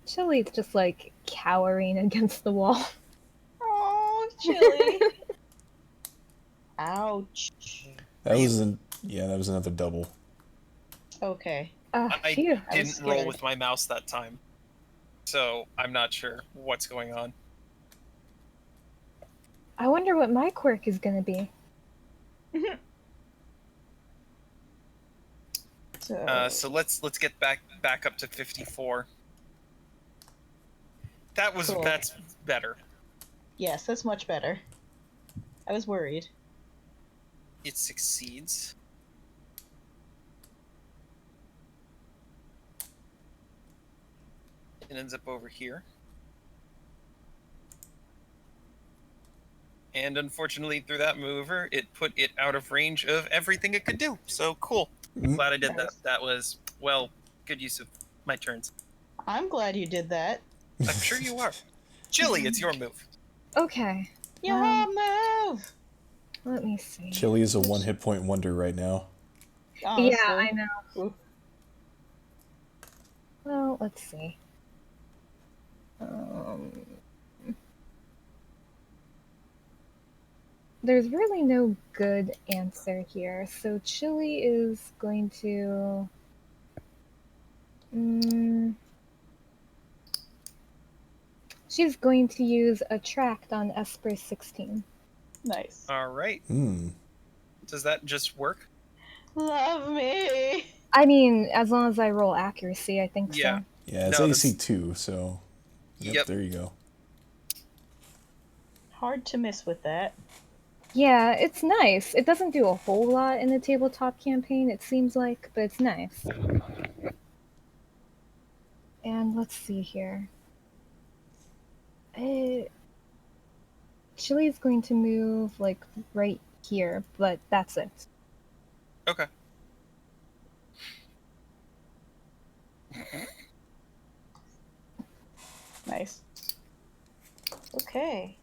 Chili's just like cowering against the wall. Oh, Chili. Ouch. That was that was another double. Okay. I Phew. I was didn't roll scared. with my mouse that time, so I'm not sure what's going on. I wonder what my quirk is gonna be. So let's get back up to 54. Cool. That's better. Yes, that's much better. I was worried. It succeeds. It ends up over here. And unfortunately, through that maneuver, it put it out of range of everything it could do. So cool. Glad I did that. Nice. That was, well, good use of my turns. I'm glad you did that. I'm sure you are. Chili, it's your move. Okay, Your move! let me see. Chili is a 1 hit point wonder right now. Honestly. Yeah, I know. Ooh. Well, let's see. There's really no good answer here, so Chili is going to. She's going to use Attract on Esper 16. Nice. All right. Does that just work? Love me! I mean, as long as I roll accuracy, I think Yeah. so. Yeah, it's No, AC 2, so Yep. there you go. Hard to miss with that. Yeah, it's nice. It doesn't do a whole lot in the tabletop campaign, it seems like, but it's nice. And let's see here. Chili's going to move, like, right here, but that's it. Okay. Nice. Okay.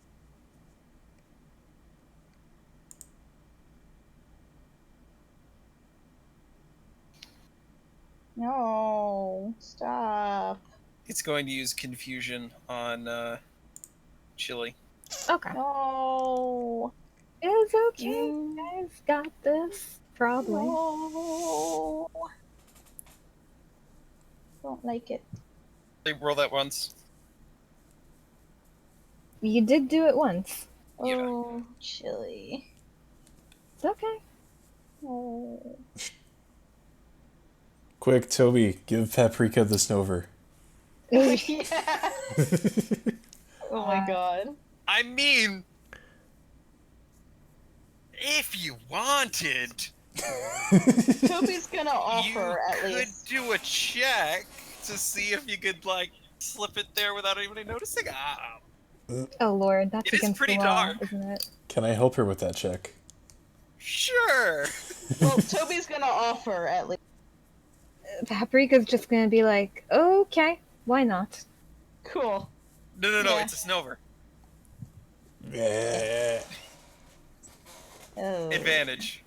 No, stop. It's going to use Confusion on Chili. Okay. No. It's okay, you guys got this. Probably. No. Don't like it. They roll that once. You did do it once. Yeah. Oh, Chili. It's okay. Oh. Quick, Toby, give Paprika the Snover. Yeah. Oh my god. I mean, if you wanted, Toby's gonna offer you at could least. do a check to see if you could like slip it there without anybody noticing. Oh lord, that's It is against pretty the law, dark. isn't it? Can I help her with that check? Sure. Well, Toby's gonna offer at least. Paprika's just gonna be like, okay, why not? No, Cool. Yeah. it's a Snover. Yeah. Oh. Advantage.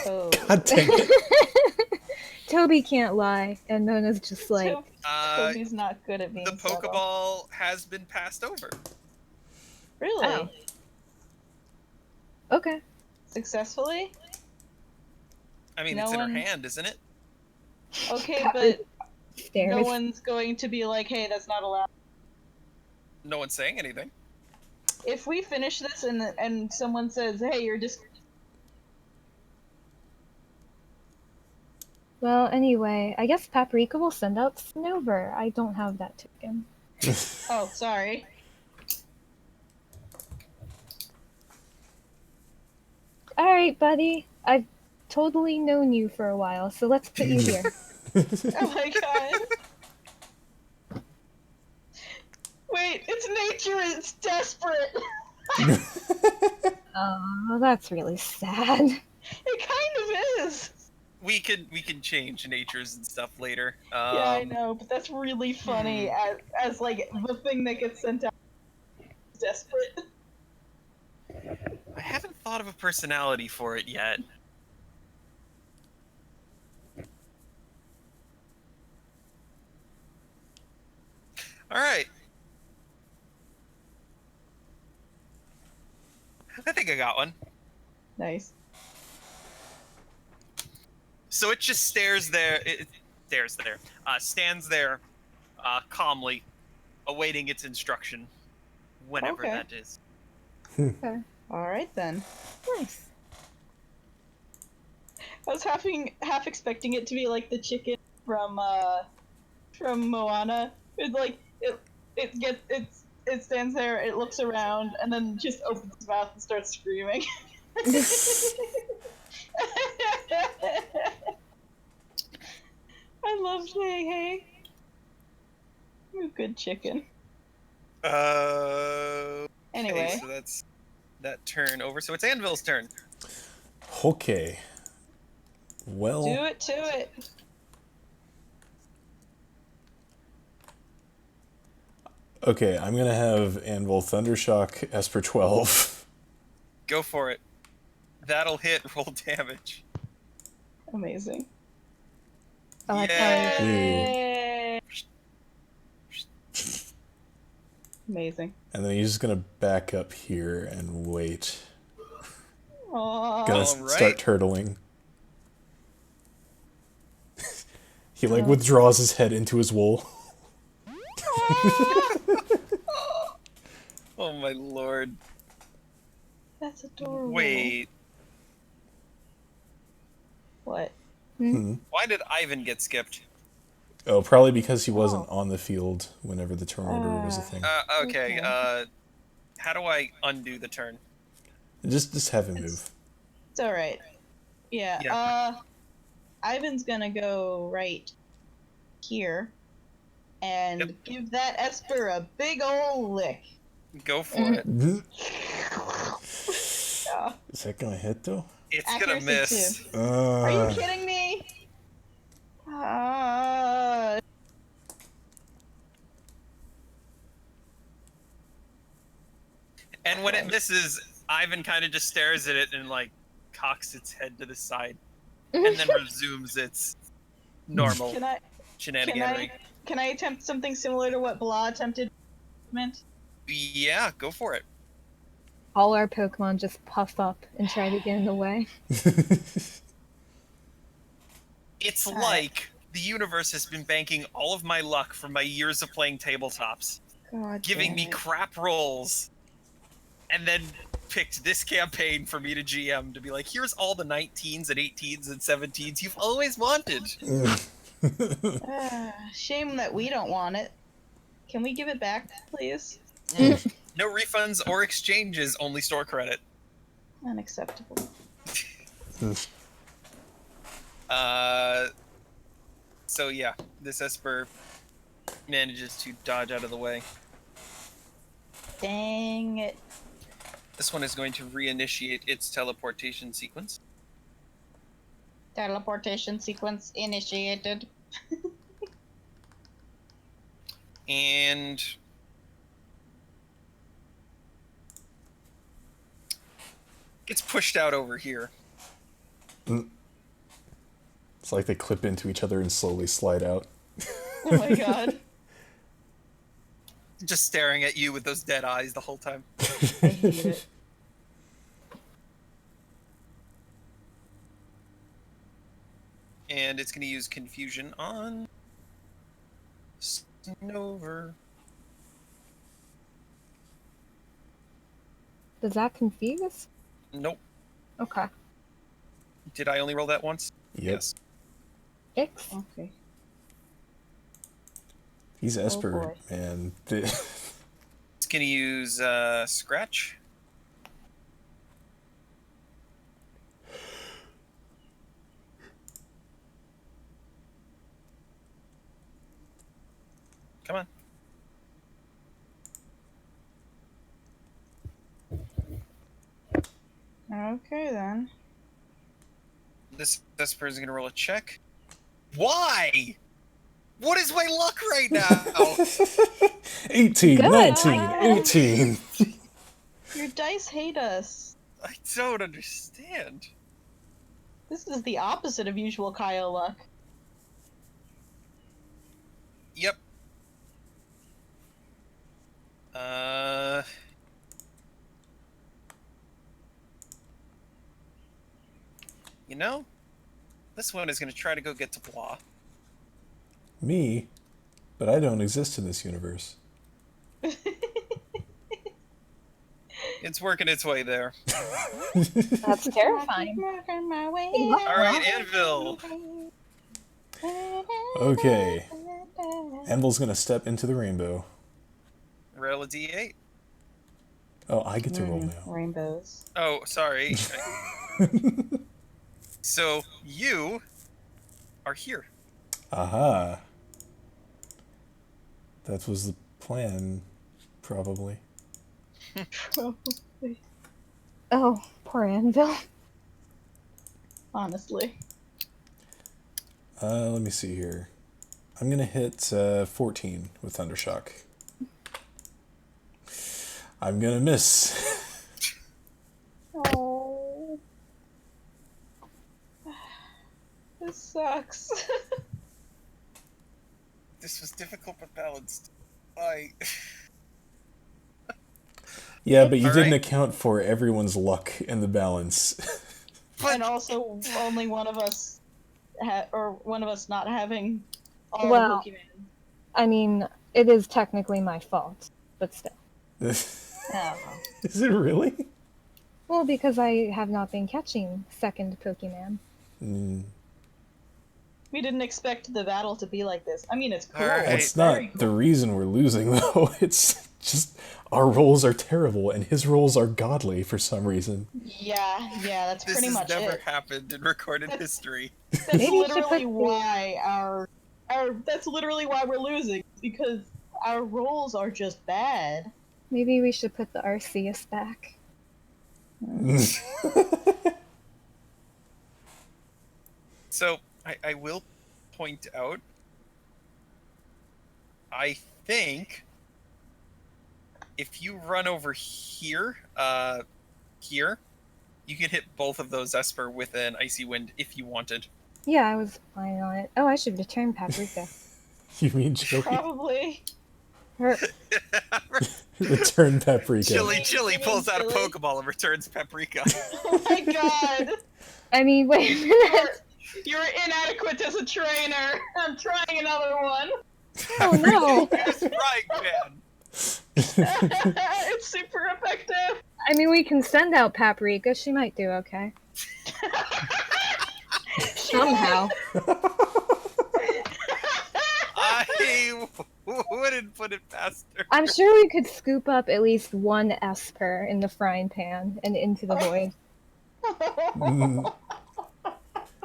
Oh. God dang it. Toby can't lie, and Nona's just like, Toby's not good at being The subtle. Pokeball has been passed over. Really? Oh. okay. Successfully? I mean, No it's in her one- hand, isn't it? Okay, but Stairs. no one's going to be like, hey, that's not allowed. No one's saying anything. If we finish this and someone says, "Hey, you're just," Well, anyway, I guess Paprika will send out Snover. I don't have that token. oh, sorry. Alright, buddy. I've totally known you for a while, so let's put you here. Oh my god. Wait, it's nature. It's desperate. Oh, that's really sad. It kind of is. We can change natures and stuff later. Yeah, I know, but that's really funny as like the thing that gets sent out is desperate. I haven't thought of a personality for it yet. All right. I think I got one. Nice. So it just stares there. Stands there, calmly, awaiting its instruction, whenever Okay. that is. Okay. All right then. Nice. I was half expecting it to be like the chicken from Moana. It's like it stands there, it looks around, and then just opens its mouth and starts screaming. I love saying hey. You're a good chicken. Anyway. Okay, so that's that turn over. So it's Anvil's turn. Okay. Well, Do it to it. okay, I'm gonna have Anvil Thundershock Esper 12. Go for it. That'll hit. Roll damage. Amazing. Oh, I Yay! Yay! Amazing. And then he's just gonna back up here and wait. Aww. Gonna Alright. start turtling. He like withdraws his head into his wool. Oh my lord. That's adorable. Wait. What? Why did Ivan get skipped? Oh, probably because he wasn't on the field whenever the turn order was a thing. Okay. Okay. How do I undo the turn? Just have him move. It's alright. Yeah, Yeah. Ivan's gonna go right here and Yep. give that Esper a big ol' lick. Go for it. Yeah. Is that gonna hit though? It's Accuracy gonna miss. too. Are you kidding me? And when it misses, Ivan kind of just stares at it and like cocks its head to the side, and then resumes its normal Can I shenaniganery. can I attempt something similar to what Blah attempted? Yeah, go for it. All our Pokemon just puff up and try to get in the way. It's Alright. like the universe has been banking all of my luck from my years of playing tabletops, God giving damn me it. crap rolls, and then picked this campaign for me to GM to be like, here's all the 19s and 18s and 17s you've always wanted. Shame that we don't want it. Can we give it back, please? No refunds or exchanges, only store credit. Unacceptable. So yeah, this Esper manages to dodge out of the way. Dang it. This one is going to reinitiate its teleportation sequence. Teleportation sequence initiated. And gets pushed out over here. It's like they clip into each other and slowly slide out. Oh my god. Just staring at you with those dead eyes the whole time. I hate it. And it's going to use Confusion on Snover. Does that confuse? Nope. Okay. Did I only roll that once? Yep. Yes. Ix. Okay. He's Esper, boy. man. It's gonna use Scratch. Come on. Okay then. This Esper is gonna roll a check. Why? What is my luck right now? 18, Good. 19, 18. Your dice hate us. I don't understand. This is the opposite of usual Kyle luck. Yep. You know, this one is going to try to go get to Blah. Me? But I don't exist in this universe. It's working its way there. That's terrifying. All right, Anvil. Okay. Anvil's gonna step into the rainbow. Roll a d8. Oh, I get to roll now. Rainbows. Oh, sorry. So you are here. Aha. That was the plan, probably. Probably. Oh, poor Anvil. Honestly. Let me see here. I'm gonna hit 14 with Thundershock. I'm gonna miss. Oh. This sucks. This was difficult but balanced. I. Yeah, but you All didn't right. account for everyone's luck and the balance. And also, only one of us, or one of us not having all Well. the Pokemon. I mean, it is technically my fault, but still. Oh. Is it really? Well, because I have not been catching second Pokemon. Mm. We didn't expect the battle to be like this. I mean, it's cool. All right. That's Very not the reason we're losing, though. It's just our rolls are terrible, and his rolls are godly for some reason. Yeah, that's This pretty has much never it. happened in recorded history. That's Maybe you should literally put the- why our that's literally why we're losing, because our rolls are just bad. Maybe we should put the Arceus back. So I will point out. I think if you run over here, here, you can hit both of those Esper with an Icy Wind if you wanted. Yeah, I was planning on it. Oh, I should return Paprika. You mean Joey? Probably. Her, Return Paprika. Chili pulls out a Chili? Pokeball and returns Paprika. Oh my god! I mean, wait a minute. You're inadequate as a trainer. I'm trying another one. Oh no. Use Frying Pan. It's super effective. I mean, we can send out Paprika. She might do okay. Somehow. I wouldn't put it past her. I'm sure we could scoop up at least one Esper in the frying pan and into the void. Mm.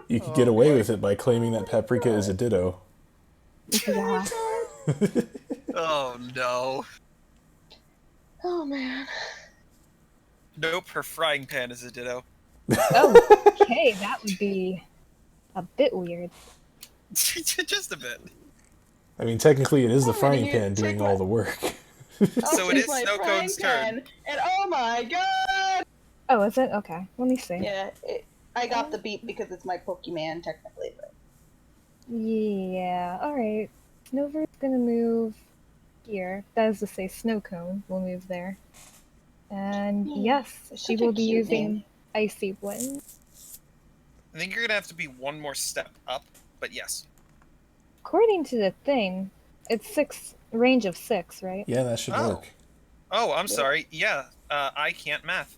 You could get away with it by claiming that Paprika is a Ditto. Yeah. Oh no. Oh man. Nope, her Frying Pan is a Ditto. Oh, okay, that would be a bit weird. Just a bit. I mean, technically, it is the I'm frying gonna pan take doing my- all the work. So it Take is my Snow frying Cone's turn. pan, and oh my god! Oh, is it? Okay, let me see. Yeah, I got the beat because it's my Pokemon technically, but Yeah, alright. Snover's gonna move here. That is to say, Snowcone will move there. And yes, she Such a will be cute using name. Icy Wind. I think you're gonna have to be one more step up, but yes. According to the thing, it's range of 6, right? Yeah, that should Oh. work. Oh, I'm sorry. Yeah. I can't math.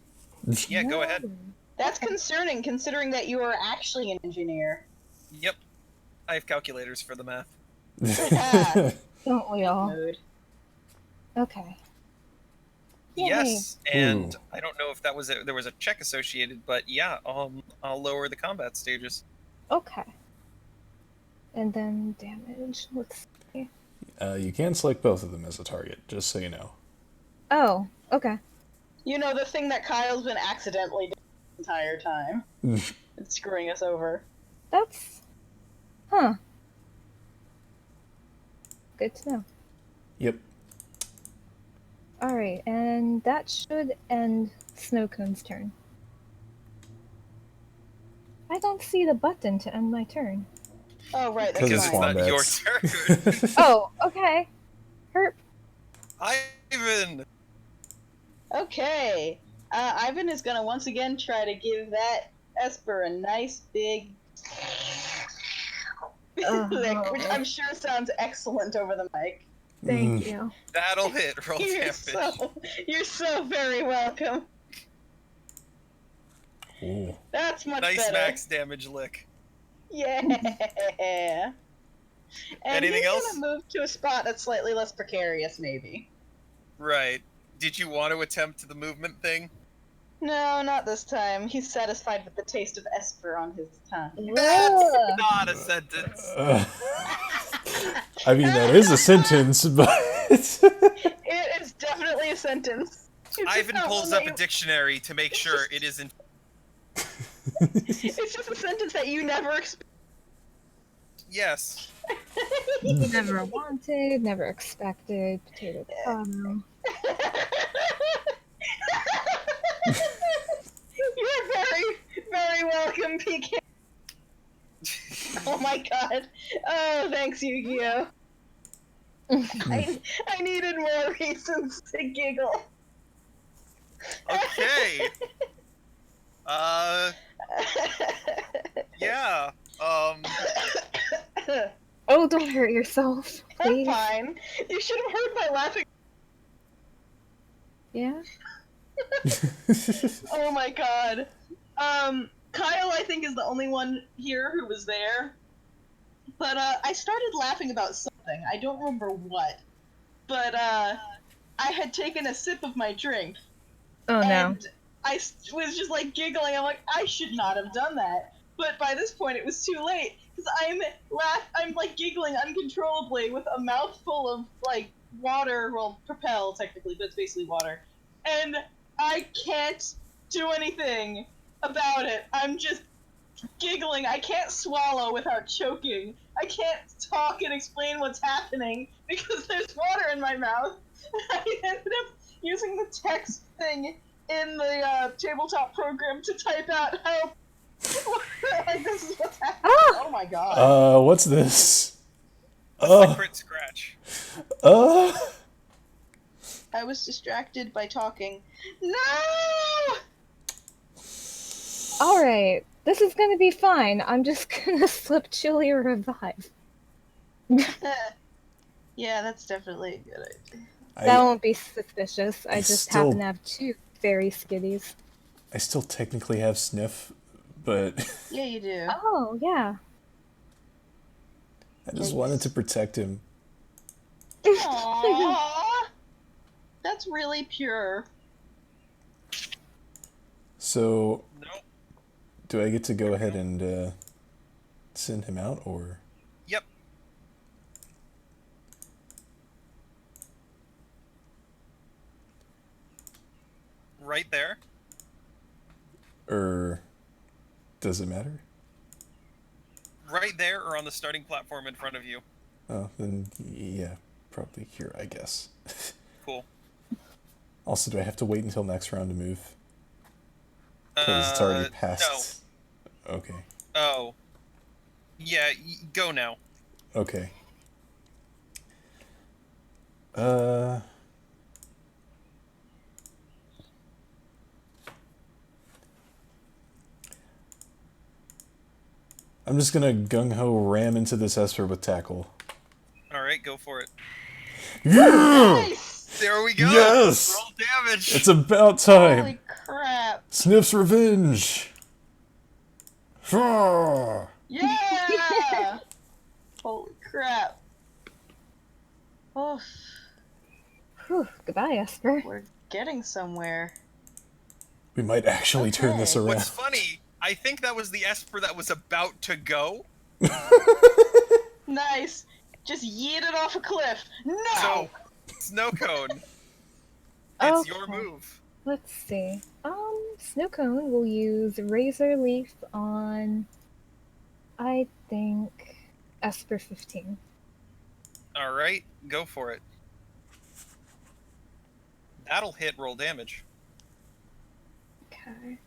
Yeah, go ahead. That's concerning, considering that you are actually an engineer. Yep. I have calculators for the math. Don't we all? Mood. Okay. Yay. Yes, and Ooh. I don't know if that was there was a check associated, but yeah, I'll lower the combat stages. Okay. And then damage. Let's see. You can select both of them as a target, just so you know. Oh, okay. You know, the thing that Kyle's been accidentally doing the entire time. It's screwing us over. That's... Huh. Good to know. Yep. Alright, and that should end Snowcone's turn. I don't see the button to end my turn. Oh, right, that's Because it's fine. not your Wombats. turn. Oh, okay. Herp. Ivan! Okay. Ivan is gonna once again try to give that Esper a nice big lick, which I'm sure sounds excellent over the mic. Thank you. That'll hit. Roll damage. You're so very welcome. Ooh. That's much Nice better. max damage lick. Yeah. And Anything he's else? gonna move to a spot that's slightly less precarious, maybe. Right. Did you want to attempt the movement thing? No, not this time. He's satisfied with the taste of Esper on his tongue. That's not a sentence. I mean, that is a sentence, but... It is definitely a sentence. It's just Ivan not pulls one up that a dictionary to make sure it isn't. It's just a sentence that you never expect. Yes. Never wanted, never expected, potato potato. You're very, very welcome, PK. Oh my god. Oh, thanks, Yu-Gi-Oh! I needed more reasons to giggle. Okay. Yeah. Oh, don't hurt yourself, I'm please. fine. You should have heard my laughing. Yeah? Oh my god. Kyle, I think, is the only one here who was there. But, I started laughing about something. I don't remember what. But, I had taken a sip of my drink. Oh no. And I was just, like, giggling. I'm like, I should not have done that. But by this point, it was too late. Because I'm, like, giggling uncontrollably with a mouthful of, like, water. Well, Propel, technically, but it's basically water. And I can't do anything about it. I'm just giggling. I can't swallow without choking. I can't talk and explain what's happening because there's water in my mouth. I ended up using the text thing in the tabletop program to type out help. Like, this is what's happening. Oh my god. What's this? What's the crit scratch? I was distracted by talking. No! Alright, this is gonna be fine. I'm just gonna slip Chili a revive. Yeah, that's definitely a good idea. That won't be suspicious. I I just still- happen to have two fairy skitties. I still technically have Sniff, but Yeah, you do. Oh, yeah. I just wanted to protect him. Aww. That's really pure. So, Nope. do I get to go ahead and send him out, or? Yep. Right there. Or does it matter? Right there or on the starting platform in front of you. Oh, then yeah, probably here, I guess. Cool. Also, do I have to wait until next round to move? Because it's already past. No. Okay. Oh. Yeah, go now. Okay. I'm just gonna gung-ho ram into this Esper with tackle. Alright, go for it. Yeah! Nice! There we go. Yes! Roll damage. It's about time. Holy crap! Sniff's revenge. Ah. Yeah! Holy crap! Oh, Whew, goodbye, Esper. we're getting somewhere. We might actually turn this Okay. around. What's funny, I think that was the Esper that was about to go. Nice. Just yeet it off a cliff. No. So, Snow Cone, it's your Okay. move. Let's see. Snowcone will use Razor Leaf on, I think, Esper 15. All right, go for it. That'll hit. Roll damage. Okay.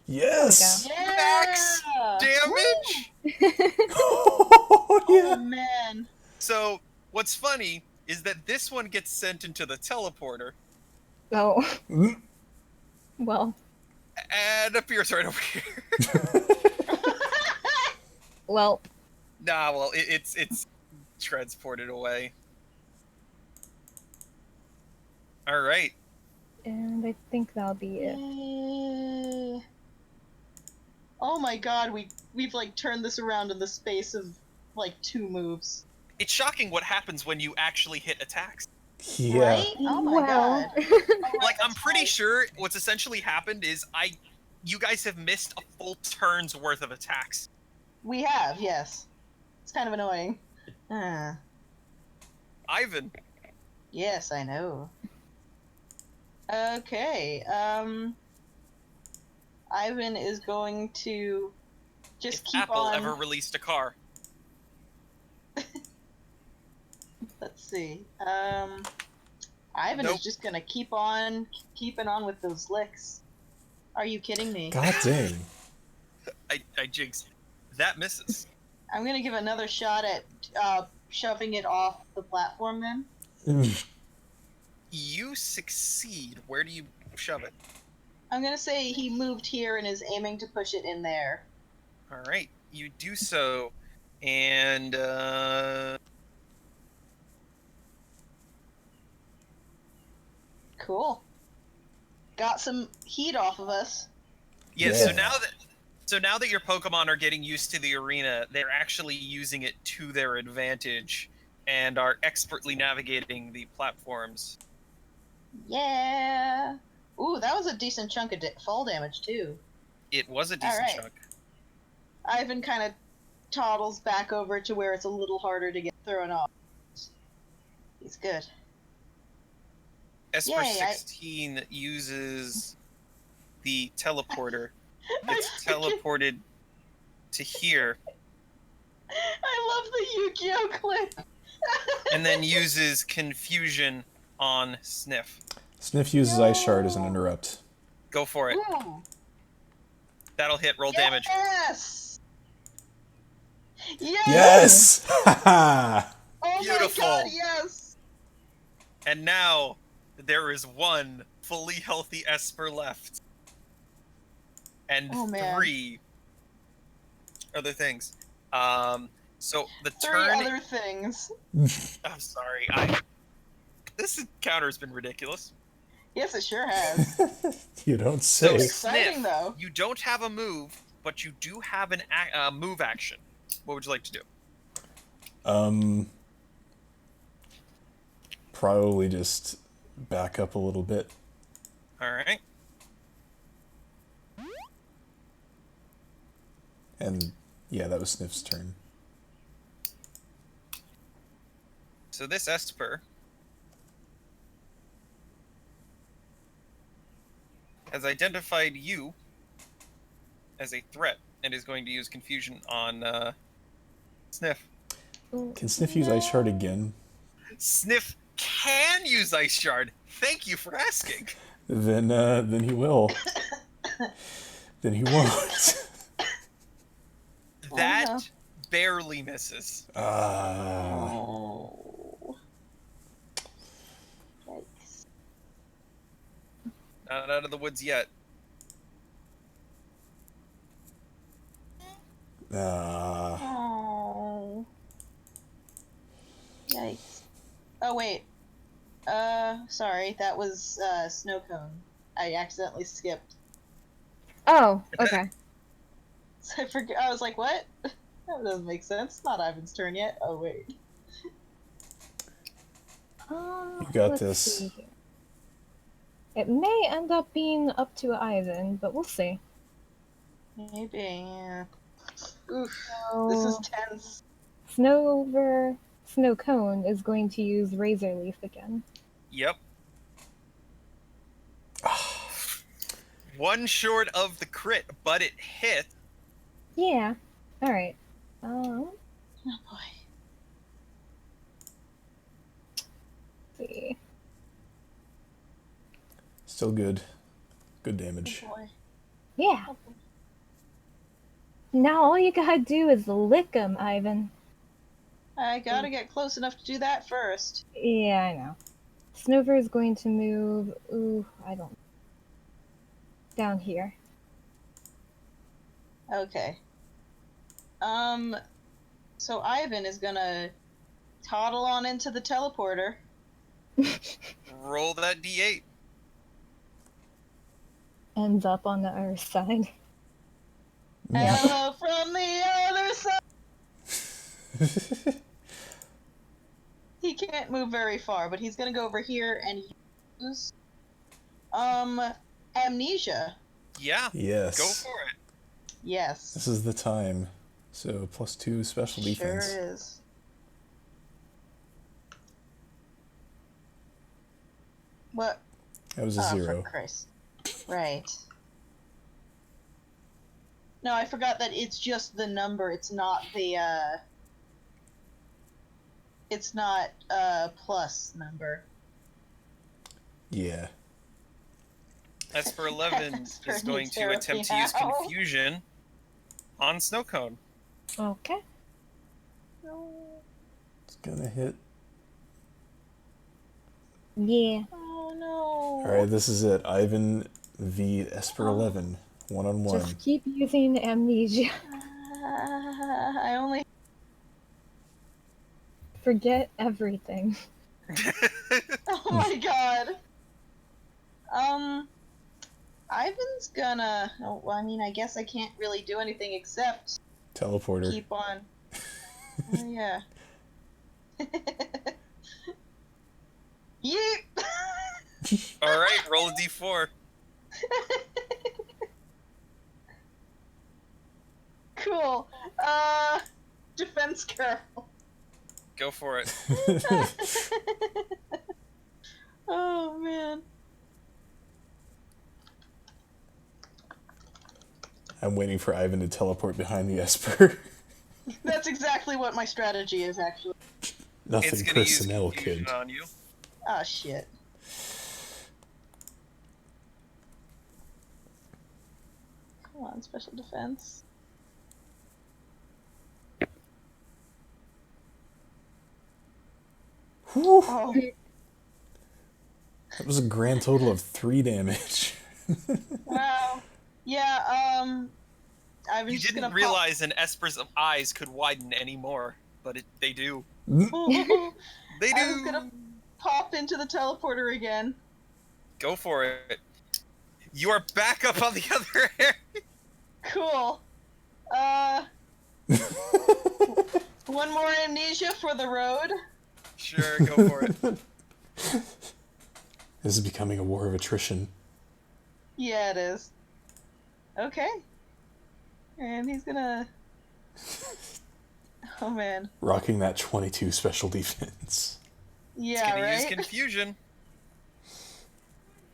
Yes! Max Yeah. damage. Oh, Oh yeah. man. So, what's funny is that this one gets sent into the teleporter Oh, Mm. well. and appears right over here. Well, Nah, well, it's transported away. All right. and I think that'll be it. Yay. Oh my god, we've like turned this around in the space of like 2 moves. It's shocking what happens when you actually hit attacks. Yeah. Right? Oh my Well. god. Alright, Like, I'm that's pretty fine. sure what's essentially happened is you guys have missed a full turn's worth of attacks. We have, yes. It's kind of annoying. Ah. Ivan, Yes, I know. Okay, Ivan is going to just if keep Apple on. ever released a car, Let's see. Ivan Nope. is just gonna keep on keeping on with those licks. Are you kidding me? God dang. I jinxed. That misses. I'm gonna give another shot at shoving it off the platform then. Mm. You succeed. Where do you shove it? I'm gonna say he moved here and is aiming to push it in there. All right, you do so, and Cool. Got some heat off of us. yeah. Yeah. So now that your Pokemon are getting used to the arena, they're actually using it to their advantage and are expertly navigating the platforms. Yeah. Ooh, that was a decent chunk of fall damage too. It was a decent Alright. chunk. Ivan kind of toddles back over to where it's a little harder to get thrown off. He's good. Esper Yay, I- 16 uses the teleporter. I It's teleported to here, love the Yu-Gi-Oh clip. and then uses confusion on Sniff. Sniff uses Ice Shard as an interrupt. Go for it. Ooh. That'll hit. Roll damage. Yes. Yes. Yes! Haha! Oh Beautiful. my god, yes. And now there is one fully healthy Esper left, and Oh, man. 3 other things. So the 3 turn. other things. I'm sorry. This encounter's been ridiculous. Yes, it sure has. You don't So say. Exciting, Sniff, though. you don't have a move, but you do have an move action. What would you like to do? Probably just back up a little bit. All right. And yeah, that was Sniff's turn. So this Esper has identified you as a threat and is going to use confusion on Sniff. Can Sniff use Ice Shard again? Sniff can use Ice Shard. Thank you for asking. Then he will. Then he won't. That no. barely misses. Oh. Yikes. Not out of the woods yet. Ah. Oh. Yikes. Oh, wait. Sorry, that was, snow cone. I accidentally skipped. Oh, okay. So I was like, what? That doesn't make sense. It's not Ivan's turn yet. Oh, wait. You got Let's this. see here. It may end up being up to Ivan, but we'll see. Maybe, yeah. Oof. So, This is tense. Snow Cone is going to use Razor Leaf again. Yep. One short of the crit, but it hit. Yeah. Alright. Oh, boy. Let's see. Still good. Good Oh, damage. boy. Yeah. Oh, boy. Now all you gotta do is lick him, Ivan. I gotta get close enough to do that first. Yeah, I know. Snover is going to move. Ooh, I don't. Down here. Okay. So Ivan is gonna toddle on into the teleporter. Roll that d8. Ends up on the other side. Yep. Hello from the other side! He can't move very far, but he's gonna go over here and use, amnesia. Yeah. Yes. Go for it. Yes. This is the time. So +2 special defense. Sure is. What? That was a Oh, 0. for Christ. Right. No, I forgot that it's just the number. It's not the, it's not plus number. Yeah. Esper 11 Esper is going needs to attempt to use therapy now. confusion on Snowcone. Okay. It's gonna hit. Yeah. Oh no. Alright, this is it. Ivan v Esper 11. 1-on-1. Just keep using amnesia. I only. Forget everything. Oh my god. Ivan's gonna. Oh, well, I mean, I guess I can't really do anything except Teleporter. keep on. Oh yeah. Yeet. Alright, roll a d4. Cool. Defense girl. Go for it. Oh man. I'm waiting for Ivan to teleport behind the Esper. That's exactly what my strategy is, actually. It's Nothing gonna use personnel, confusion kid. on you. Ah, shit. Come on, special defense. Whew. Oh, That was a grand total of 3 damage. wow. Yeah, I was You just didn't gonna realize an Esper's eyes could widen anymore, but they do. pop. They do. I was gonna pop into the teleporter again. Go for it. You are back up on the other area. Cool. One more amnesia for the road. Sure, go for it. This is becoming a war of attrition. Yeah, it is. Okay. And he's gonna. Oh man. Rocking that 22 special defense. It's Yeah, gonna use right? confusion.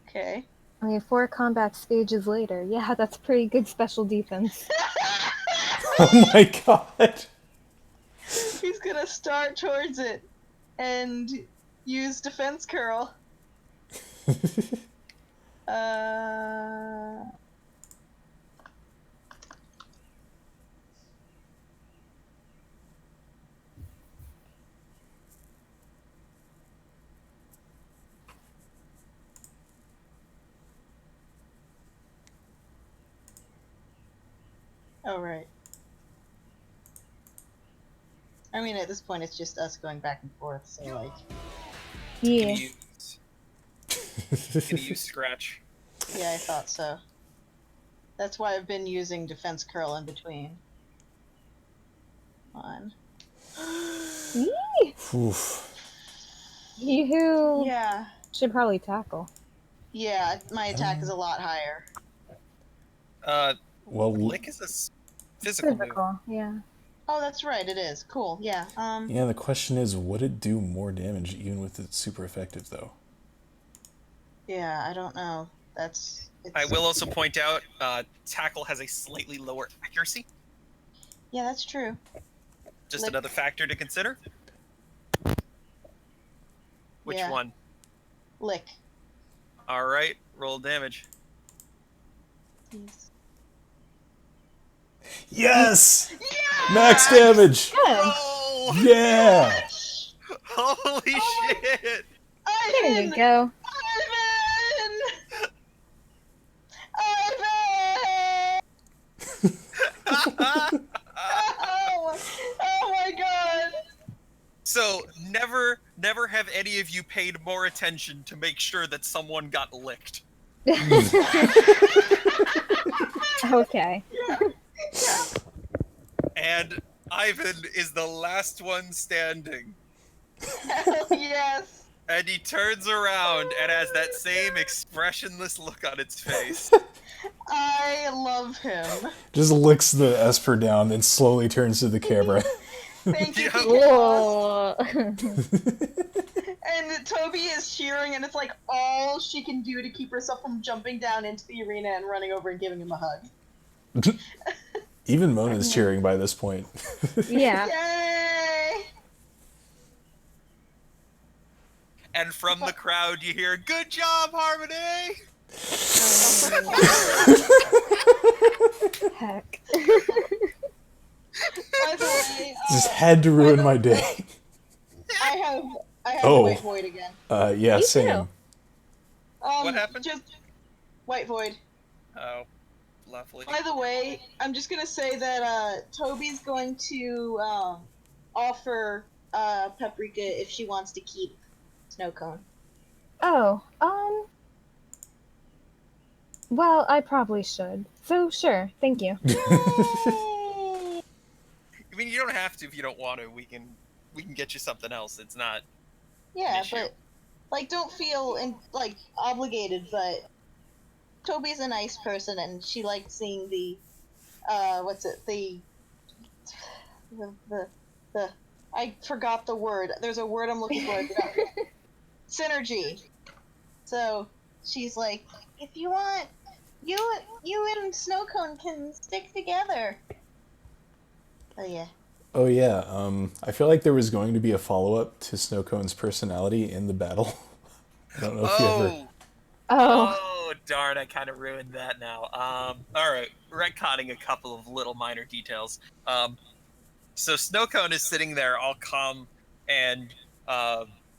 Okay. I mean, 4 combat stages later. Yeah, that's pretty good special defense. Oh my god! He's gonna start towards it and use defense curl. Uh. All right. I mean, at this point, it's just us going back and forth. So like, Yeah. Can you use Scratch? yeah, I thought so. That's why I've been using Defense Curl in between. On. Yee! Oof. You Yeah. should probably tackle. Yeah, my attack is a lot higher. Well, Lick is a physical move. Physical, yeah. Oh, that's right, it is. Cool, yeah. yeah, the question is, would it do more damage even with it super effective, though? Yeah, I don't know. It's... I will also point out, tackle has a slightly lower accuracy. Yeah, that's true. Just Lick. another factor to consider. Which Yeah. one? Lick. All right, roll damage. Please. Yes! Yeah! Max damage! Good. Roll! Yeah! Holy shit! There you go. Ivan! Oh my god! So never have any of you paid more attention to make sure that someone got licked. Okay. And Ivan is the last one standing. Hell yes! And he turns around and has that same expressionless look on its face. I love him. Just licks the Esper down, then slowly turns to the camera. Thank you. Yeah. Whoa. And Toby is cheering, and it's like all she can do to keep herself from jumping down into the arena and running over and giving him a hug. Even Mona's cheering by this point. Yeah. Yay! And from the crowd you hear, "Good job, Harmony!" Heck. By the way, Just had to ruin my day. I have Oh. White Void again. Yeah, Me same. too. What happened? Just White Void. Oh, lovely. By the way, I'm just gonna say that Toby's going to offer Paprika if she wants to keep Snow Cone. Oh, well, I probably should. So, sure. Thank you. I mean, you don't have to if you don't want to. We can get you something else. It's not. Yeah, issue. but like, don't feel obligated. But Toby's a nice person, and she likes seeing the I forgot the word. There's a word I'm looking for. Synergy. So she's like, if you want, you and Snowcone can stick together. Oh yeah. Oh yeah, I feel like there was going to be a follow-up to Snowcone's personality in the battle. I don't know if you ever... Oh, darn, I kind of ruined that now. Alright, retconning a couple of little minor details. So Snowcone is sitting there all calm, and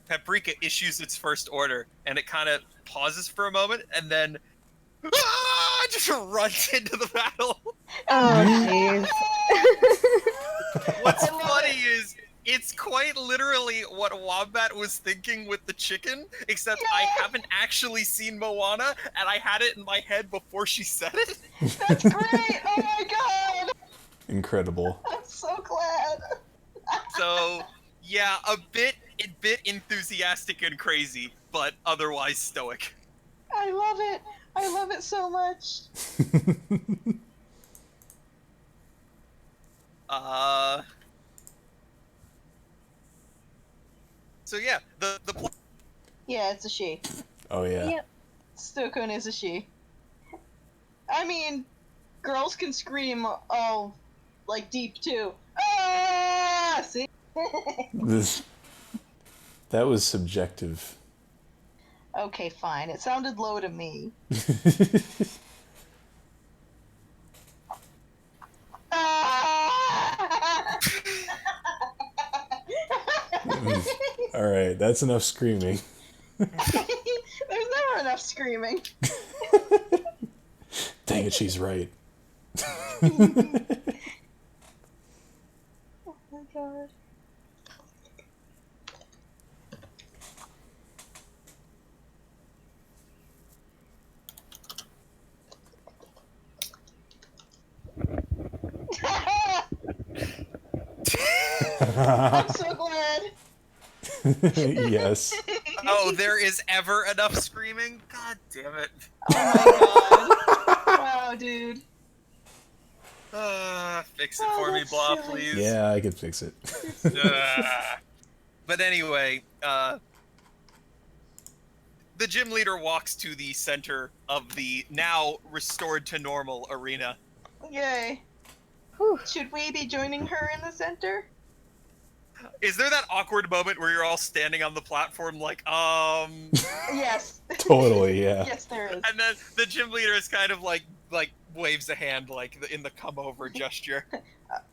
Paprika issues its first order, and it kind of pauses for a moment, and then just runs into the battle. Oh, jeez. What's funny is it's quite literally what Wombat was thinking with the chicken, except I haven't actually seen Moana, and I had it in my head before she said it. That's great! Oh my god! Incredible. I'm so glad. So, yeah, a bit enthusiastic and crazy, but otherwise stoic. I love it. I love it so much. So yeah, the Yeah, it's a she. Oh yeah. Yep. Snowcone is a she. I mean, girls can scream all, like, deep, too. Ah! See? That was subjective. Okay, fine. It sounded low to me. Ah! Alright, that's enough screaming. There's never enough screaming. Dang it, she's right. Oh my god. I'm so glad. Yes. Oh, there is ever enough screaming? God damn it. Oh my god. Wow, dude. Fix it Oh, for me, that's Blah, silly. please. Yeah, I could fix it. But anyway, the gym leader walks to the center of the now restored to normal arena. Yay. Whew. Should we be joining her in the center? Is there that awkward moment where you're all standing on the platform like, Yes. Totally, yeah. Yes, there is. and then the gym leader is kind of like waves a hand like in the come over gesture.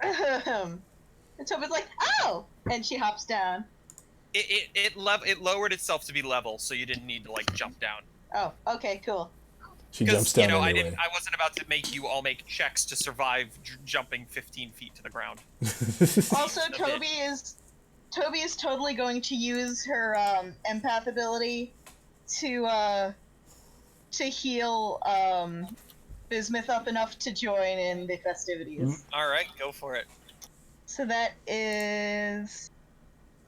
And Toby's like, oh! And she hops down. It lowered itself to be level, so you didn't need to like jump down. Oh, okay, cool. She jumps down anyway. I wasn't about to make you all make checks to survive jumping 15 feet to the ground. Also, Toby is totally going to use her empath ability to heal Bismuth up enough to join in the festivities. All right, go for it. So that is,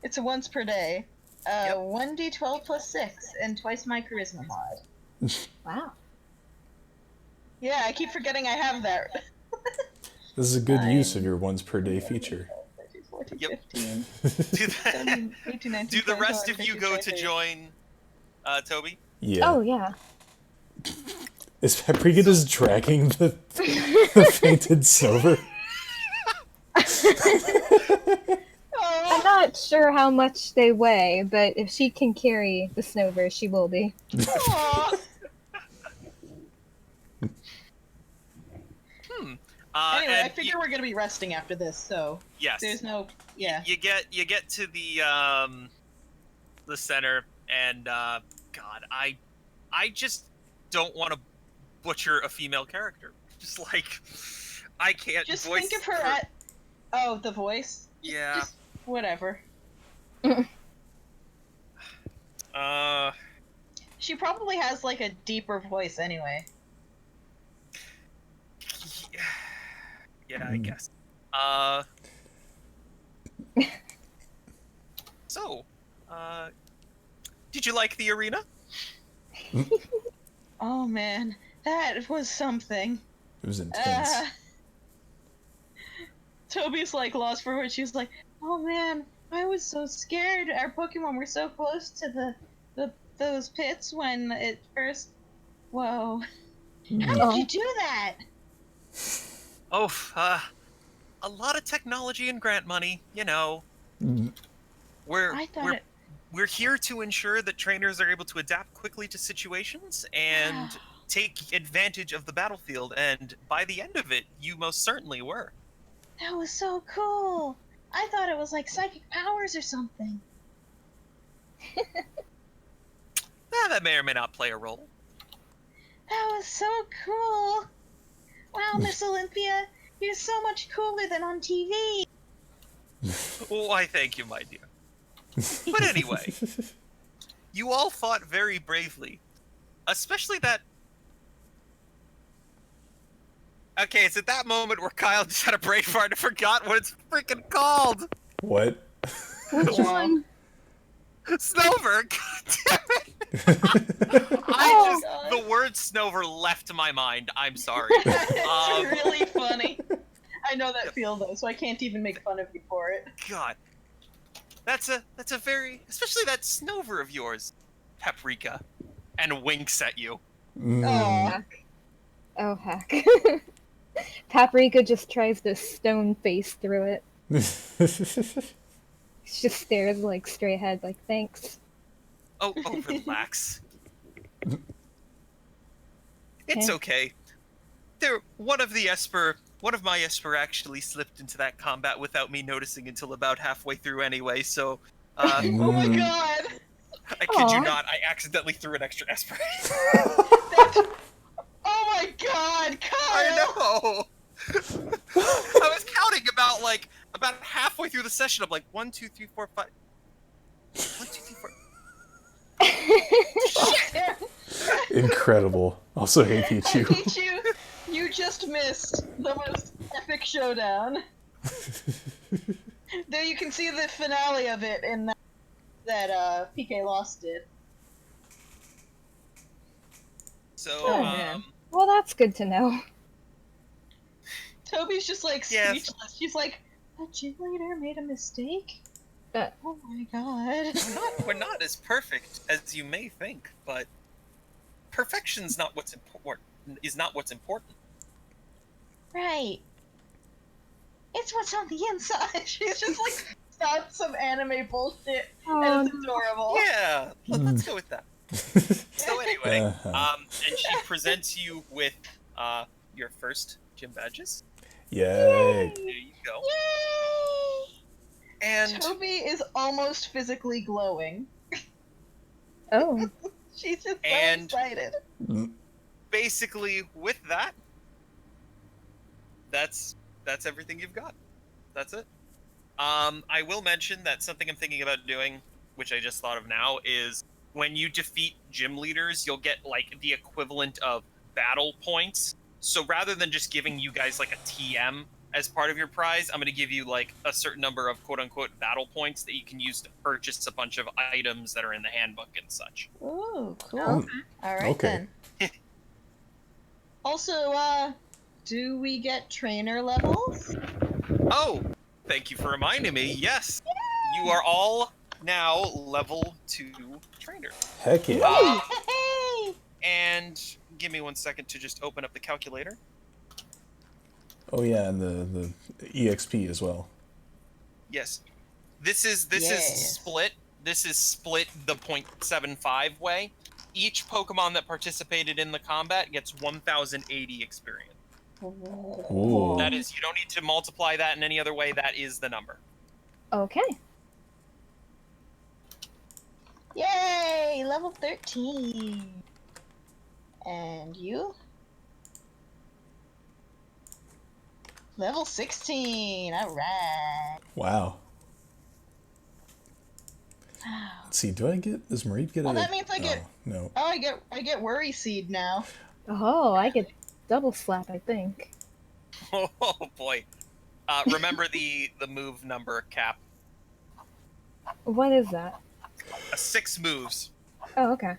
it's a once per day. Yep. 1d12 plus 6 and twice my charisma mod. Wow. Yeah, I keep forgetting I have that. This is a good use of your once per day feature. 14, Yep. 15, Do 17, 18, 19, the 20, rest of 21, you go 22, to join Toby? Yeah. Oh yeah. Is Paprika just dragging the fainted Snover? I'm not sure how much they weigh, but if she can carry the Snover, she will be. Aw. Anyway, I and figure we're gonna be resting after this, so yes. there's no, yeah. You get to the center, and God, I just don't want to butcher a female character. Just like I can't. Just voice think of her at, oh, the voice. Yeah. Just whatever. She probably has like a deeper voice anyway. Yeah, I guess. So, did you like the arena? Oh man, that was something. It was intense. Toby's like lost for words. She's like, "Oh man, I was so scared. Our Pokemon were so close to those pits when it first. Whoa, how did you do that?" Oh, a lot of technology and grant money. You know, I thought we're here to ensure that trainers are able to adapt quickly to situations and take advantage of the battlefield. And by the end of it, you most certainly were. that was so cool. I thought it was like psychic powers or something. That may or may not play a role. That was so cool. Wow, Miss Olympia, you're so much cooler than on TV. Why, thank you, my dear. But anyway, you all fought very bravely. Especially that... Okay, it's at that moment where Kyle just had a brain fart and forgot what it's freaking called! What? Which one? Snover! God damn it! The word Snover left my mind. I'm sorry. It's really funny. I know that feel though, so I can't even make fun of you for it. God. That's a very... Especially that Snover of yours, Paprika. And winks at you. Aw. Heck. Oh heck. Paprika just tries to stone face through it. She just stares like straight ahead, like thanks. Oh, relax. It's okay. One of my Esper actually slipped into that combat without me noticing until about halfway through anyway, so... Oh my god! I kid you Aw. not, I accidentally threw an extra Esper. Oh my god, Kyle! I know! I was counting about halfway through the session. I'm like, 1, 2, 3, 4, 5... 1, 2, 3, 4... Incredible. Also hate Pichu. I hate you. You just missed the most epic showdown. There you can see the finale of it in that PK Lost did. So, Oh, man. Well, that's good to know. Toby's just like Yes. speechless. She's like, a gym leader made a mistake? Uh, Oh my god. we're not as perfect as you may think, but perfection's not what's important. Is not what's important. Right. It's what's on the inside. She's just like found some anime bullshit and it's adorable. Yeah, let's go with that. So anyway, Uh-huh. and she presents you with your first gym badges. Yay. There you go. Yay! And Toby is almost physically glowing. Oh. She's just And- so excited. basically, with that, that's everything you've got. That's it. I will mention that something I'm thinking about doing, which I just thought of now, is when you defeat gym leaders, you'll get like the equivalent of battle points. So rather than just giving you guys like a TM as part of your prize, I'm going to give you like a certain number of quote unquote battle points that you can use to purchase a bunch of items that are in the handbook and such. Ooh, cool. Oh. Alright Okay. then. Also, do we get trainer levels? Oh, thank you for reminding me. Yes, you are all now level 2 trainer. Heck yeah. Hey! And give me 1 second to just open up the calculator. Oh yeah, and the EXP as well. Yes, this is Yes. split. This is split the 0.75 way. Each Pokemon that participated in the combat gets 1,080 experience. Ooh. That is, you don't need to multiply that in any other way. That is the number. Okay. Yay! Level 13. And you? Level 16. Alright. Wow. Let's see, does Marie get Well, a... that means I get- Oh, no. Oh, I get Worry Seed now. Oh, I get double slap, I think. Oh boy. Remember the move number cap. What is that? 6 moves. Oh, okay.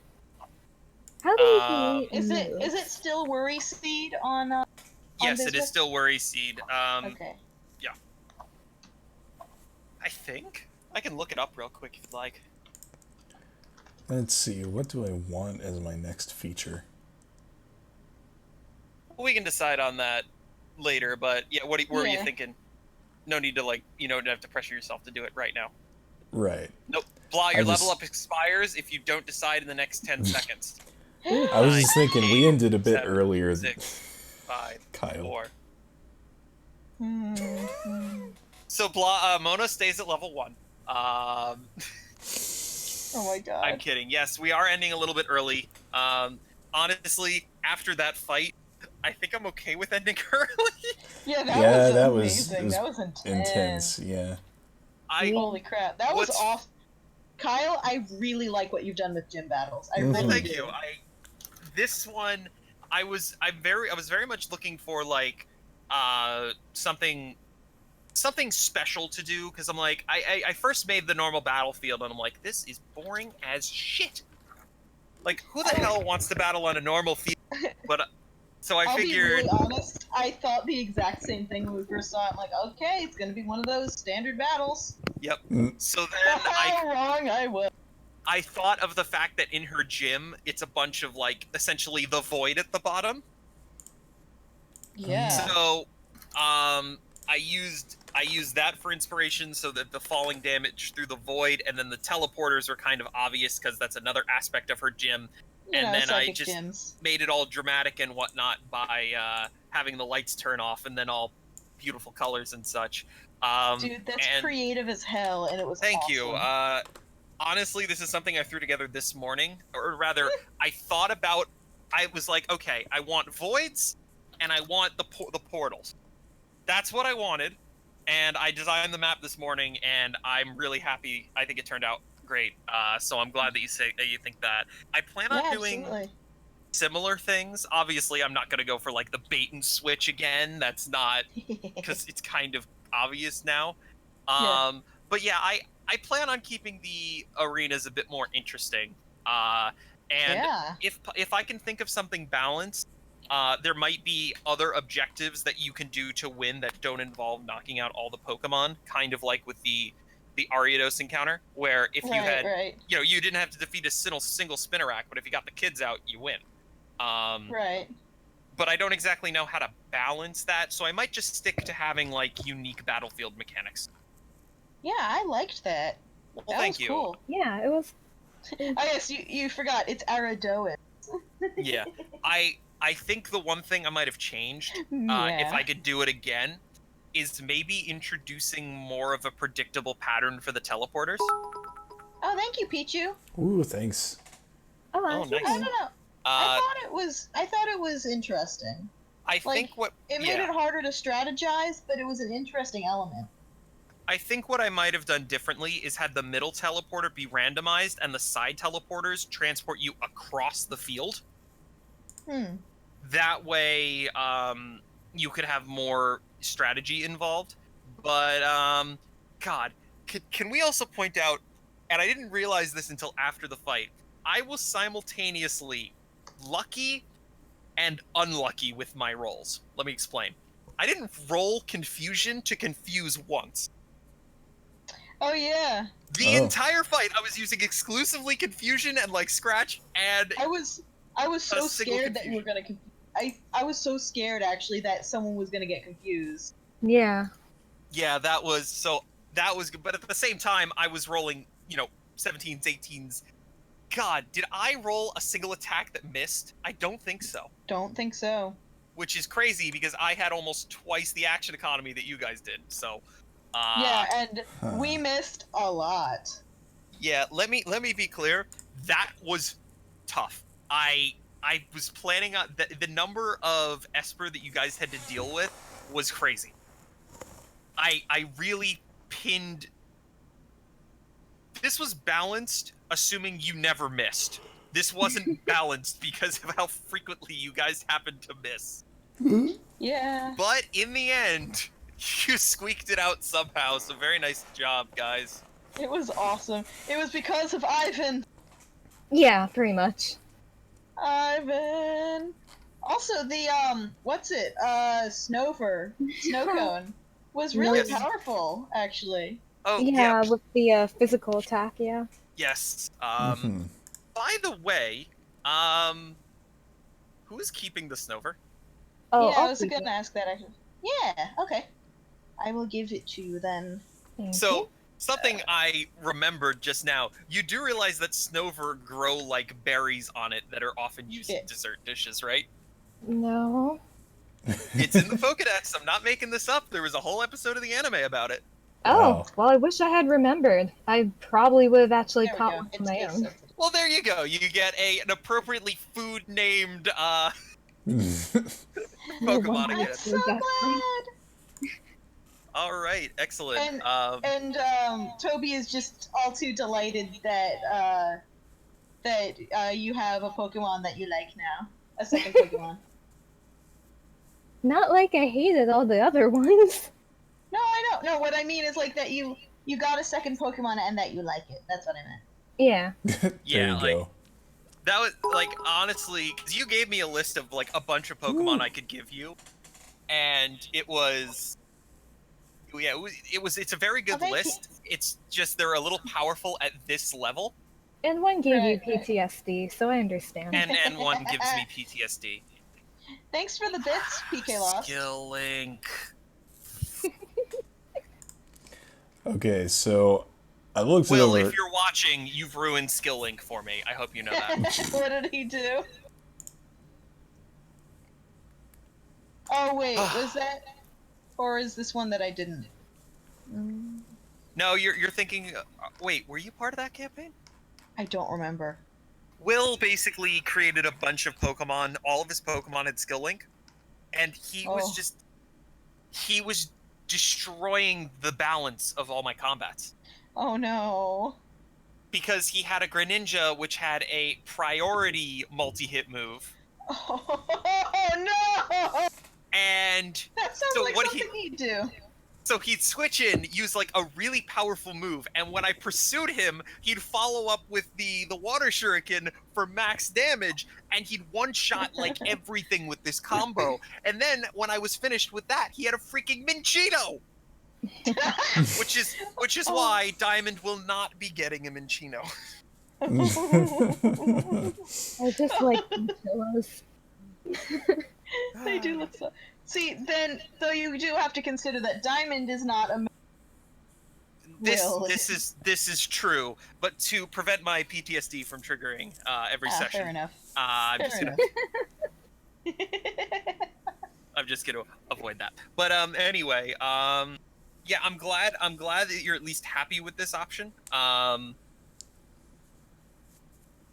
How do you delete Is moves? it still Worry Seed on Yes, it business? is still Worry Seed. Okay. I think I can look it up real quick if you'd like. Let's see, what do I want as my next feature? We can decide on that later, but yeah, what were you Yeah. thinking? No need to don't have to pressure yourself to do it right now. Right. Nope. Blah, your I level just- up expires if you don't decide in the next 10 seconds. I was just thinking, we ended a bit 7, earlier. 6, 5, Kyle. 4. Hmm. So blah, Mona stays at level 1. Oh my god. I'm kidding. Yes, we are ending a little bit early. Honestly, after that fight, I think I'm okay with ending early. Yeah, Yeah, that was- amazing. it was that was intense. Intense, yeah. Holy crap, that was What's- off. Kyle, I really like what you've done with gym battles. I Mhm. Well, really thank do. you. This one, I was very much looking for like something special to do, because I'm like I first made the normal battlefield and I'm like, this is boring as shit. Like, who the hell wants to battle on a normal field? But so I I'll be figured, really honest. I thought the exact same thing when we first saw it. I'm like, okay, it's gonna be one of those standard battles. yep. Mm. So then How wrong I was. I thought of the fact that in her gym, it's a bunch of like essentially the void at the bottom. Yeah. So, I used that for inspiration, so that the falling damage through the void, and then the teleporters are kind of obvious because that's another aspect of her gym. You know, then I psychic just- gyms. Made it all dramatic and whatnot by having the lights turn off and then all beautiful colors and such. Dude, that's and creative as hell, and it was thank awesome. you. Honestly, this is something I threw together this morning, or rather, I thought about. I was like, okay, I want voids, and I want the portals. That's what I wanted, and I designed the map this morning, and I'm really happy. I think it turned out great. So I'm glad that you think that. I plan on Yeah, doing absolutely. similar things. Obviously, I'm not gonna go for like the bait and switch again. That's not, because it's kind of obvious now. Yeah. But yeah, I plan on keeping the arenas a bit more interesting. And Yeah. if I can think of something balanced, there might be other objectives that you can do to win that don't involve knocking out all the Pokemon, kind of like with the Ariados encounter, where if you had, Right. you didn't have to defeat a single Spinarak, but if you got the kids out, you win. Right. But I don't exactly know how to balance that, so I might just stick to having like unique battlefield mechanics. Yeah, I liked that. Well, That thank was you. cool. Yeah, it was. Oh yes, you forgot. It's Aradoan. Yeah, I think the one thing I might have changed, if Yeah. I could do it again, is maybe introducing more of a predictable pattern for the teleporters. Oh, thank you, Pichu. Ooh, thanks. Oh, Oh, actually, nice. I don't know. Uh, I thought it was interesting. I Like, think what It made it harder to strategize, but it was an interesting element. I think what I might have done differently is had the middle teleporter be randomized and the side teleporters transport you across the field. That way, you could have more strategy involved. But, God, can we also point out, and I didn't realize this until after the fight, I was simultaneously lucky and unlucky with my rolls. Let me explain. I didn't roll confusion to confuse once. Oh yeah. The entire fight, I was using exclusively confusion and like scratch, and I was so scared that you were gonna. I was so scared actually that someone was gonna get confused. yeah. yeah, that was good. But at the same time, I was rolling, 17s, 18s. God, did I roll a single attack that missed? I don't think so. Don't think so. Which is crazy because I had almost twice the action economy that you guys did. So, Yeah, and we missed a lot. yeah. Let me be clear. That was tough. I was planning on the number of Esper that you guys had to deal with was crazy. I really pinned. This was balanced, assuming you never missed. This wasn't balanced because of how frequently you guys happened to miss. Yeah. But in the end, you squeaked it out somehow, so very nice job, guys. It was awesome. It was because of Ivan. Yeah, pretty much. Ivan. Also, the Snover, Snowcone, was really Yes. powerful, actually. Oh, Yeah, with the physical attack, yeah. Yes. Mhm. By the way, who is keeping the Snover? Oh, yeah, I I'll was keep gonna it. ask that actually. Yeah, okay. I will give it to you then. Thank So, you. something I remembered just now. You do realize that Snover grow like berries on it that are often used in Yeah. dessert dishes, right? No. It's in the Pokedex. I'm not making this up. There was a whole episode of the anime about it. Oh, Wow. well, I wish I had rememred. I probably would have actually There we caught go. one on my own. Well, there you go. You get an appropriately food named Pokemon One again. I'm so Exactly. glad! All right, excellent. And Toby is just all too delighted that you have a Pokemon that you like now. A second Pokemon. Not like I hated all the other ones. No, I don't. No, what I mean is like that you got a second Pokemon and that you like it. That's what I meant. Yeah. There Yeah, you go. that was like honestly, 'cause you gave me a list of like a bunch of Pokemon Ooh. I could give you, and it was, yeah, it's a very good thank you. list. It's just they're a little powerful at this level, And one gave you Right, right. PTSD, so I understand. and one gives me PTSD. Thanks for the bits, PK Lost. Skill Link. Okay, so I looked it Will, over. if you're watching, you've ruined Skill Link for me. I hope you know that. What did he do? Oh wait, was that, or is this one that I didn't? No, you're thinking. Wait, were you part of that campaign? I don't remember. Will basically created a bunch of Pokemon. All of his Pokemon had Skill Link, and he was destroying the balance of all my combats Oh no. because he had a Greninja which had a priority multi-hit move, Oh no! and That sounds So like what something he'd do. So he'd switch in, use like a really powerful move, and when I pursued him, he'd follow up with the water shuriken for max damage, and he'd one-shot like everything with this combo. And then when I was finished with that, he had a freaking Minchino! which is why Diamond will not be getting a Minchino. I just like pillows. They do look so. See, then though you do have to consider that Diamond is not a. This is true, but to prevent my PTSD from triggering every session, Fair enough. I'm just gonna avoid that. But anyway, yeah, I'm glad that you're at least happy with this option.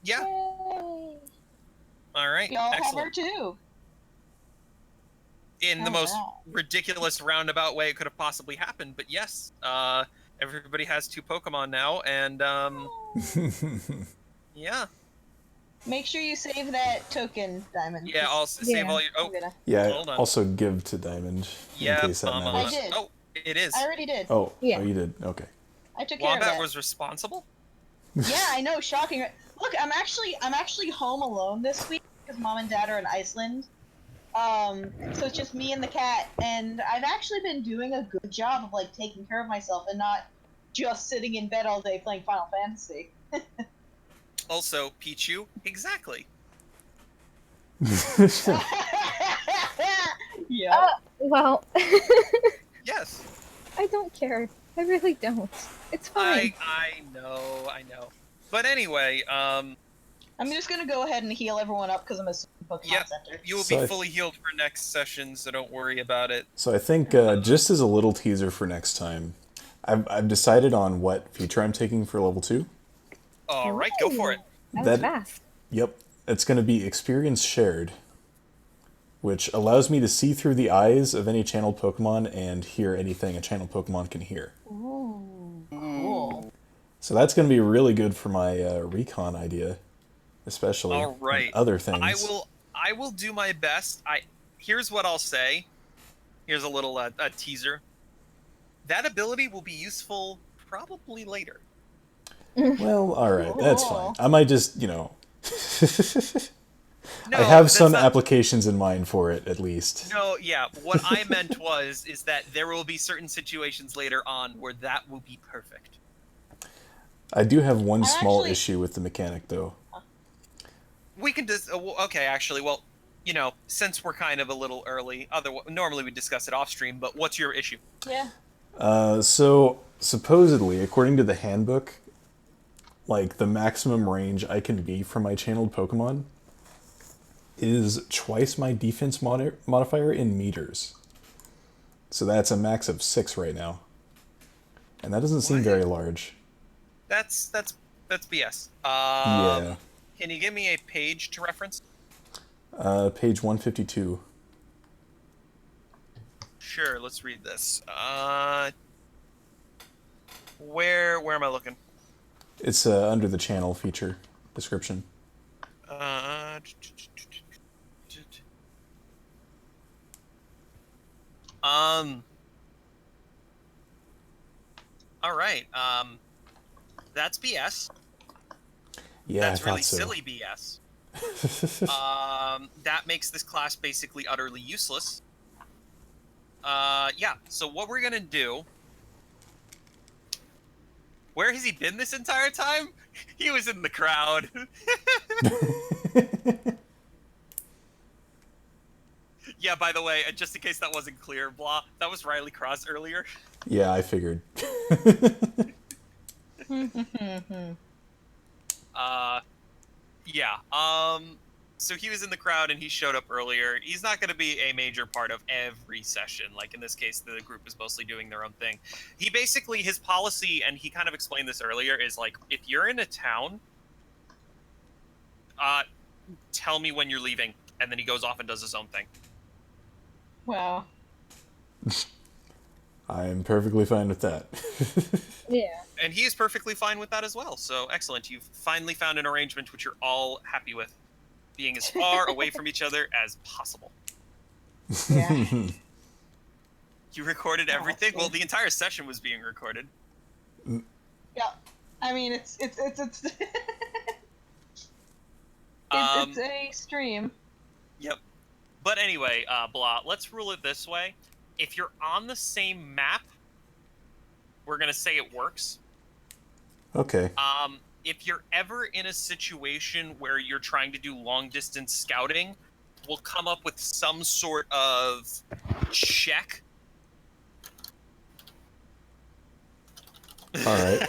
Yeah. Yay. All right. Y'all have Excellent. her too. In the Oh, most wow. ridiculous roundabout way it could have possibly happened, but yes, everybody has 2 Pokemon now, and yeah. Make sure you save that token, Diamond. Yeah, I'll save all your. I'm Oh, gonna. Yeah, Hold on. also give to Diamond yeah. in case that I matters. did. Oh, it is. I already did. Oh, Yeah. oh, you did. Okay. I took care of Wombat that. was responsible. Yeah, I know. Shocking. Look, I'm actually home alone this week because Mom and Dad are in Iceland. So it's just me and the cat, and I've actually been doing a good job of like taking care of myself and not just sitting in bed all day playing Final Fantasy. Also, Pichu, exactly. Yeah. Well, Yes. I don't care. I really don't. It's fine. I know. But anyway, I'm just gonna go ahead and heal everyone up because I'm a Pokemon Yeah. Center. you will So be I- fully healed for next session, so don't worry about it. So I think just as a little teaser for next time, I've decided on what feature I'm taking for level 2. All right, go for it. That was That- fast. Yep, it's going to be experience shared, which allows me to see through the eyes of any channeled Pokemon and hear anything a channeled Pokemon can hear. Ooh, cool. So that's going to be really good for my recon idea, especially. All right. and other things. I will do my best. Here's what I'll say. Here's a little a teaser. That ability will be useful probably later. Well, all right, that's fine. I might just, No, I have that's some not- applications in mind for it, at least. No, yeah. What I meant is that there will be certain situations later on where that will be perfect. I do have one small actually- issue with the mechanic, though. We can just okay. Actually, well, since we're kind of a little early, normally we discuss it off stream. But what's your issue? Yeah. So, supposedly, according to the handbook, like, the maximum range I can be from my channeled Pokemon is twice my defense modifier in meters. So that's a max of 6 right now. And that doesn't seem What? very large. That's BS. Yeah. Can you give me a page to reference? Page 152. Sure. Let's read this. Where am I looking? It's under the channel feature description. All right. That's BS. Yeah, That's I thought really so. silly BS. That makes this class basically utterly useless. Yeah. So what we're gonna do? Where has he been this entire time? He was in the crowd. Yeah, by the way, just in case that wasn't clear, blah, that was Riley Cross earlier. Yeah, I figured. Yeah, so he was in the crowd and he showed up earlier. He's not going to be a major part of every session. Like in this case, the group is mostly doing their own thing. He basically, his policy, and he kind of explained this earlier, is like, if you're in a town, tell me when you're leaving, and then he goes off and does his own thing. Wow. I'm perfectly fine with that. Yeah. And he is perfectly fine with that as well. So excellent. You've finally found an arrangement which you're all happy with, being as far away from each other as possible. Yeah. You recorded everything? good. Well, the entire session was being recorded. Yeah. I mean, it's it's a stream. Yep. But anyway, blah. Let's rule it this way: if you're on the same map, we're gonna say it works. Okay. If you're ever in a situation where you're trying to do long distance scouting, we'll come up with some sort of check. All right.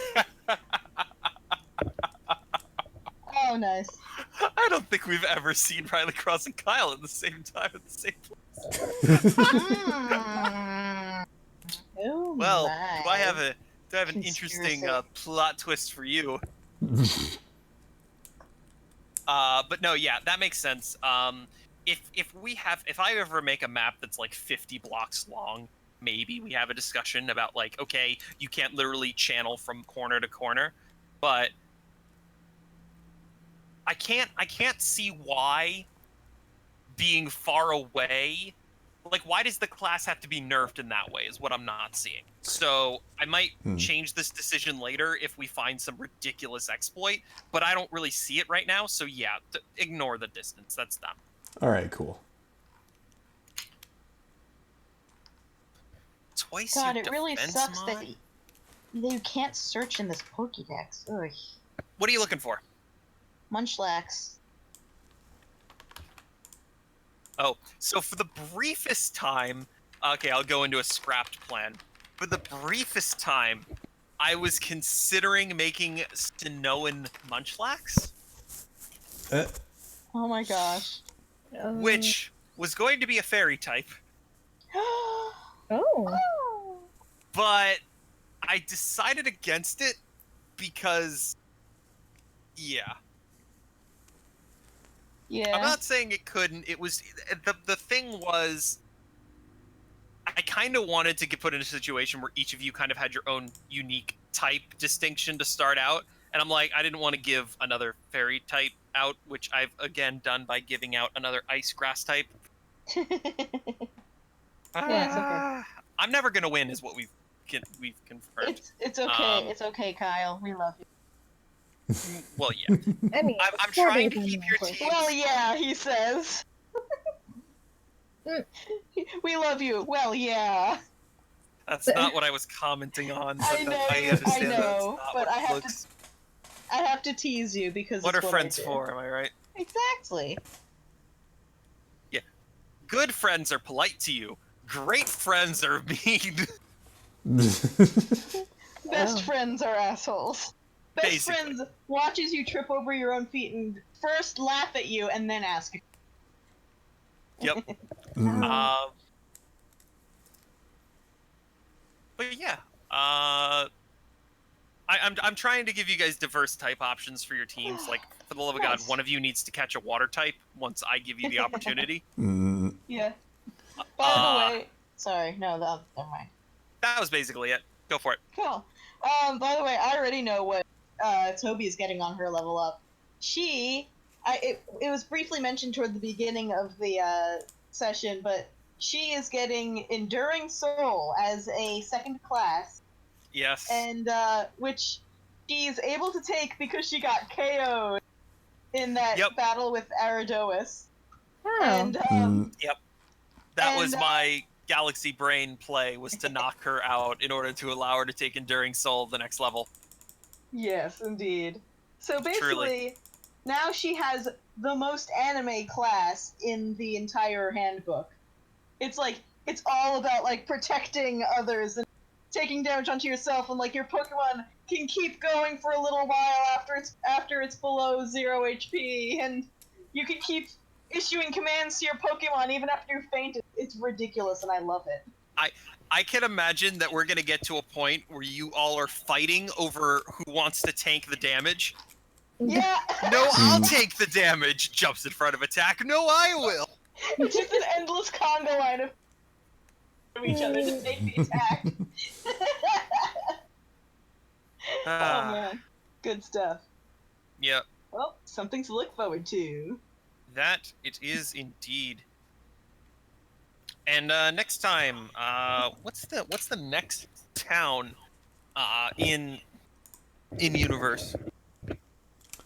Oh, nice. I don't think we've ever seen Riley Cross and Kyle at the same time at the same place. Oh, Well, my. do I have an Conspiracy. interesting plot twist for you? But no, yeah, that makes sense. If I ever make a map that's like 50 blocks long, maybe we have a discussion about like, okay, you can't literally channel from corner to corner, but I can't see why being far away, like, why does the class have to be nerfed in that way is what I'm not seeing. So I might change this decision later if we find some ridiculous exploit, but I don't really see it right now. So yeah, ignore the distance. That's dumb. All right, cool. Twice God, your it really defense sucks mod? that you can't search in this Pokédex. Ugh. What are you looking for? Munchlax. Oh, so for the briefest time, okay, I'll go into a scrapped plan. For the briefest time, I was considering making Sinnohan Munchlax, Oh my gosh. which was going to be a fairy type, Oh. but I decided against it because, yeah. Yeah. I'm not saying it couldn't. It was the thing was, I kind of wanted to get put in a situation where each of you kind of had your own unique type distinction to start out, and I'm like, I didn't want to give another fairy type out, which I've again done by giving out another ice grass type. Yeah, it's okay. I'm never gonna win, is what we've confirmed. It's okay. It's okay, Kyle. We love you. Well, yeah. I mean, I'm 4 trying days to keep on your that. team. Well, yeah, he says. We love you. Well, yeah. That's not what I was commenting on. But I know, I understand that's know, not but what I it have looks. I have to tease you because What are it's what friends I do. for? Am I right? Exactly. Good friends are polite to you. Great friends are mean. Best friends are assholes. Best Basically. friends watches you trip over your own feet and first laugh at you and then ask. Yep. But yeah, I'm trying to give you guys diverse type options for your teams. Like, for the love of God, Nice. one of you needs to catch a water type once I give you the opportunity. Yeah. By the way, sorry, no, never mind. That was basically it. Go for it. Cool. By the way, I already know what Toby is getting on her level up. It was briefly mentioned toward the beginning of the session, but she is getting Enduring Soul as a second class, Yes. and which she's able to take because she got KO'd in that battle with Aradois. Oh. And That was my Galaxy Brain play, was to knock her out in order to allow her to take Enduring Soul the next level. yes, indeed. So basically, Truly. now she has the most anime class in the entire handbook. It's like, it's all about like protecting others and taking damage onto yourself, and like your Pokemon can keep going for a little while after it's below 0 HP, and you can keep issuing commands to your Pokemon even after you're fainted. It's ridiculous, and I love it. I can imagine that we're gonna get to a point where you all are fighting over who wants to tank the damage. Yeah! No, I'll take the damage. Jumps in front of attack. No, I will. It's just an endless conga line of each other to take the attack. Oh man, good stuff. Yep. Well, something to look forward to. That it is indeed. And next time, what's the next town in universe?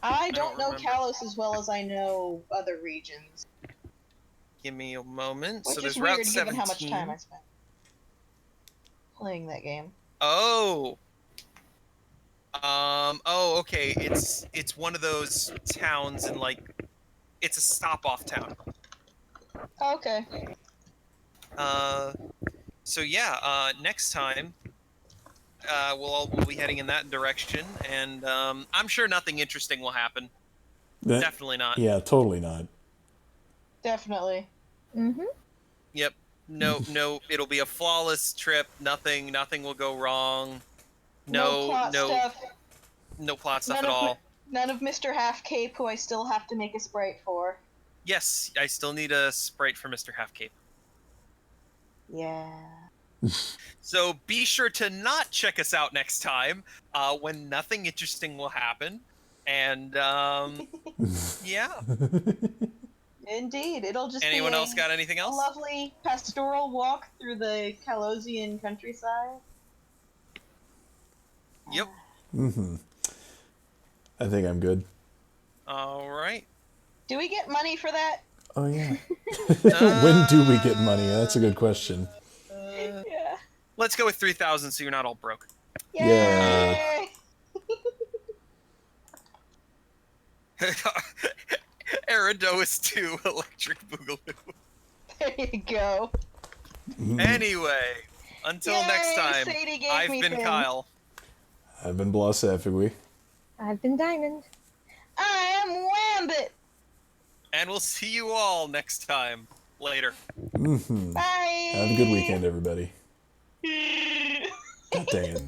I don't don't know remember. Kalos as well as I know other regions, Give me a moment. which So is there's weird Route 17. given how much time I spent playing that game. Oh. Oh, okay. It's one of those towns in like, it's a stop-off town. Okay. So yeah. Next time, we'll be heading in that direction, and I'm sure nothing interesting will happen. Definitely not. Yeah, totally not. Definitely. Mm-hmm. Yep. No. It'll be a flawless trip. Nothing will go wrong. No plot stuff. No plot stuff None at of all. None of Mr. Half Cape, who I still have to make a sprite for. Yes, I still need a sprite for Mr. Half Cape. Yeah. So be sure to not check us out next time, when nothing interesting will happen. And yeah. Indeed, it'll just Anyone be else got anything a else? lovely pastoral walk through the Kalosian countryside. Yep. I think I'm good. All right. Do we get money for that? Oh yeah. When do we get money? That's a good question. Yeah. Let's go with 3,000 so you're not all broke. Yay! Eridois 2 Electric Boogaloo. There you go. Anyway, until Yay, next time, Sadie gave I've me been things. Kyle. I've been Blossafigui. I've been Diamond. I am Wambit. And we'll see you all next time. Later. Bye. Have a good weekend, everybody. God dang it.